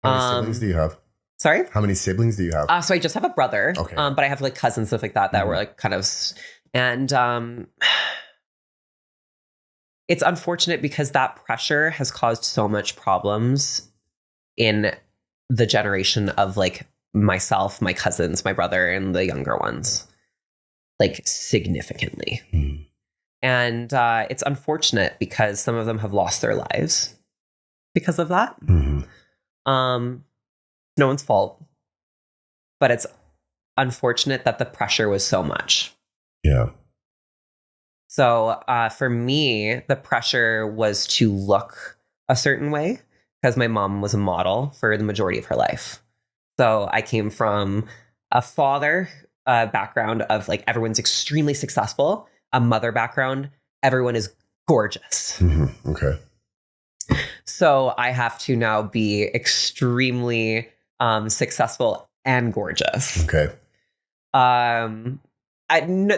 How many siblings do you have?
Sorry?
How many siblings do you have?
So I just have a brother.
Okay.
But I have like cousins, stuff like that, that were like kind of, and it's unfortunate because that pressure has caused so much problems in the generation of like myself, my cousins, my brother, and the younger ones, like significantly. And it's unfortunate because some of them have lost their lives because of that. No one's fault, but it's unfortunate that the pressure was so much.
Yeah.
So for me, the pressure was to look a certain way because my mom was a model for the majority of her life. So I came from a father background of like everyone's extremely successful, a mother background, everyone is gorgeous.
Okay.
So I have to now be extremely successful and gorgeous.
Okay.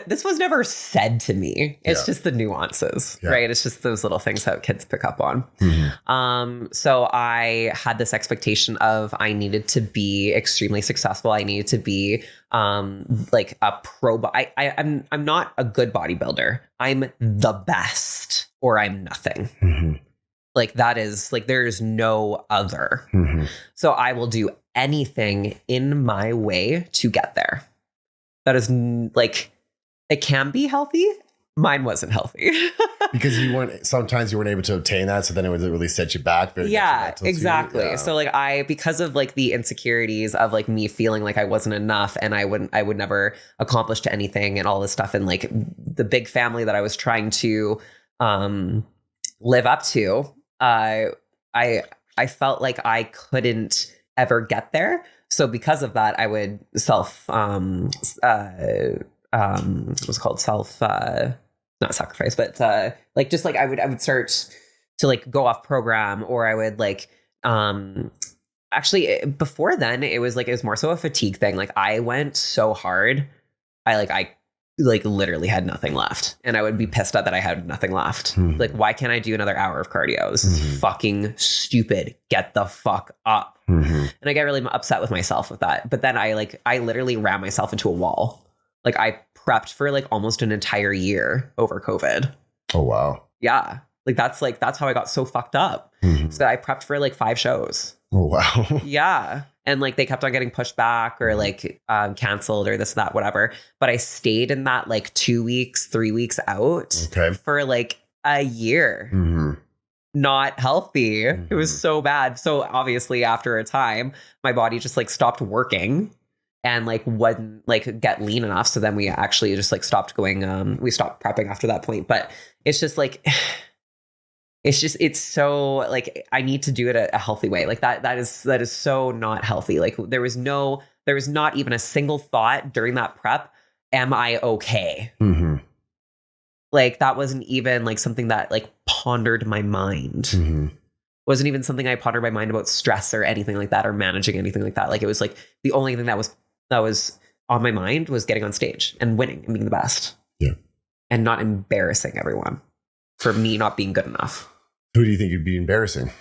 This was never said to me. It's just the nuances, right? It's just those little things that kids pick up on. So I had this expectation of I needed to be extremely successful. I needed to be like a pro. I'm not a good bodybuilder. I'm the best, or I'm nothing. Like that is like there's no other. So I will do anything in my way to get there. That is like, it can be healthy. Mine wasn't healthy.
Because sometimes you weren't able to obtain that. So then it would really set you back.
Yeah, exactly. Yeah. So like because of like the insecurities of like me feeling like I wasn't enough and I would never accomplish to anything and all this stuff. And like the big family that I was trying to live up to, I felt like I couldn't ever get there. So because of that, I would what's it called? Not sacrifice, but like just like I would start to like go off program, or I would like actually before then it was more so a fatigue thing. Like I went so hard, I literally had nothing left, and I would be pissed at that I had nothing left. Like, why can't I do another hour of cardio? This is fucking stupid. Get the fuck up. And I get really upset with myself with that. But then I literally ran myself into a wall. Like I prepped for like almost an entire year over COVID.
Oh, wow.
Yeah. That's how I got so fucked up. So I prepped for like 5 shows.
Oh, wow.
Yeah. And like they kept on getting pushed back or like canceled or this, that, whatever. But I stayed in that like 2 weeks, 3 weeks out for like a year. Not healthy. It was so bad. So obviously after a time, my body just like stopped working and like wouldn't like get lean enough. So then we actually just like stopped going, we stopped prepping after that point. But it's just like, it's so like, I need to do it a healthy way. Like that is so not healthy. Like there was not even a single thought during that prep. Am I okay? Like that wasn't even like something that like pondered my mind. Wasn't even something I pondered my mind about stress or anything like that, or managing anything like that. Like it was like the only thing that was on my mind was getting on stage and winning and being the best. Yeah. And not embarrassing everyone for me not being good enough.
Who do you think you'd be embarrassing?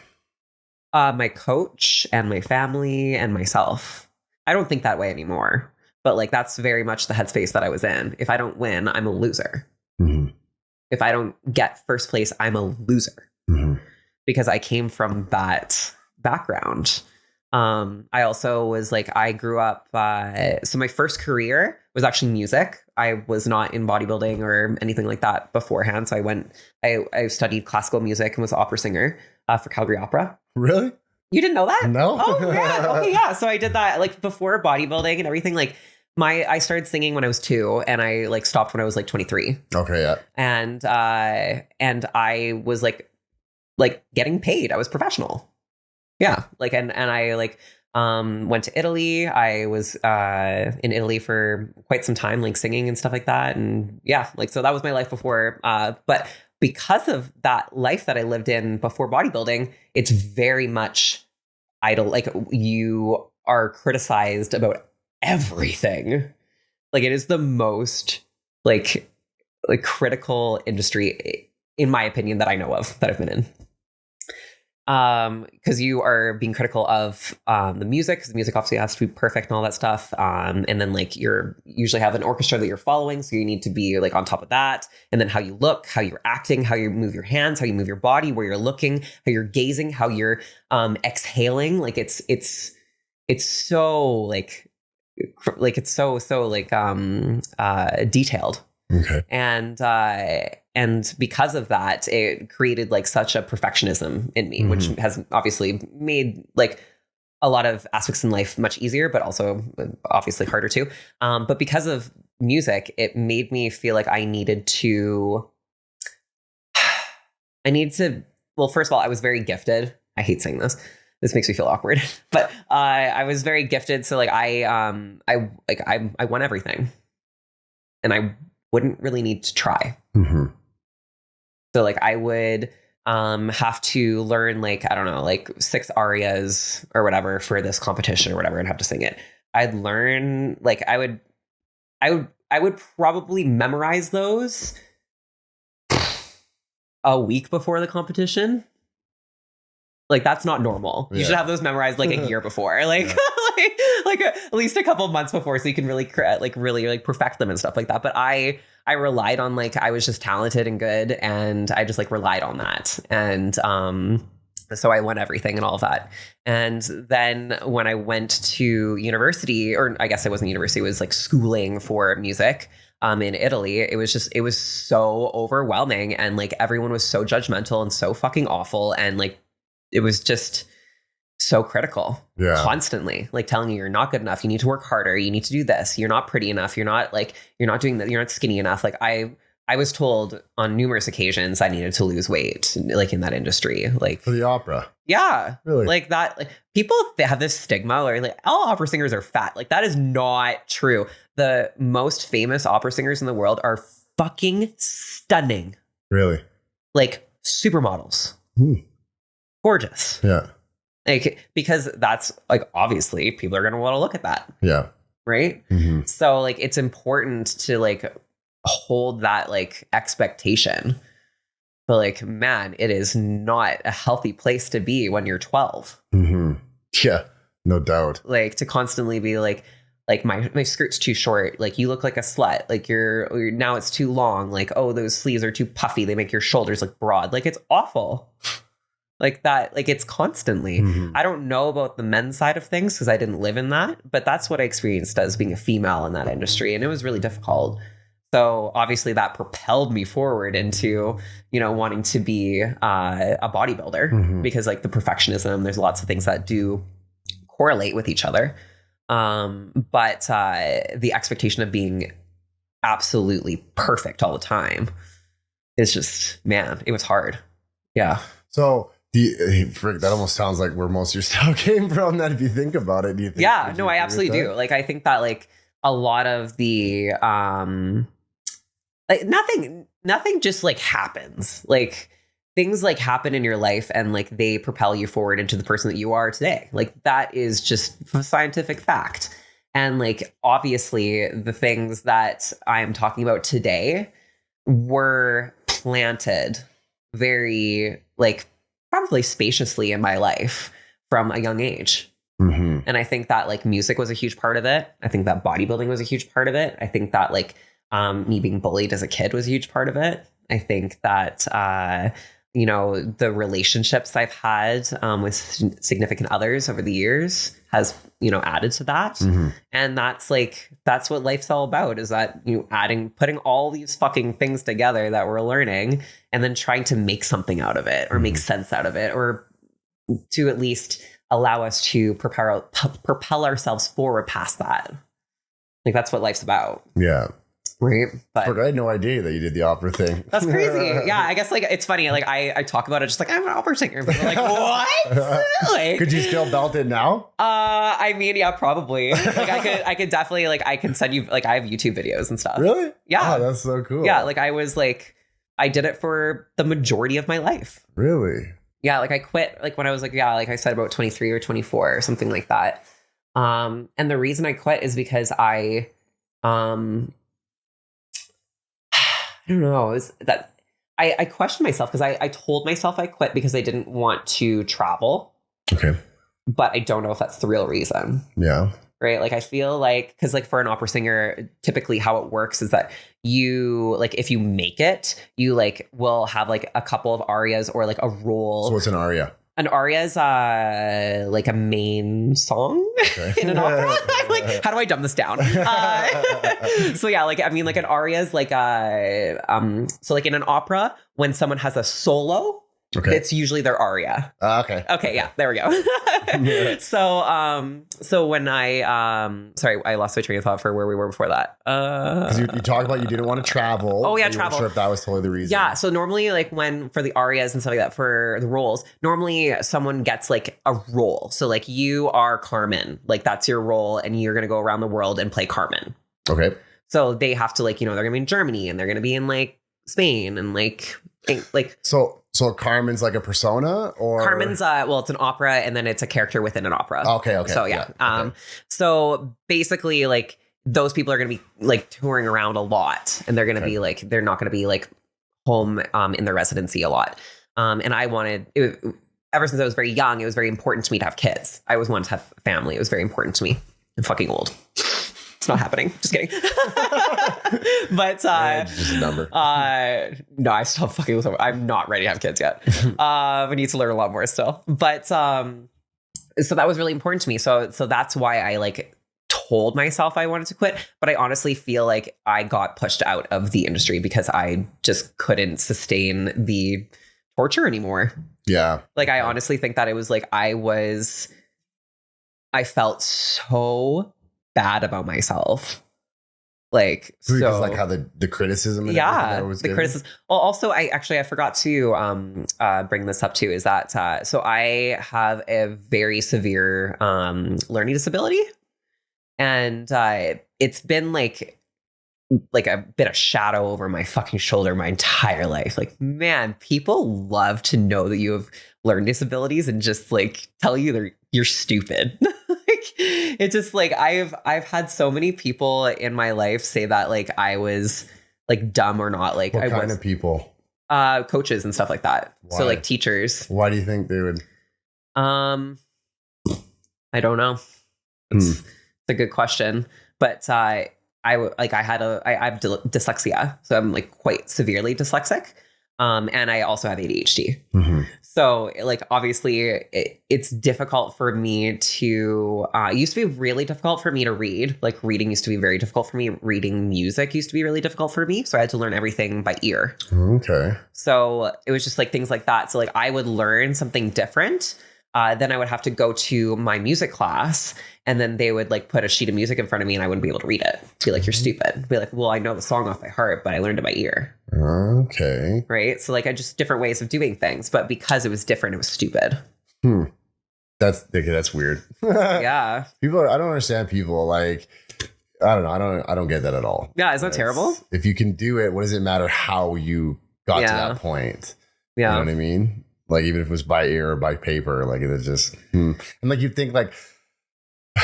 My coach and my family and myself. I don't think that way anymore. But like that's very much the headspace that I was in. If I don't win, I'm a loser. If I don't get first place, I'm a loser. Because I came from that background. I also was like, I grew up, so my first career was actually music. I was not in bodybuilding or anything like that beforehand. So I studied classical music and was an opera singer for Calgary Opera.
Really?
You didn't know that?
No.
Oh, yeah. Okay, yeah. So I did that like before bodybuilding and everything. Like I started singing when I was 2 and I like stopped when I was like 23.
Okay, yeah.
And I was like getting paid. I was professional. Yeah. Like, and I like, Went to Italy. I was in Italy for quite some time, like singing and stuff like that. And yeah, like, so that was my life before. But because of that life that I lived in before bodybuilding, it's very much idle. Like, you are criticized about everything. Like, it is the most like critical industry, in my opinion, that I know of, that I've been in. Because you are being critical of the music, because the music obviously has to be perfect and all that stuff. And then like you're usually have an orchestra that you're following, so you need to be like on top of that. And then how you look, how you're acting, how you move your hands, how you move your body, where you're looking, how you're gazing, how you're exhaling. Like it's so like it's so detailed.
Okay.
And because of that, it created like such a perfectionism in me, which has obviously made like a lot of aspects in life much easier, but also obviously harder too. But because of music, it made me feel like I needed to, well, first of all, I was very gifted. I hate saying this. This makes me feel awkward, but I was very gifted. So like I won everything, and I wouldn't really need to try. So like I would have to learn like, I don't know, like 6 arias or whatever for this competition or whatever, and have to sing it. I'd learn like I would probably memorize those a week before the competition. Like, that's not normal. You should have those memorized like a year before, like, like at least a couple of months before, so you can really really perfect them and stuff like that. But I relied on like, I was just talented and good, and I just like relied on that. And so I won everything and all of that. And then when I went to university, or I guess it wasn't university, it was like schooling for music in Italy, it was so overwhelming, and like everyone was so judgmental and so fucking awful, and like it was just so critical, constantly like telling you you're not good enough, you need to work harder, you need to do this, you're not pretty enough, you're not doing that, you're not skinny enough. Like I was told on numerous occasions I needed to lose weight, like in that industry, like
for the opera.
Yeah,
really,
like that. Like people have this stigma, or like all opera singers are fat. Like that is not true. The most famous opera singers in the world are fucking stunning.
Really, like
supermodels. Gorgeous.
Yeah.
Like, because that's like, obviously people are going to want to look at that.
Yeah.
Right. So like, it's important to like hold that like expectation, but like, man, it is not a healthy place to be when you're 12.
Yeah, no doubt.
Like to constantly be like my skirt's too short. Like you look like a slut. Like you're now it's too long. Like, oh, those sleeves are too puffy. They make your shoulders look broad. Like it's awful. Like that, like it's constantly. I don't know about the men's side of things because I didn't live in that, but that's what I experienced as being a female in that industry. And it was really difficult. So obviously that propelled me forward into, wanting to be a bodybuilder because like the perfectionism, there's lots of things that do correlate with each other. But the expectation of being absolutely perfect all the time is just, man, it was hard. Yeah.
So that almost sounds like where most of your stuff came from. That if you think about it, do you think?
Yeah, no, I absolutely do. Like, I think that like a lot of the like nothing just like happens. Like things like happen in your life and like they propel you forward into the person that you are today. Like that is just a scientific fact. And like obviously the things that I'm talking about today were planted very like probably spaciously in my life from a young age. And I think that like music was a huge part of it. I think that bodybuilding was a huge part of it. I think that like me being bullied as a kid was a huge part of it. I think that the relationships I've had with significant others over the years has added to that. And that's what life's all about, is that putting all these fucking things together that we're learning and then trying to make something out of it or make sense out of it, or to at least allow us to propel ourselves forward past that. Like that's what life's about.
Yeah.
Right. But
I had no idea that you did the opera thing.
that's crazy. Yeah. I guess like it's funny. Like I talk about it just like I'm an opera singer. People are like, what? Like,
could you still belt it now?
I mean, yeah, probably. Like I could definitely like I can send you like I have YouTube videos and stuff.
Really?
Yeah.
Oh, that's so cool.
Yeah. Like I did it for the majority of my life.
Really?
Yeah. Like I quit like when I was like, yeah, like I said about 23 or 24 or something like that. And the reason I quit is because I don't know, is that I questioned myself because I told myself I quit because I didn't want to travel.
Okay.
But I don't know if that's the real reason.
Yeah.
Right. Like I feel like because like for an opera singer, typically how it works is that you like if you make it, you like will have like a couple of arias or like a role.
So what's an aria?
An aria is like a main song in an opera. I'm like, how do I dumb this down? So yeah, like I mean, like an aria is like so like in an opera when someone has a solo. Okay. It's usually their aria.
Okay.
Okay. Yeah. There we go. Yeah. So when sorry, I lost my train of thought for where we were before that.
Because you talked about you didn't want to travel.
Oh yeah,
you
travel.
weren't sure if that was totally the reason.
Yeah. So normally, like when for the arias and stuff like that, for the roles, normally someone gets like a role. So like you are Carmen, like that's your role, and you're gonna go around the world and play Carmen.
Okay.
So they have to like they're gonna be in Germany and they're gonna be in like Spain and like.
So Carmen's like a persona, or
Carmen's well, it's an opera and then it's a character within an opera.
Okay.
So yeah.
Okay.
So basically like those people are going to be like touring around a lot and they're going to be like they're not going to be like home in their residency a lot. And I wanted ever since I was very young, it was very important to me to have kids. I always wanted to have a family. It was very important to me. I'm fucking old. It's not happening. Just kidding. But
just a number.
No, I still fucking. I'm not ready to have kids yet. We need to learn a lot more still. But so that was really important to me. So that's why I like told myself I wanted to quit. But I honestly feel like I got pushed out of the industry because I just couldn't sustain the torture anymore.
Yeah.
Like I honestly think that it was like I felt so bad about myself. Like
because like how the criticism and
yeah
was
the
given?
criticism. Well, also I forgot to bring this up too, is that so I have a very severe learning disability, and it's been like a bit of shadow over my fucking shoulder my entire life. Like, man, people love to know that you have learning disabilities and just like tell you you're stupid. It's just like I've had so many people in my life say that like I was like dumb or not. Like
what kind of people?
Coaches and stuff like that.
Why?
So like teachers.
Why do you think they would?
I don't know. It's a good question, but I have dyslexia, so I'm like quite severely dyslexic. And I also have ADHD. Mm-hmm. So like, obviously it's difficult for me to, it used to be really difficult for me to read. Like reading used to be very difficult for me. Reading music used to be really difficult for me. So I had to learn everything by ear.
Okay.
So it was just like things like that. So like I would learn something different. Then I would have to go to my music class, and then they would like put a sheet of music in front of me and I wouldn't be able to read it. Be like, you're stupid. Be like, well, I know the song off by heart, but I learned it by ear.
Okay.
Right. So like I just different ways of doing things, but because it was different, it was stupid.
That's weird.
Yeah.
I don't understand people like, I don't know. I don't get that at all.
Yeah. Isn't that terrible?
If you can do it, what does it matter how you got to that point?
Yeah.
You know what I mean? Like, even if it was by ear or by paper, like it's just, and like you'd think like,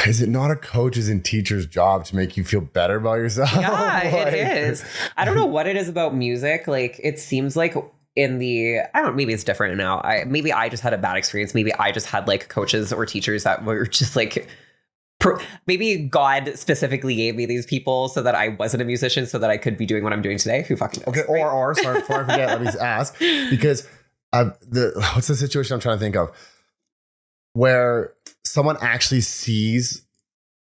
is it not a coach's and teacher's job to make you feel better about yourself?
Yeah,
like,
it is. I don't know what it is about music. Like, it seems like I don't know, maybe it's different now. Maybe I just had a bad experience. Maybe I just had like coaches or teachers that were just like, maybe God specifically gave me these people so that I wasn't a musician, so that I could be doing what I'm doing today. Who fucking knows?
Okay. Right? Or sorry, before I forget, let me ask, because what's the situation I'm trying to think of where someone actually sees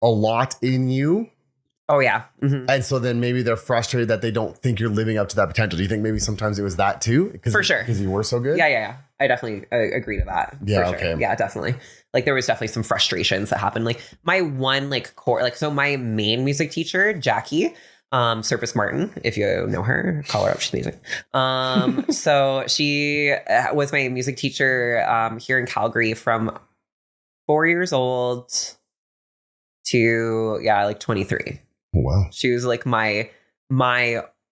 a lot in you?
Oh yeah. Mm-hmm.
And so then maybe they're frustrated that they don't think you're living up to that potential. Do you think maybe sometimes it was that too?
For sure.
Because you were so good?
Yeah. I definitely agree to that.
Yeah.
For sure.
Okay.
Yeah, definitely. Like there was definitely some frustrations that happened. Like my one like core, like, so my main music teacher, Jackie, Surface Martin, if you know her, call her up. She's amazing. So she was my music teacher here in Calgary from 4 years old to like 23.
Wow.
She was like my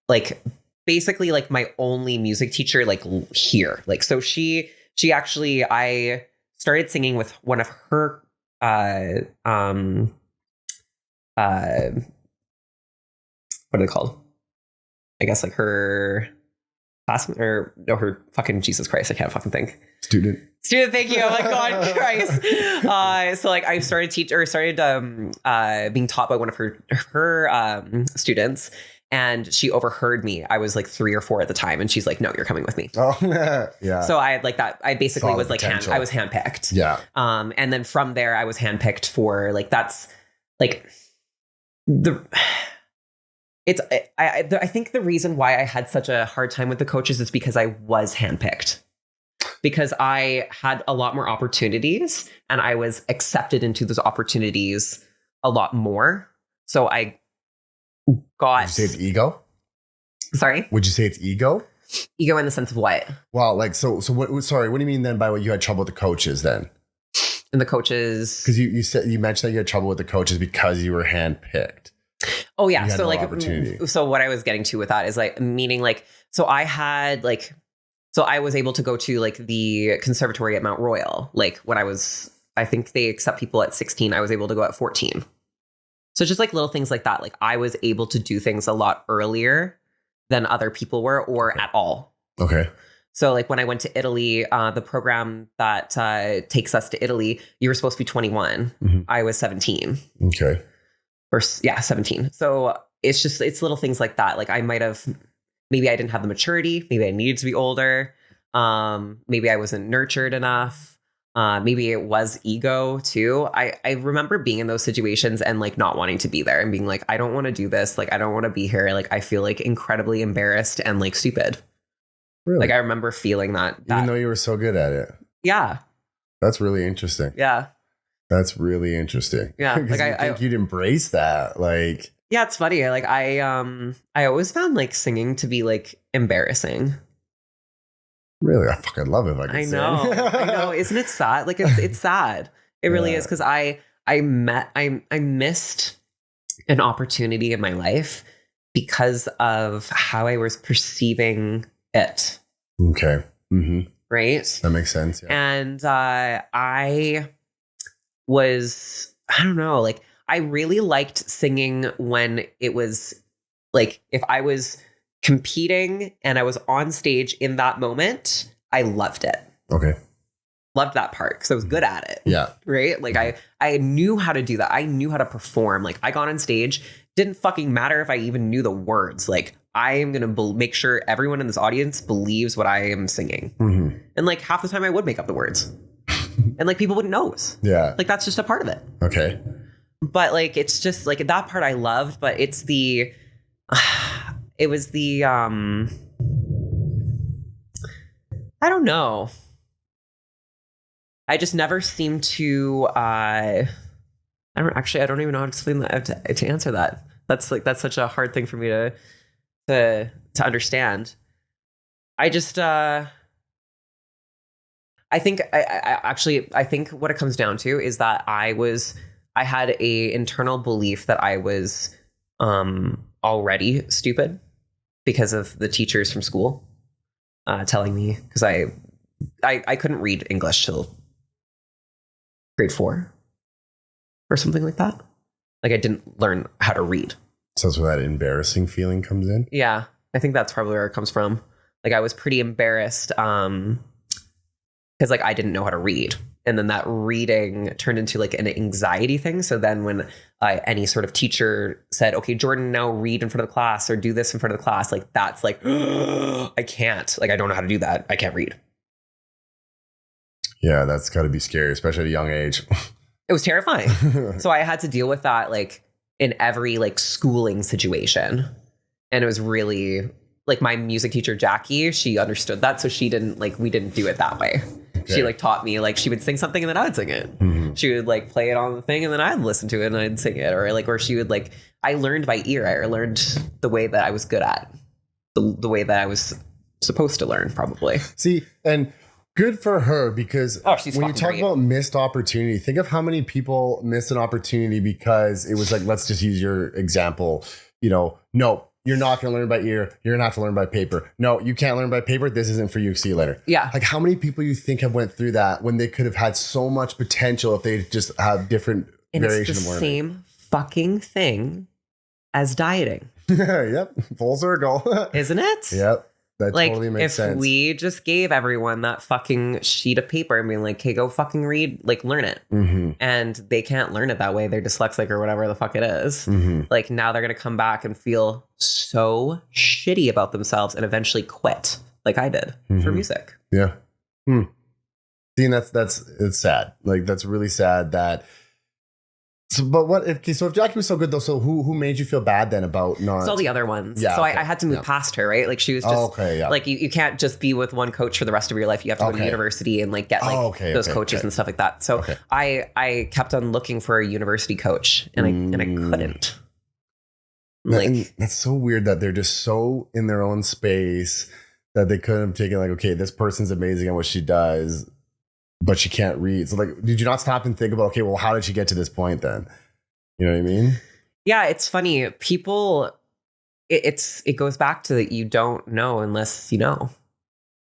like basically like my only music teacher like here. Like so she actually, I started singing with one of her what are they called? I guess like her classmate or no, her fucking Jesus Christ, I can't fucking think.
Student,
thank you. Oh my God, Christ. So like I started being taught by one of her students, and she overheard me. I was like 3 or 4 at the time, and she's like, "No, you're coming with me."
Oh yeah.
So I had like that. I basically
Solid
was like I was handpicked.
Yeah.
And then from there, I was handpicked for like that's like the. I think the reason why I had such a hard time with the coaches is because I was handpicked. Because I had a lot more opportunities and I was accepted into those opportunities a lot more. So I got...
Would you say it's ego?
Sorry?
Would you say it's ego?
Ego in the sense of what?
Well, like, so what, sorry, what do you mean then by what you had trouble with the coaches then?
And the coaches...
Because you mentioned that you had trouble with the coaches because you were handpicked.
Oh yeah. So
no
like,
opportunity.
So what I was getting to with that is like, meaning like, so I had like, so I was able to go to like the conservatory at Mount Royal. Like when I think they accept people at 16, I was able to go at 14. So just like little things like that. Like I was able to do things a lot earlier than other people were, or at all.
Okay.
So like when I went to Italy, the program that takes us to Italy, you were supposed to be 21. Mm-hmm. I was 17.
Okay.
17. So it's little things like that. Like maybe I didn't have the maturity. Maybe I needed to be older. Maybe I wasn't nurtured enough. Maybe it was ego too. I remember being in those situations and like not wanting to be there and being like, I don't want to do this. Like, I don't want to be here. Like, I feel like incredibly embarrassed and like stupid. Really? Like I remember feeling that.
Even though you were so good at it.
Yeah.
That's really interesting.
Yeah.
That's really interesting.
Yeah.
Like I think you'd embrace that. Like,
yeah, it's funny. Like I always found like singing to be like embarrassing.
Really? I fucking love it.
I know. I know. Isn't it sad? Like it's sad. It really is. Cause I missed an opportunity in my life because of how I was perceiving it.
Okay. Mm-hmm.
Right.
That makes sense. Yeah.
And I don't know, like I really liked singing when it was like, if I was competing and I was on stage in that moment, I loved it.
Okay.
Loved that part because I was good at it.
Yeah.
Right. Like I knew how to do that. I knew how to perform. Like I got on stage, didn't fucking matter if I even knew the words. Like I am going to make sure everyone in this audience believes what I am singing. Mm-hmm. And like half the time I would make up the words. And like people wouldn't know.
Yeah.
Like that's just a part of it.
Okay.
But like it's just like that part I loved, but it was the I don't know. I just never seemed to I don't even know how to explain that to answer that. That's such a hard thing for me to understand. I just I think I think what it comes down to is that I had a internal belief that I was already stupid because of the teachers from school telling me, because I couldn't read English till grade 4 or something like that. Like I didn't learn how to read.
So that's where that embarrassing feeling comes in?
Yeah, I think that's probably where it comes from. Like I was pretty embarrassed because like I didn't know how to read, and then that reading turned into like an anxiety thing. So then when any sort of teacher said, okay, Jordan, now read in front of the class or do this in front of the class, like that's like I can't, like I don't know how to do that. I can't read.
Yeah, that's got to be scary, especially at a young age.
It was terrifying. So I had to deal with that like in every like schooling situation, and it was really like my music teacher Jackie, she understood that, so she didn't like, we didn't do it that way. Okay. She like taught me, like she would sing something and then I would sing it. Mm-hmm. She would like play it on the thing and then I'd listen to it and I'd sing it, or she would like I learned by ear. I learned the way that I was good at, the way that I was supposed to learn, probably.
See, and good for her, because when you talk
great.
about missed opportunity, think of how many people miss an opportunity because it was like, let's just use your example, no, you're not going to learn by ear. You're going to have to learn by paper. No, you can't learn by paper. This isn't for you. See you later.
Yeah.
Like, how many people you think have went through that when they could have had so much potential if they just have different variation of learning?
It's the same fucking thing as dieting.
Yep. Full circle.
Isn't it?
Yep. That totally makes sense.
If we just gave everyone that fucking sheet of paper and being like, hey, go fucking read, like, learn it.
Mm-hmm.
And they can't learn it that way. They're dyslexic or whatever the fuck it is.
Mm-hmm.
Like, now they're going to come back and feel so shitty about themselves and eventually quit, like I did for music.
Yeah. See, and it's sad. Like, that's really sad that. So, but if Jackie was so good though, so who made you feel bad then about not?
It's all the other ones.
Yeah,
so
okay.
I had to move past her, right? Like, she was just like, you can't just be with one coach for the rest of your life. You have to go to university and like get like those coaches and stuff like that. So I kept on looking for a university coach and I couldn't. Like,
and that's so weird that they're just so in their own space that they couldn't have taken like, okay, this person's amazing at what she does, but she can't read. So like, did you not stop and think about, okay, well, how did she get to this point then? You know what I mean?
Yeah, it's funny. People, it goes back to that you don't know unless you know.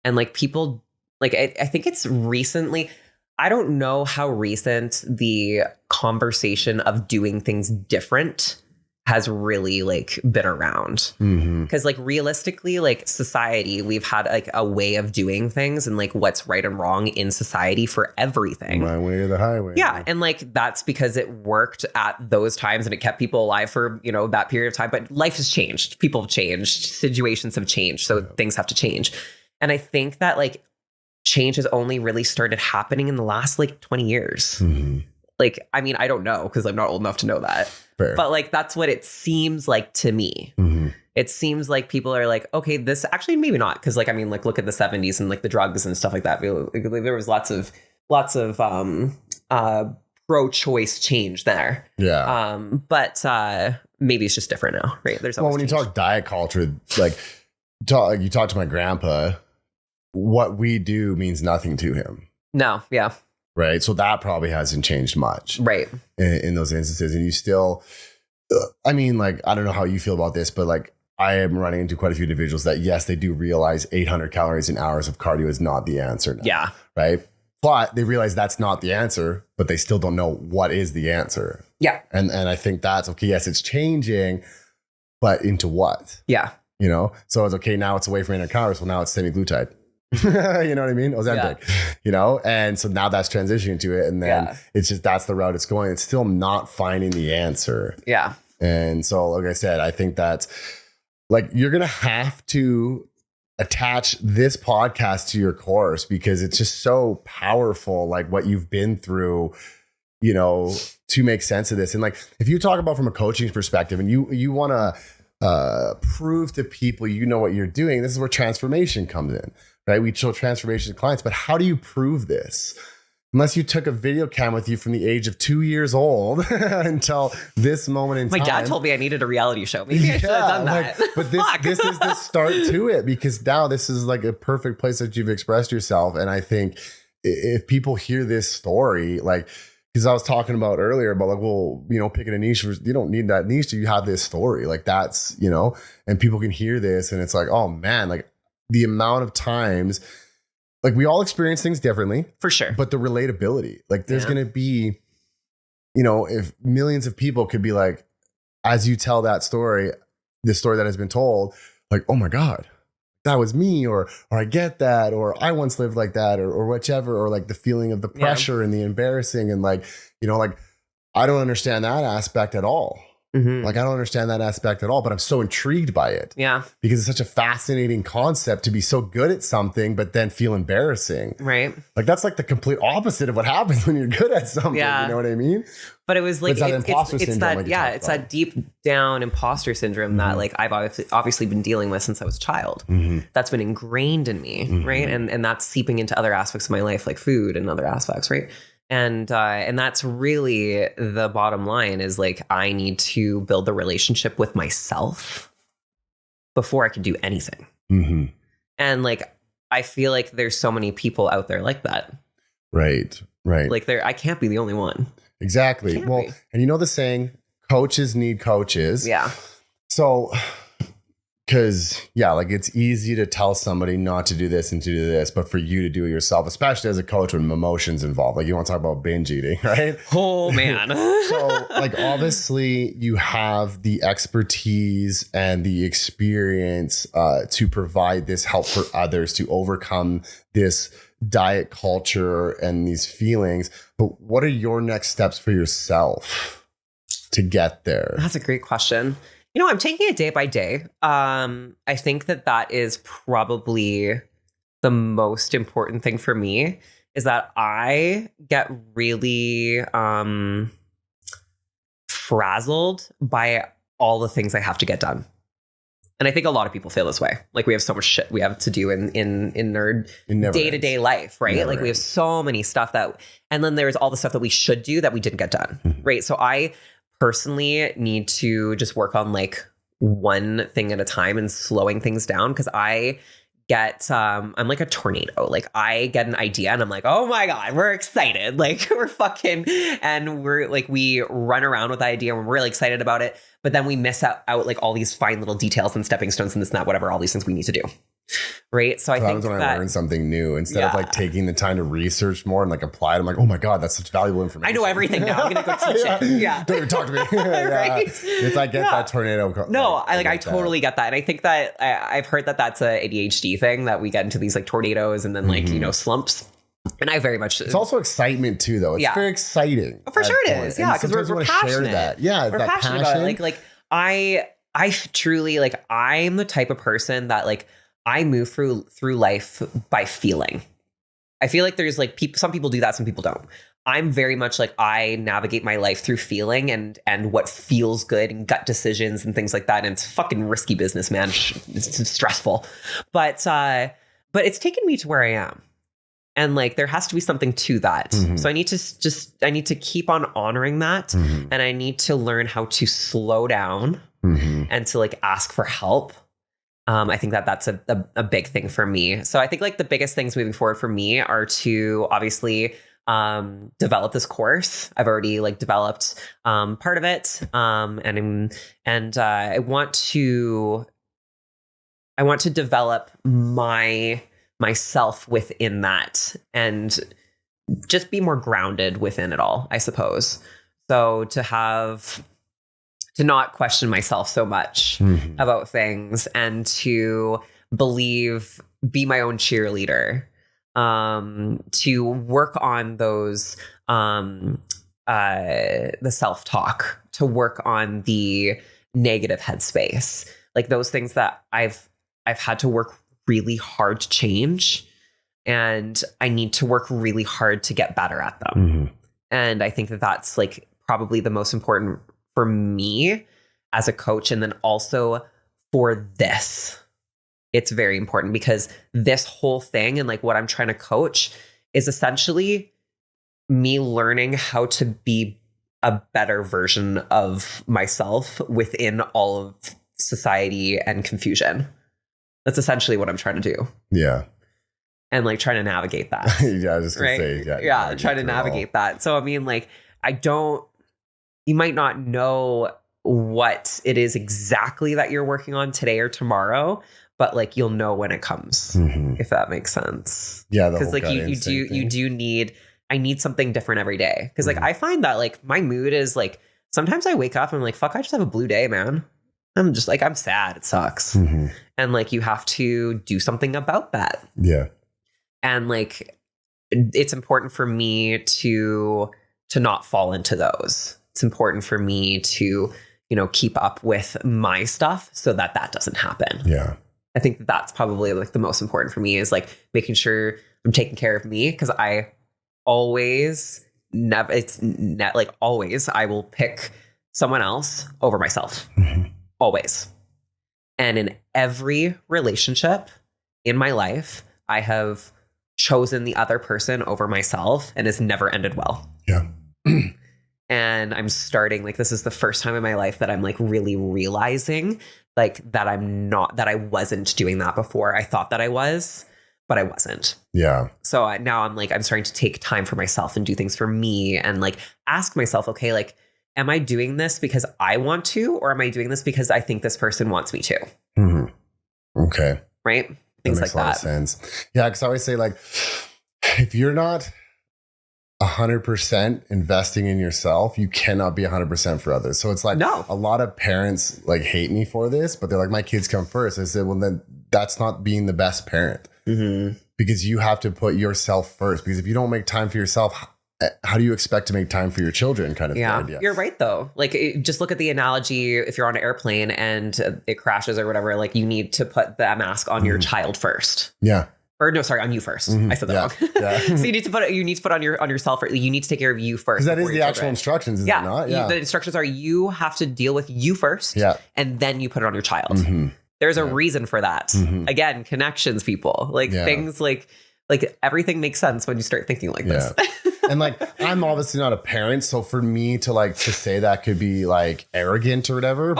And like, people, like, I think it's recently, I don't know how recent the conversation of doing things different has really like been around. Because like, realistically, like, society, we've had like a way of doing things and like what's right and wrong in society for everything.
My way or the highway.
Yeah. And like, that's because it worked at those times and it kept people alive for, that period of time. But life has changed. People have changed. Situations have changed. So things have to change. And I think that like change has only really started happening in the last like 20 years. Like, I mean, I don't know because I'm not old enough to know that.
Fair.
But like, that's what it seems like to me. It seems like people are like, okay, this actually maybe not. Because like, I mean, like, look at the 70s and like the drugs and stuff like that. There was lots of pro-choice change there.
Yeah.
But maybe it's just different now, right? There's
when you talk diet culture, like you talk to my grandpa, what we do means nothing to him.
No. Yeah.
Right. So that probably hasn't changed much.
Right.
In those instances. And you still, I mean, like, I don't know how you feel about this, but like, I am running into quite a few individuals that, yes, they do realize 800 calories in hours of cardio is not the answer now,
yeah.
Right. But they realize that's not the answer, but they still don't know what is the answer.
Yeah.
And I think that's okay. Yes, it's changing, but into what?
Yeah.
So it's okay. Now it's away from 800 calories. Well, now it's semaglutide. You know what I mean? Ozempic, and so now that's transitioning to it. And then it's just, that's the route it's going. It's still not finding the answer.
Yeah.
And so, like I said, I think that's like, you're going to have to attach this podcast to your course because it's just so powerful, like what you've been through, to make sense of this. And like, if you talk about from a coaching perspective and you want to prove to people, what you're doing, this is where transformation comes in. Right? We show transformation to clients, but how do you prove this? Unless you took a video cam with you from the age of 2 years old until this moment in time.
My dad told me I needed a reality show. Maybe I should have done that.
But this is the start to it, because now this is like a perfect place that you've expressed yourself. And I think if people hear this story, like, because I was talking about earlier about like, well, picking a niche, you don't need that niche. You have this story, like that's, and people can hear this and it's like, oh man, like, the amount of times, like, we all experience things differently,
for sure,
but the relatability, like, there's going to be, if millions of people could be like, as you tell that story, this story that has been told, like, oh my God, that was me, or I get that, or I once lived like that, or whichever, or like the feeling of the pressure and the embarrassing. And like, like, I don't understand that aspect at all. Like, I don't understand that aspect at all, but I'm so intrigued by it.
Yeah.
Because it's such a fascinating concept to be so good at something, but then feel embarrassing.
Right.
Like, that's like the complete opposite of what happens when you're good at something.
Yeah.
You know what I mean?
But it was like,
it's that imposter syndrome.
It's that deep down imposter syndrome that like I've obviously been dealing with since I was a child. That's been ingrained in me. Right. And that's seeping into other aspects of my life, like food and other aspects. Right. And that's really the bottom line is like, I need to build the relationship with myself before I can do anything.
Mm-hmm.
And like, I feel like there's so many people out there like that.
Right.
Like I can't be the only one.
Exactly. Well, and you know the saying, coaches need coaches.
Yeah.
So, because like it's easy to tell somebody not to do this and to do this, but for you to do it yourself, especially as a coach when emotions involved, like you want to talk about binge eating, right?
Oh man.
So like obviously you have the expertise and the experience to provide this help for others to overcome this diet culture and these feelings. But what are your next steps for yourself to get there?
That's a great question. You know, I'm taking it day by day. I think that is probably the most important thing for me is that I get really frazzled by all the things I have to get done. And I think a lot of people feel this way. Like we have so much shit we have to do in our day-to-day life, right? Like we have so many stuff and then there's all the stuff that we should do that we didn't get done, right? So I personally need to just work on like one thing at a time and slowing things down because I get I'm like a tornado. Like I get an idea and I'm like, oh my God, we're excited. Like we're fucking and we're like we run around with the idea and we're really excited about it. But then we miss out like all these fine little details and stepping stones and this and that, whatever, all these things we need to do. Right. So I think
when I learn something new, instead of like taking the time to research more and like apply it, I'm like, oh my God, that's such valuable information.
I know everything now. I'm going to go teach it. Yeah.
Don't even talk to me. Right. It's like, get that tornado.
No, I totally get that. And I think that I've heard that that's a ADHD thing that we get into these like tornadoes and then like, you know, slumps. And I very much.
It's also excitement too, though. It's very exciting.
For sure it is. Yeah. Because we're passionate.
That. Yeah.
We're
that
passionate about it. Like I truly like, I'm the type of person that like, I move through life by feeling. I feel like there's like some people do that, some people don't. I'm very much like I navigate my life through feeling and what feels good and gut decisions and things like that. And it's fucking risky business, man. It's stressful, but it's taken me to where I am. And like there has to be something to that. Mm-hmm. So I need to keep on honoring that, mm-hmm. and I need to learn how to slow down, mm-hmm. and to like ask for help. I think that's a big thing for me. So I think like the biggest things moving forward for me are to obviously develop this course. I've already like developed part of it, and I want to develop myself within that and just be more grounded within it all, I suppose. So to not question myself so much, mm-hmm. about things and to be my own cheerleader, to work on those, the self-talk, to work on the negative headspace, like those things that I've had to work really hard to change, and I need to work really hard to get better at them. Mm-hmm. And I think that's like probably the most important for me as a coach. And then also for this, it's very important because this whole thing and like what I'm trying to coach is essentially me learning how to be a better version of myself within all of society and confusion. That's essentially what I'm trying to do.
Yeah.
And like trying to navigate that.
Yeah, I was just gonna say,
trying to navigate that. So I mean, like, you might not know what it is exactly that you're working on today or tomorrow, but like you'll know when it comes, mm-hmm. if that makes sense.
Yeah,
because like I need something different every day. Because like, mm-hmm. I find that like my mood is like sometimes I wake up and I'm like, fuck, I just have a blue day, man. I'm just like, I'm sad. It sucks. Mm-hmm. And like, you have to do something about that.
Yeah.
And like, it's important for me to not fall into those. It's important for me to, keep up with my stuff so that doesn't happen.
Yeah.
I think that's probably like the most important for me is like making sure I'm taking care of me. Cause I always always, I will pick someone else over myself. Mm-hmm. Always. And in every relationship in my life, I have chosen the other person over myself, and it's never ended well.
Yeah.
And I'm starting, like, this is the first time in my life that I'm like really realizing like that I wasn't doing that before. I thought that I was, but I wasn't.
Yeah.
So now I'm starting to take time for myself and do things for me and like ask myself, okay, like, am I doing this because I want to, or am I doing this because I think this person wants me to?
Mm-hmm. Okay.
Right? Things like that. Makes
a lot of sense. Yeah. Cause I always say, like, if you're not 100% investing in yourself, you cannot be 100% for others. So it's like,
no.
A lot of parents like hate me for this, but they're like, my kids come first. I said, well, then that's not being the best parent, because you have to put yourself first. Because if you don't make time for yourself, how do you expect to make time for your children? Kind of thing. Yeah.
You're right though. Like, just look at the analogy. If you're on an airplane and it crashes or whatever, like you need to put the mask on your child first.
Yeah.
Or no, sorry, on you first. I said that wrong. Yeah. So you need to put on yourself. You need to take care of you first.
Because that is the actual instructions, is it not? Yeah.
The instructions are you have to deal with you first, and then you put it on your child. There's a reason for that. Again, connections, people. Like things like everything makes sense when you start thinking like this.
And like, I'm obviously not a parent, so for me to say that could be like arrogant or whatever.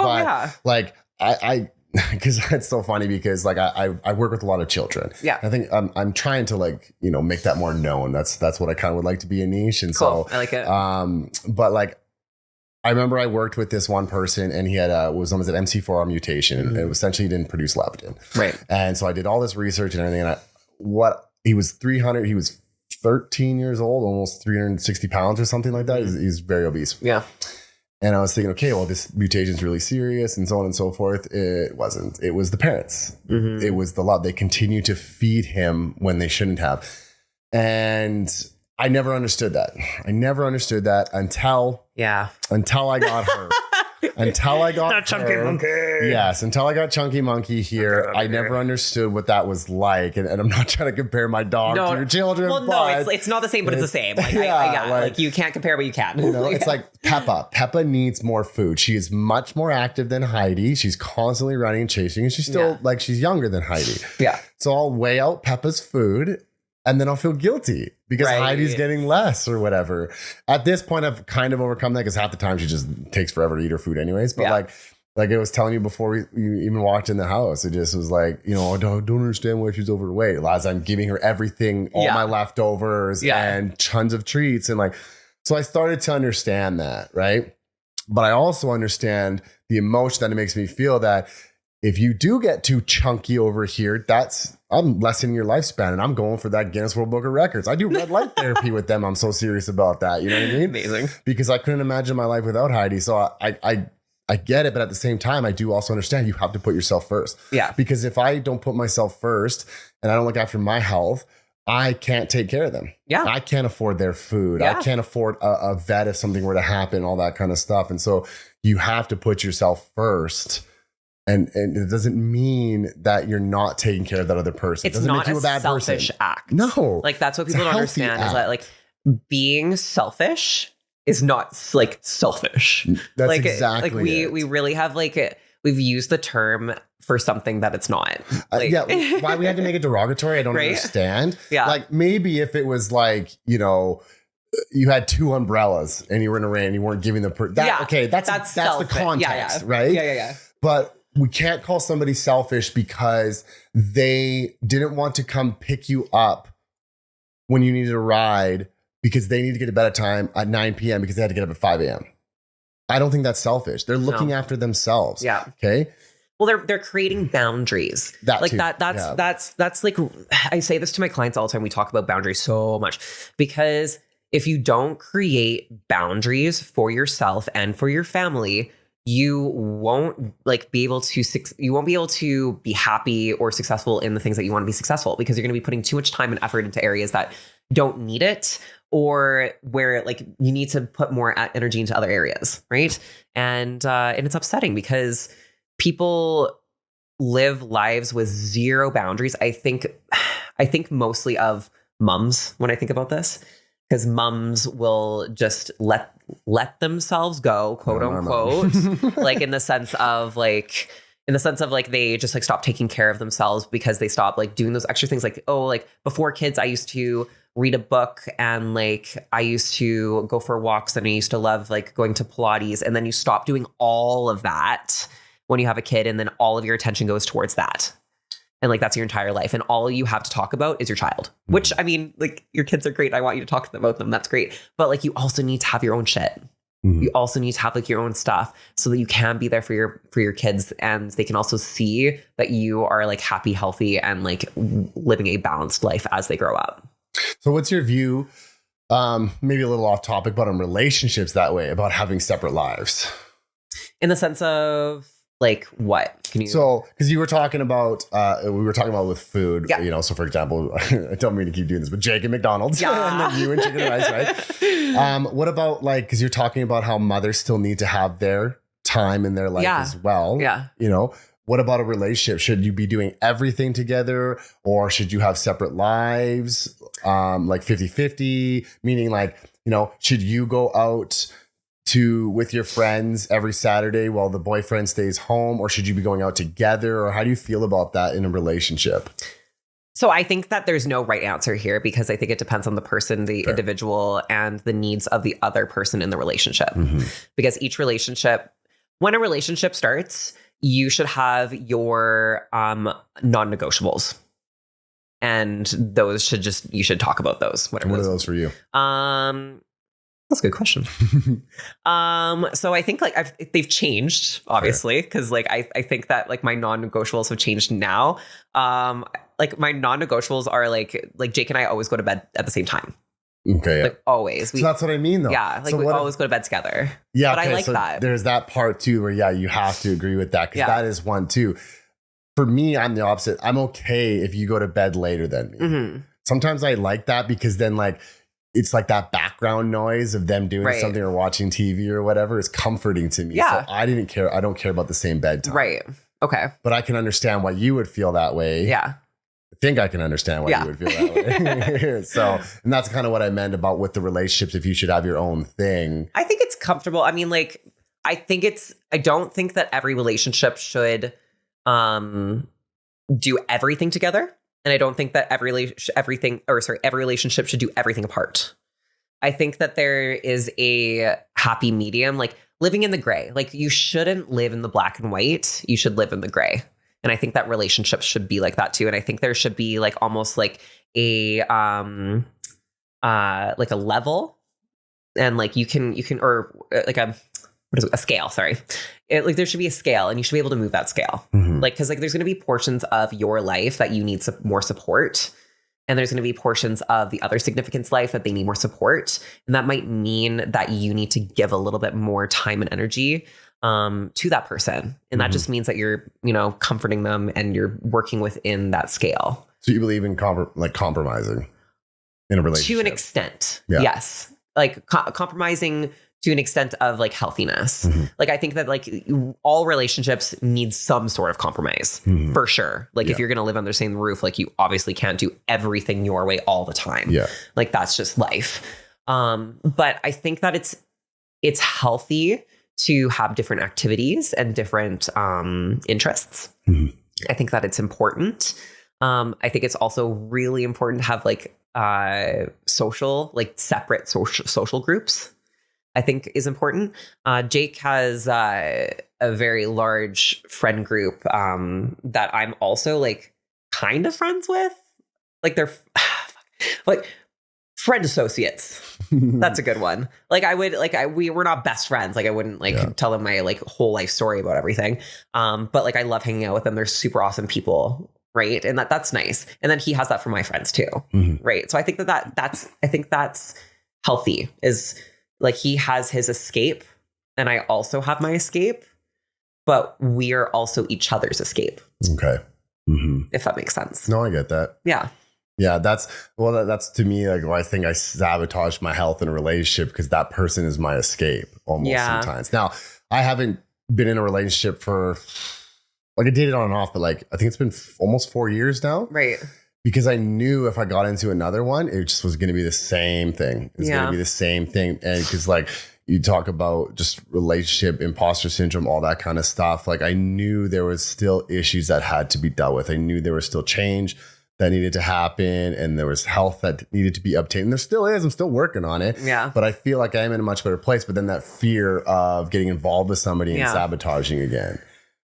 Like I because it's so funny because like I work with a lot of children. Yeah. I think I'm trying to make that more known. That's what I kind of would like to be a niche. And
cool. So I like it.
But like, I remember I worked with this one person and he had was known as an MC4R mutation and essentially didn't produce leptin.
Right.
And so I did all this research and everything. And he was 13 years old, almost 360 pounds or something like that. He's very obese.
Yeah.
And I was thinking, okay, well, this mutation is really serious and so on and so forth. It wasn't. It was the parents. It was the love. They continued to feed him when they shouldn't have. And I never understood that. Until I got her. Until I got
Chunky Monkey.
Yes, until I got Chunky Monkey here, I never understood what that was like. And I'm not trying to compare my dog to your children.
Well, no, it's not the same, but it's the same. Like, like you can't compare, but you can.
It's like Peppa. Peppa needs more food. She is much more active than Heidi. She's constantly running and chasing, and she's still she's younger than Heidi.
Yeah.
So I'll weigh out Peppa's food. And then I'll feel guilty because Heidi's getting less or whatever. At this point, I've kind of overcome that because half the time she just takes forever to eat her food anyways. But like I was telling you before you even walked in the house, it just was like, I don't understand why she's overweight. As I'm giving her everything, all my leftovers and tons of treats. And so I started to understand that, right? But I also understand the emotion that it makes me feel that if you do get too chunky over here, I'm lessening your lifespan and I'm going for that Guinness World Book of Records. I do red light therapy with them. I'm so serious about that. You know what I mean?
Amazing.
Because I couldn't imagine my life without Heidi. So I get it. But at the same time, I do also understand you have to put yourself first.
Yeah.
Because if I don't put myself first and I don't look after my health, I can't take care of them.
Yeah.
I can't afford their food.
Yeah.
I can't afford a vet if something were to happen, all that kind of stuff. And so you have to put yourself first. And it doesn't mean that you're not taking care of that other person.
It's
doesn't
not
make you a bad
selfish
person.
act.
No.
Like, that's what people don't understand is that like being selfish is not like selfish.
That's
like,
exactly
like we really have we've used the term for something that it's not. Like,
why we had to make it derogatory, I don't understand.
Yeah.
Like maybe if it was like, you had two umbrellas and you were in a rain and you weren't giving the that's the context, right?
Yeah.
But we can't call somebody selfish because they didn't want to come pick you up when you needed a ride because they need to get to bed at time at 9 p.m. because they had to get up at 5 a.m. I don't think that's selfish. They're looking after themselves.
Yeah.
Okay.
Well, they're creating boundaries. That's like, I say this to my clients all the time. We talk about boundaries so much because if you don't create boundaries for yourself and for your family, you won't be able to be happy or successful in the things that you want to be successful because you're going to be putting too much time and effort into areas that don't need it or where you need to put more energy into other areas. Right. And it's upsetting because people live lives with zero boundaries. I think mostly of mums when I think about this, because mums will just let themselves go, quote unquote, like in the sense of in the sense of like they just like stop taking care of themselves because they stop like doing those extra things. Like, oh, like before kids, I used to read a book and like I used to go for walks and I used to love like going to Pilates. And then you stop doing all of that when you have a kid, and then all of your attention goes towards that. And like that's your entire life. And all you have to talk about is your child, which I mean, like your kids are great. I want you to talk about them. That's great. But like you also need to have your own shit. You also need to have like your own stuff so that you can be there for your kids, and they can also see that you are like happy, healthy, and like living a balanced life as they grow up.
So what's your view, maybe a little off topic, but on relationships that way, about having separate lives?
In the sense of like what? Can you?
So, because you were talking about, we were talking about with food, you know, so for example, I don't mean to keep doing this, but Jake and McDonald's, and then you and chicken and rice, right? What about like, because you're talking about how mothers still need to have their time in their life as well. Yeah. You know, what about a relationship? Should you be doing everything together, or should you have separate lives? Like 50-50, meaning like, you know, should you go out with your friends every Saturday while the boyfriend stays home, or should you be going out together? Or how do you feel about that in a relationship?
So I think that there's no right answer here, because I think it depends on the person, the individual, and the needs of the other person in the relationship. Because each relationship, when a relationship starts, you should have your non-negotiables. And those you should talk about those.
What are those for you?
That's a good question. So I think like they've changed, obviously, because like I think that like my non-negotiables have changed now. Like my non-negotiables are like Jake and I always go to bed at the same time.
Okay.
Like always.
So that's what I mean though.
Yeah. Like
so
we always go to bed together.
Yeah.
But I like that.
There's that part too, where you have to agree with that, because that is one too. For me, I'm the opposite. I'm okay if you go to bed later than me. Sometimes I like that, because then like, it's like that background noise of them doing something or watching TV or whatever is comforting to me.
Yeah.
So I don't care about the same bedtime.
Right. Okay.
But I can understand why you would feel that way.
Yeah.
I think I can understand why you would feel that way. So, and that's kind of what I meant about with the relationships, if you should have your own thing.
I think it's comfortable. I mean, like, I don't think that every relationship should do everything together. And I don't think that every relationship should do everything apart. I think that there is a happy medium, like living in the gray. Like you shouldn't live in the black and white. You should live in the gray. And I think that relationships should be like that too. And I think there should be like almost like a level, and like you can or like a scale, sorry. Like there should be a scale, and you should be able to move that scale. Like, cause like there's going to be portions of your life that you need more support. And there's going to be portions of the other significant's life that they need more support. And that might mean that you need to give a little bit more time and energy to that person. And that just means that you're, you know, comforting them and you're working within that scale.
So you believe in compromising in a relationship?
To an extent. Yes. Like compromising to an extent of like healthiness. Like I think that like all relationships need some sort of compromise for sure. Like if you're going to live under the same roof, like you obviously can't do everything your way all the time. Yeah. Like that's just life. But I think that it's healthy to have different activities and different interests. I think that it's important. I think it's also really important to have like separate social groups. I think is important. Jake has a very large friend group that I'm also like kind of friends with. Like they're like friend associates. That's a good one. Like I would we were not best friends. Like I wouldn't like tell them my like whole life story about everything. But like I love hanging out with them. They're super awesome people. Right. And that's nice. And then he has that for my friends too. Right. So I think that's healthy, is like he has his escape and I also have my escape, but we are also each other's escape.
Okay.
If that makes sense.
No, I get that.
Yeah.
Yeah. That's to me, like, I think I sabotage my health in a relationship because that person is my escape almost sometimes. Now, I haven't been in a relationship for, like, I dated on and off, but like, I think it's been almost 4 years now.
Right.
Because I knew if I got into another one, it just was going to be the same thing. It's going to be the same thing. And because like, you talk about just relationship, imposter syndrome, all that kind of stuff. Like I knew there was still issues that had to be dealt with. I knew there was still change that needed to happen, and there was health that needed to be obtained. And there still is. I'm still working on it.
Yeah.
But I feel like I am in a much better place. But then that fear of getting involved with somebody and sabotaging again.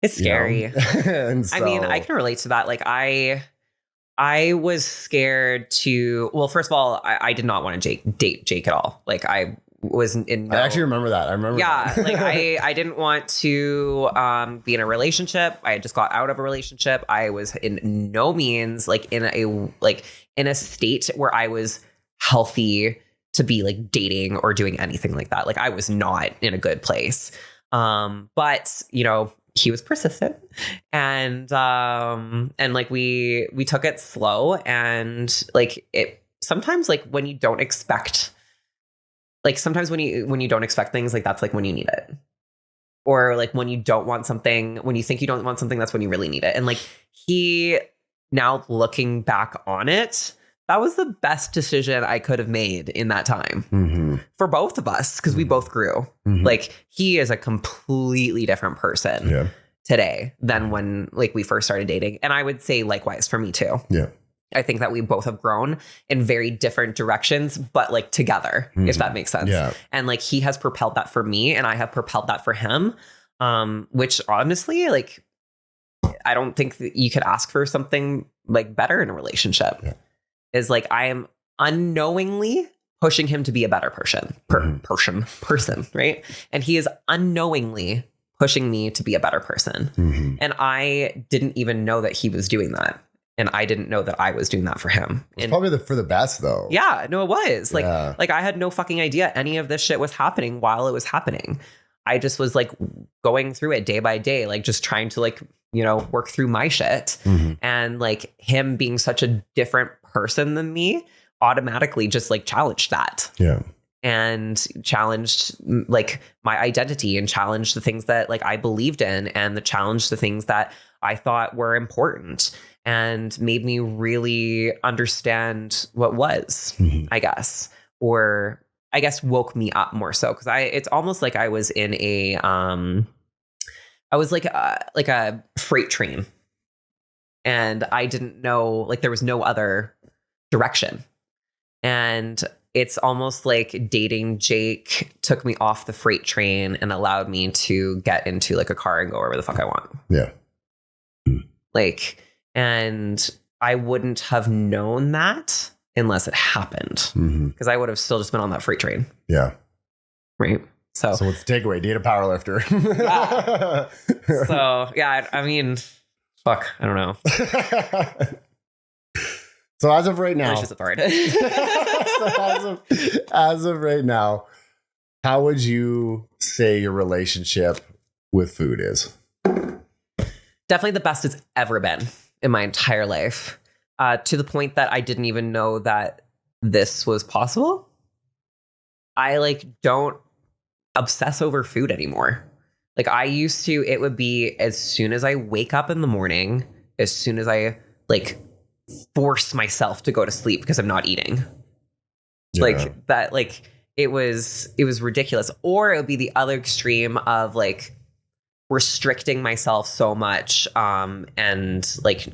It's scary.
And so,
I mean, I can relate to that. Like I was scared to, well, first of all, I did not want to date Jake at all. Like I was in
I actually remember that. I remember that.
like I didn't want to be in a relationship. I had just got out of a relationship. I was in no means like in a state where I was healthy to be like dating or doing anything like that. Like I was not in a good place. But you know, he was persistent, and like we took it slow, and like it sometimes like when you don't expect. Like sometimes when you don't expect things, like that's like when you need it. Or like when you don't want something, when you think you don't want something, that's when you really need it. And like he, now looking back on it, that was the best decision I could have made in that time for both of us, because we both grew. Like he is a completely different person today than when like we first started dating. And I would say likewise for me too. Yeah. I think that we both have grown in very different directions, but like together, if that makes sense. Yeah. And like he has propelled that for me, and I have propelled that for him. Which honestly, like, I don't think that you could ask for something like better in a relationship. Yeah. Is like I am unknowingly pushing him to be a better person, right? And he is unknowingly pushing me to be a better person. And I didn't even know that he was doing that. And I didn't know that I was doing that for him.
It's probably for the best, though.
Yeah, no, it was. Like I had no fucking idea any of this shit was happening while it was happening. I just was like going through it day by day, like just trying to like, you know, work through my shit. And like him being such a different person than me automatically just like challenged that. Yeah. And challenged like my identity, and challenged the things that like I believed in, and challenged the things that I thought were important, and made me really understand what was, I guess, or I guess woke me up more so. Cause it's almost like I was in I was like a freight train, and I didn't know, like there was no other direction. And it's almost like dating Jake took me off the freight train and allowed me to get into like a car and go wherever the fuck I want. Yeah. Like, and I wouldn't have known that unless it happened, because I would have still just been on that freight train. Yeah. Right. So what's the takeaway? Date a power lifter. Yeah. So yeah, I mean, fuck, I don't know.
So as of right now, as of right now, how would you say your relationship with food is?
Definitely the best it's ever been in my entire life. To the point that I didn't even know that this was possible. I like don't obsess over food anymore. Like I used to, it would be as soon as I wake up in the morning, as soon as I like force myself to go to sleep because I'm not eating. Yeah. Like that, like it was ridiculous. Or it would be the other extreme of like restricting myself so much and like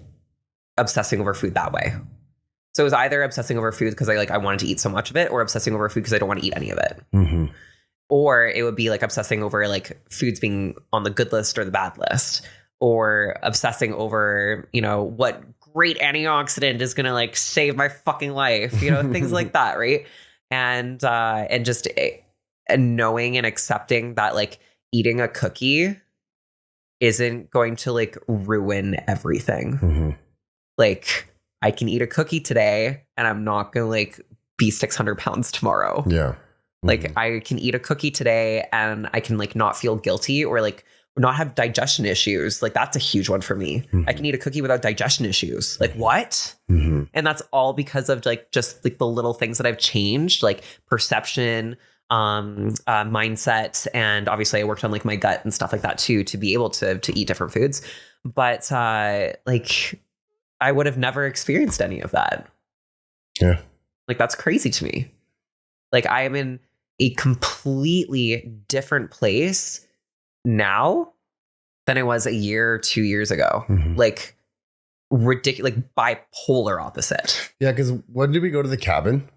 obsessing over food that way. So it was either obsessing over food because I wanted to eat so much of it, or obsessing over food because I don't want to eat any of it. Or it would be like obsessing over like foods being on the good list or the bad list, or obsessing over, you know, what great antioxidant is going to like save my fucking life, you know, things like that. Right. And just knowing and accepting that like eating a cookie isn't going to like ruin everything. Like I can eat a cookie today and I'm not going to like be 600 pounds tomorrow. Yeah. Like I can eat a cookie today and I can like not feel guilty or like not have digestion issues. Like that's a huge one for me. I can eat a cookie without digestion issues. Like what? And that's all because of like just like the little things that I've changed, like perception, mindset. And obviously I worked on like my gut and stuff like that too, to be able to eat different foods. But like I would have never experienced any of that. Yeah. Like that's crazy to me. Like I am in a completely different place now than I was a year, 2 years ago. Like ridiculous, like bipolar opposite.
Yeah, because when did we go to the cabin?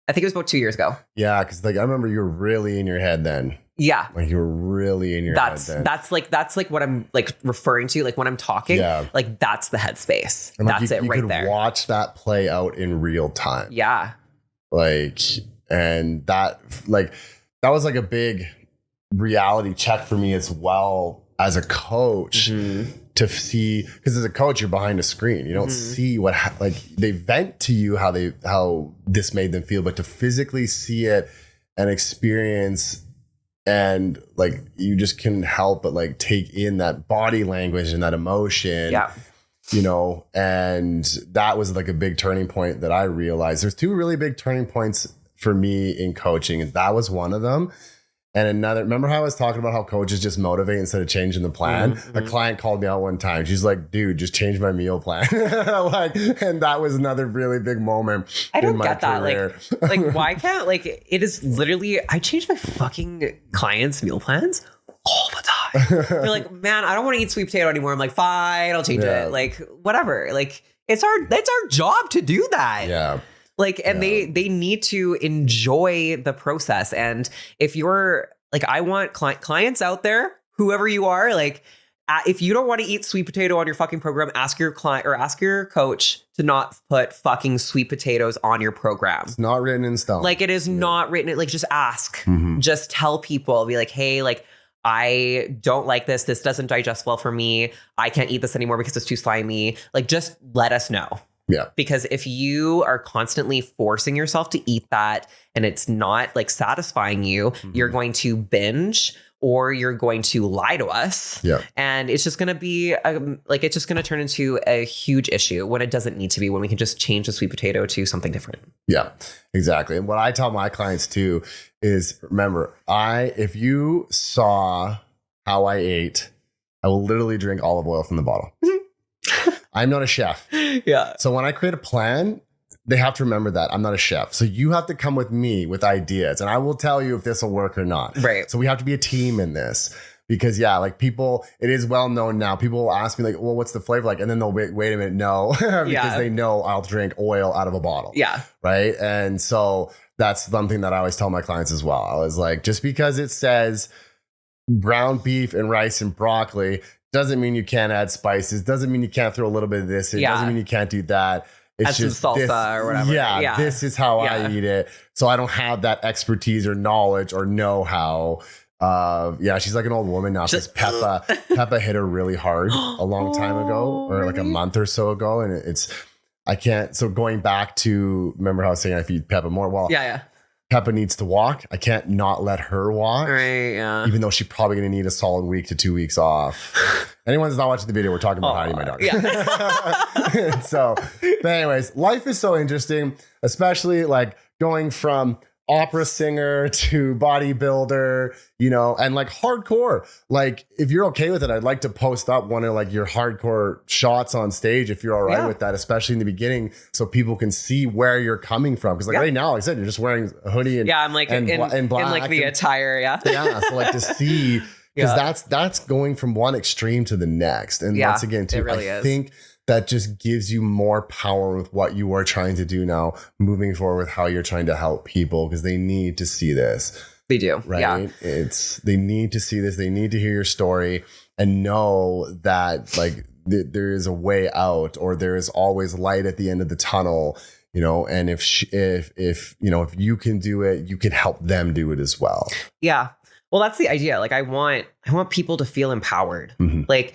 I think it was about 2 years ago.
Yeah, because like I remember you were really in your head then.
Yeah.
Like you were really in your head then.
That's like what I'm like referring to. Like when I'm talking, like that's the headspace.
And like
that's it
you
right
could
there.
Watch that play out in real time.
Yeah.
Like, and that was like a big reality check for me as well as a coach to see, because as a coach, you're behind a screen. You don't see what, like they vent to you how this made them feel, but to physically see it and experience, and like you just can help but like take in that body language and that emotion.
Yeah.
You know, and that was like a big turning point that I realized. There's two really big turning points for me in coaching, and that was one of them. And another, remember how I was talking about how coaches just motivate instead of changing the plan? A client called me out one time. She's like, dude, just change my meal plan. Like, and that was another really big moment.
I don't get that. Like why can't, like, it is literally, I change my fucking clients' meal plans all the time. They're like, man, I don't want to eat sweet potato anymore. I'm like, fine, I'll change it. Like, whatever. Like, that's our job to do that.
Yeah.
Like, and they need to enjoy the process. And if you're like, I want clients out there, whoever you are, like, if you don't want to eat sweet potato on your fucking program, ask your client or ask your coach to not put fucking sweet potatoes on your program.
It's not written in stone.
Like, it is not written. Like, just ask. Just tell people, be like, hey, like, I don't like this. This doesn't digest well for me. I can't eat this anymore because it's too slimy. Like, just let us know.
Yeah.
Because if you are constantly forcing yourself to eat that and it's not like satisfying you, you're going to binge or you're going to lie to us.
Yeah.
And it's just going to be it's just going to turn into a huge issue when it doesn't need to be, when we can just change the sweet potato to something different.
Yeah, exactly. And what I tell my clients too is, remember, if you saw how I ate, I will literally drink olive oil from the bottle. I'm not a chef.
Yeah.
So when I create a plan, they have to remember that I'm not a chef. So you have to come with me with ideas, and I will tell you if this will work or not.
Right.
So we have to be a team in this, because like people, it is well known now. People will ask me like, well, what's the flavor like? And then they'll wait a minute. No, because they know I'll drink oil out of a bottle.
Yeah.
Right. And so that's something that I always tell my clients as well. I was like, just because it says ground beef and rice and broccoli doesn't mean you can't add spices. Doesn't mean you can't throw a little bit of this. It doesn't mean you can't do that. It's
add
just
some salsa
this,
or whatever.
Yeah, this is how I eat it. So I don't have that expertise or knowledge or know-how. She's like an old woman now. Because Peppa hit her really hard a long time ago, or like a month or so ago. And I can't. So going back to, remember how I was saying I feed Peppa more? Well, Peppa needs to walk. I can't not let her walk.
Right, yeah.
Even though she's probably going to need a solid week to 2 weeks off. Anyone that's not watching the video, we're talking about Heidi, my dog. Yeah. So, but anyways, life is so interesting, especially like going from opera singer to bodybuilder, you know, and like hardcore. Like, if you're okay with it, I'd like to post up one of like your hardcore shots on stage if you're all right with that, especially in the beginning, so people can see where you're coming from. Because like right now, like I said, you're just wearing a hoodie and
I'm like
and black,
in like the attire,
so like to see, because that's going from one extreme to the next, and once again, too, I think that just gives you more power with what you are trying to do now, moving forward with how you're trying to help people, because they need to see this.
They do.
Right. Yeah. They need to see this. They need to hear your story and know that like there is a way out, or there is always light at the end of the tunnel, you know, and if you know, if you can do it, you can help them do it as well. Yeah.
Well, that's the idea. Like, I want people to feel empowered. Like,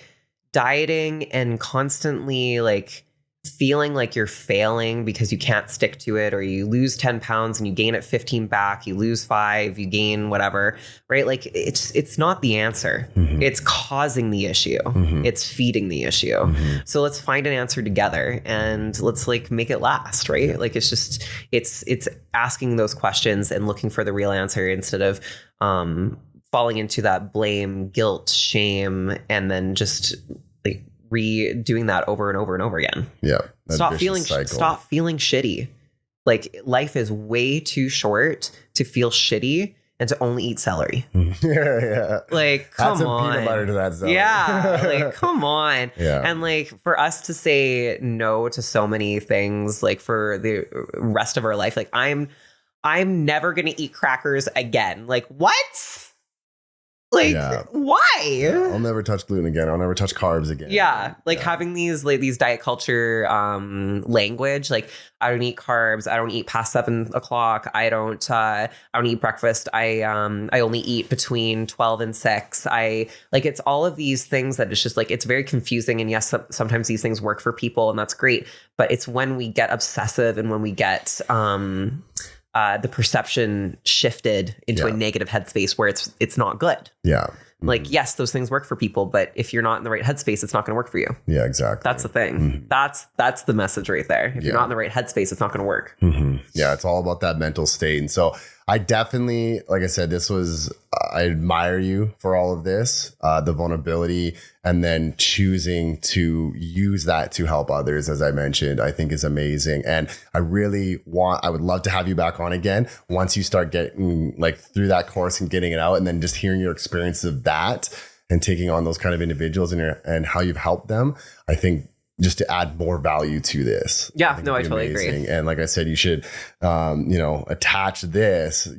dieting and constantly like feeling like you're failing because you can't stick to it, or you lose 10 pounds and you gain it 15 back, you lose 5, you gain whatever, right? Like, it's not the answer. It's causing the issue. It's feeding the issue. So let's find an answer together and let's like make it last, right? Like, it's just, it's asking those questions and looking for the real answer, instead of falling into that blame, guilt, shame, and then just like redoing that over and over and over again.
Yeah.
Stop feeling shitty. Like, life is way too short to feel shitty and to only eat celery.
Yeah.
Like, come
Add some
on.
peanut butter to that celery.
Yeah. Like, come on.
Yeah.
And like for us to say no to so many things, like for the rest of our life, like I'm never going to eat crackers again. Like, what? Like, why?
I'll never touch gluten again. I'll never touch carbs again.
Yeah. Like having these diet culture language, like I don't eat carbs. I don't eat past 7 o'clock. I don't eat breakfast. I only eat between 12 and 6. It's all of these things that it's just like, it's very confusing. And yes, sometimes these things work for people and that's great. But it's when we get obsessive and when we get, the perception shifted into a negative headspace where it's not good.
Yeah.
Like, yes, those things work for people, but if you're not in the right headspace, it's not going to work for you.
Yeah, exactly.
That's the thing. That's the message right there. If you're not in the right headspace, it's not going to work.
Yeah, it's all about that mental state. And so I definitely, like I said, I admire you for all of this, the vulnerability, and then choosing to use that to help others, as I mentioned, I think is amazing. And I would love to have you back on again once you start getting like through that course and getting it out, and then just hearing your experience of that and taking on those kind of individuals and how you've helped them. I think just to add more value to this.
Yeah, no, I totally agree.
And like I said, you should, attach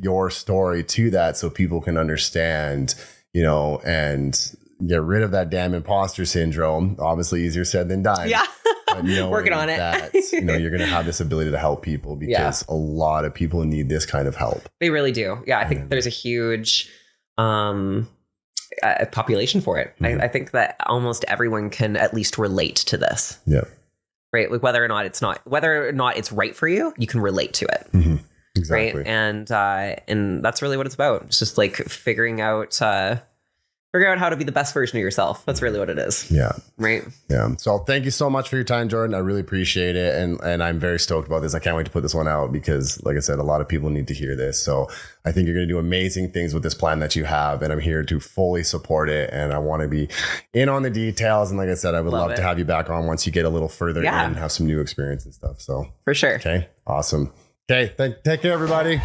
your story to that so people can understand, and get rid of that damn imposter syndrome. Obviously easier said than done.
Yeah.
But
working on it.
That, you're going to have this ability to help people because a lot of people need this kind of help.
They really do. Yeah. I think there's a huge, population for it. I think that almost everyone can at least relate to this.
Yeah.
Right. Like whether or not it's right for you, you can relate to it.
Mm-hmm. Exactly.
Right. And that's really what it's about. It's just like figuring out how to be the best version of yourself. That's really what it is.
Yeah.
Right.
Yeah. So thank you so much for your time, Jordan. I really appreciate it. And I'm very stoked about this. I can't wait to put this one out because, like I said, a lot of people need to hear this. So I think you're going to do amazing things with this plan that you have. And I'm here to fully support it. And I want to be in on the details. And like I said, I would love to have you back on once you get a little further in and have some new experience and stuff. So
for sure.
Okay. Awesome. Okay. Take care, everybody.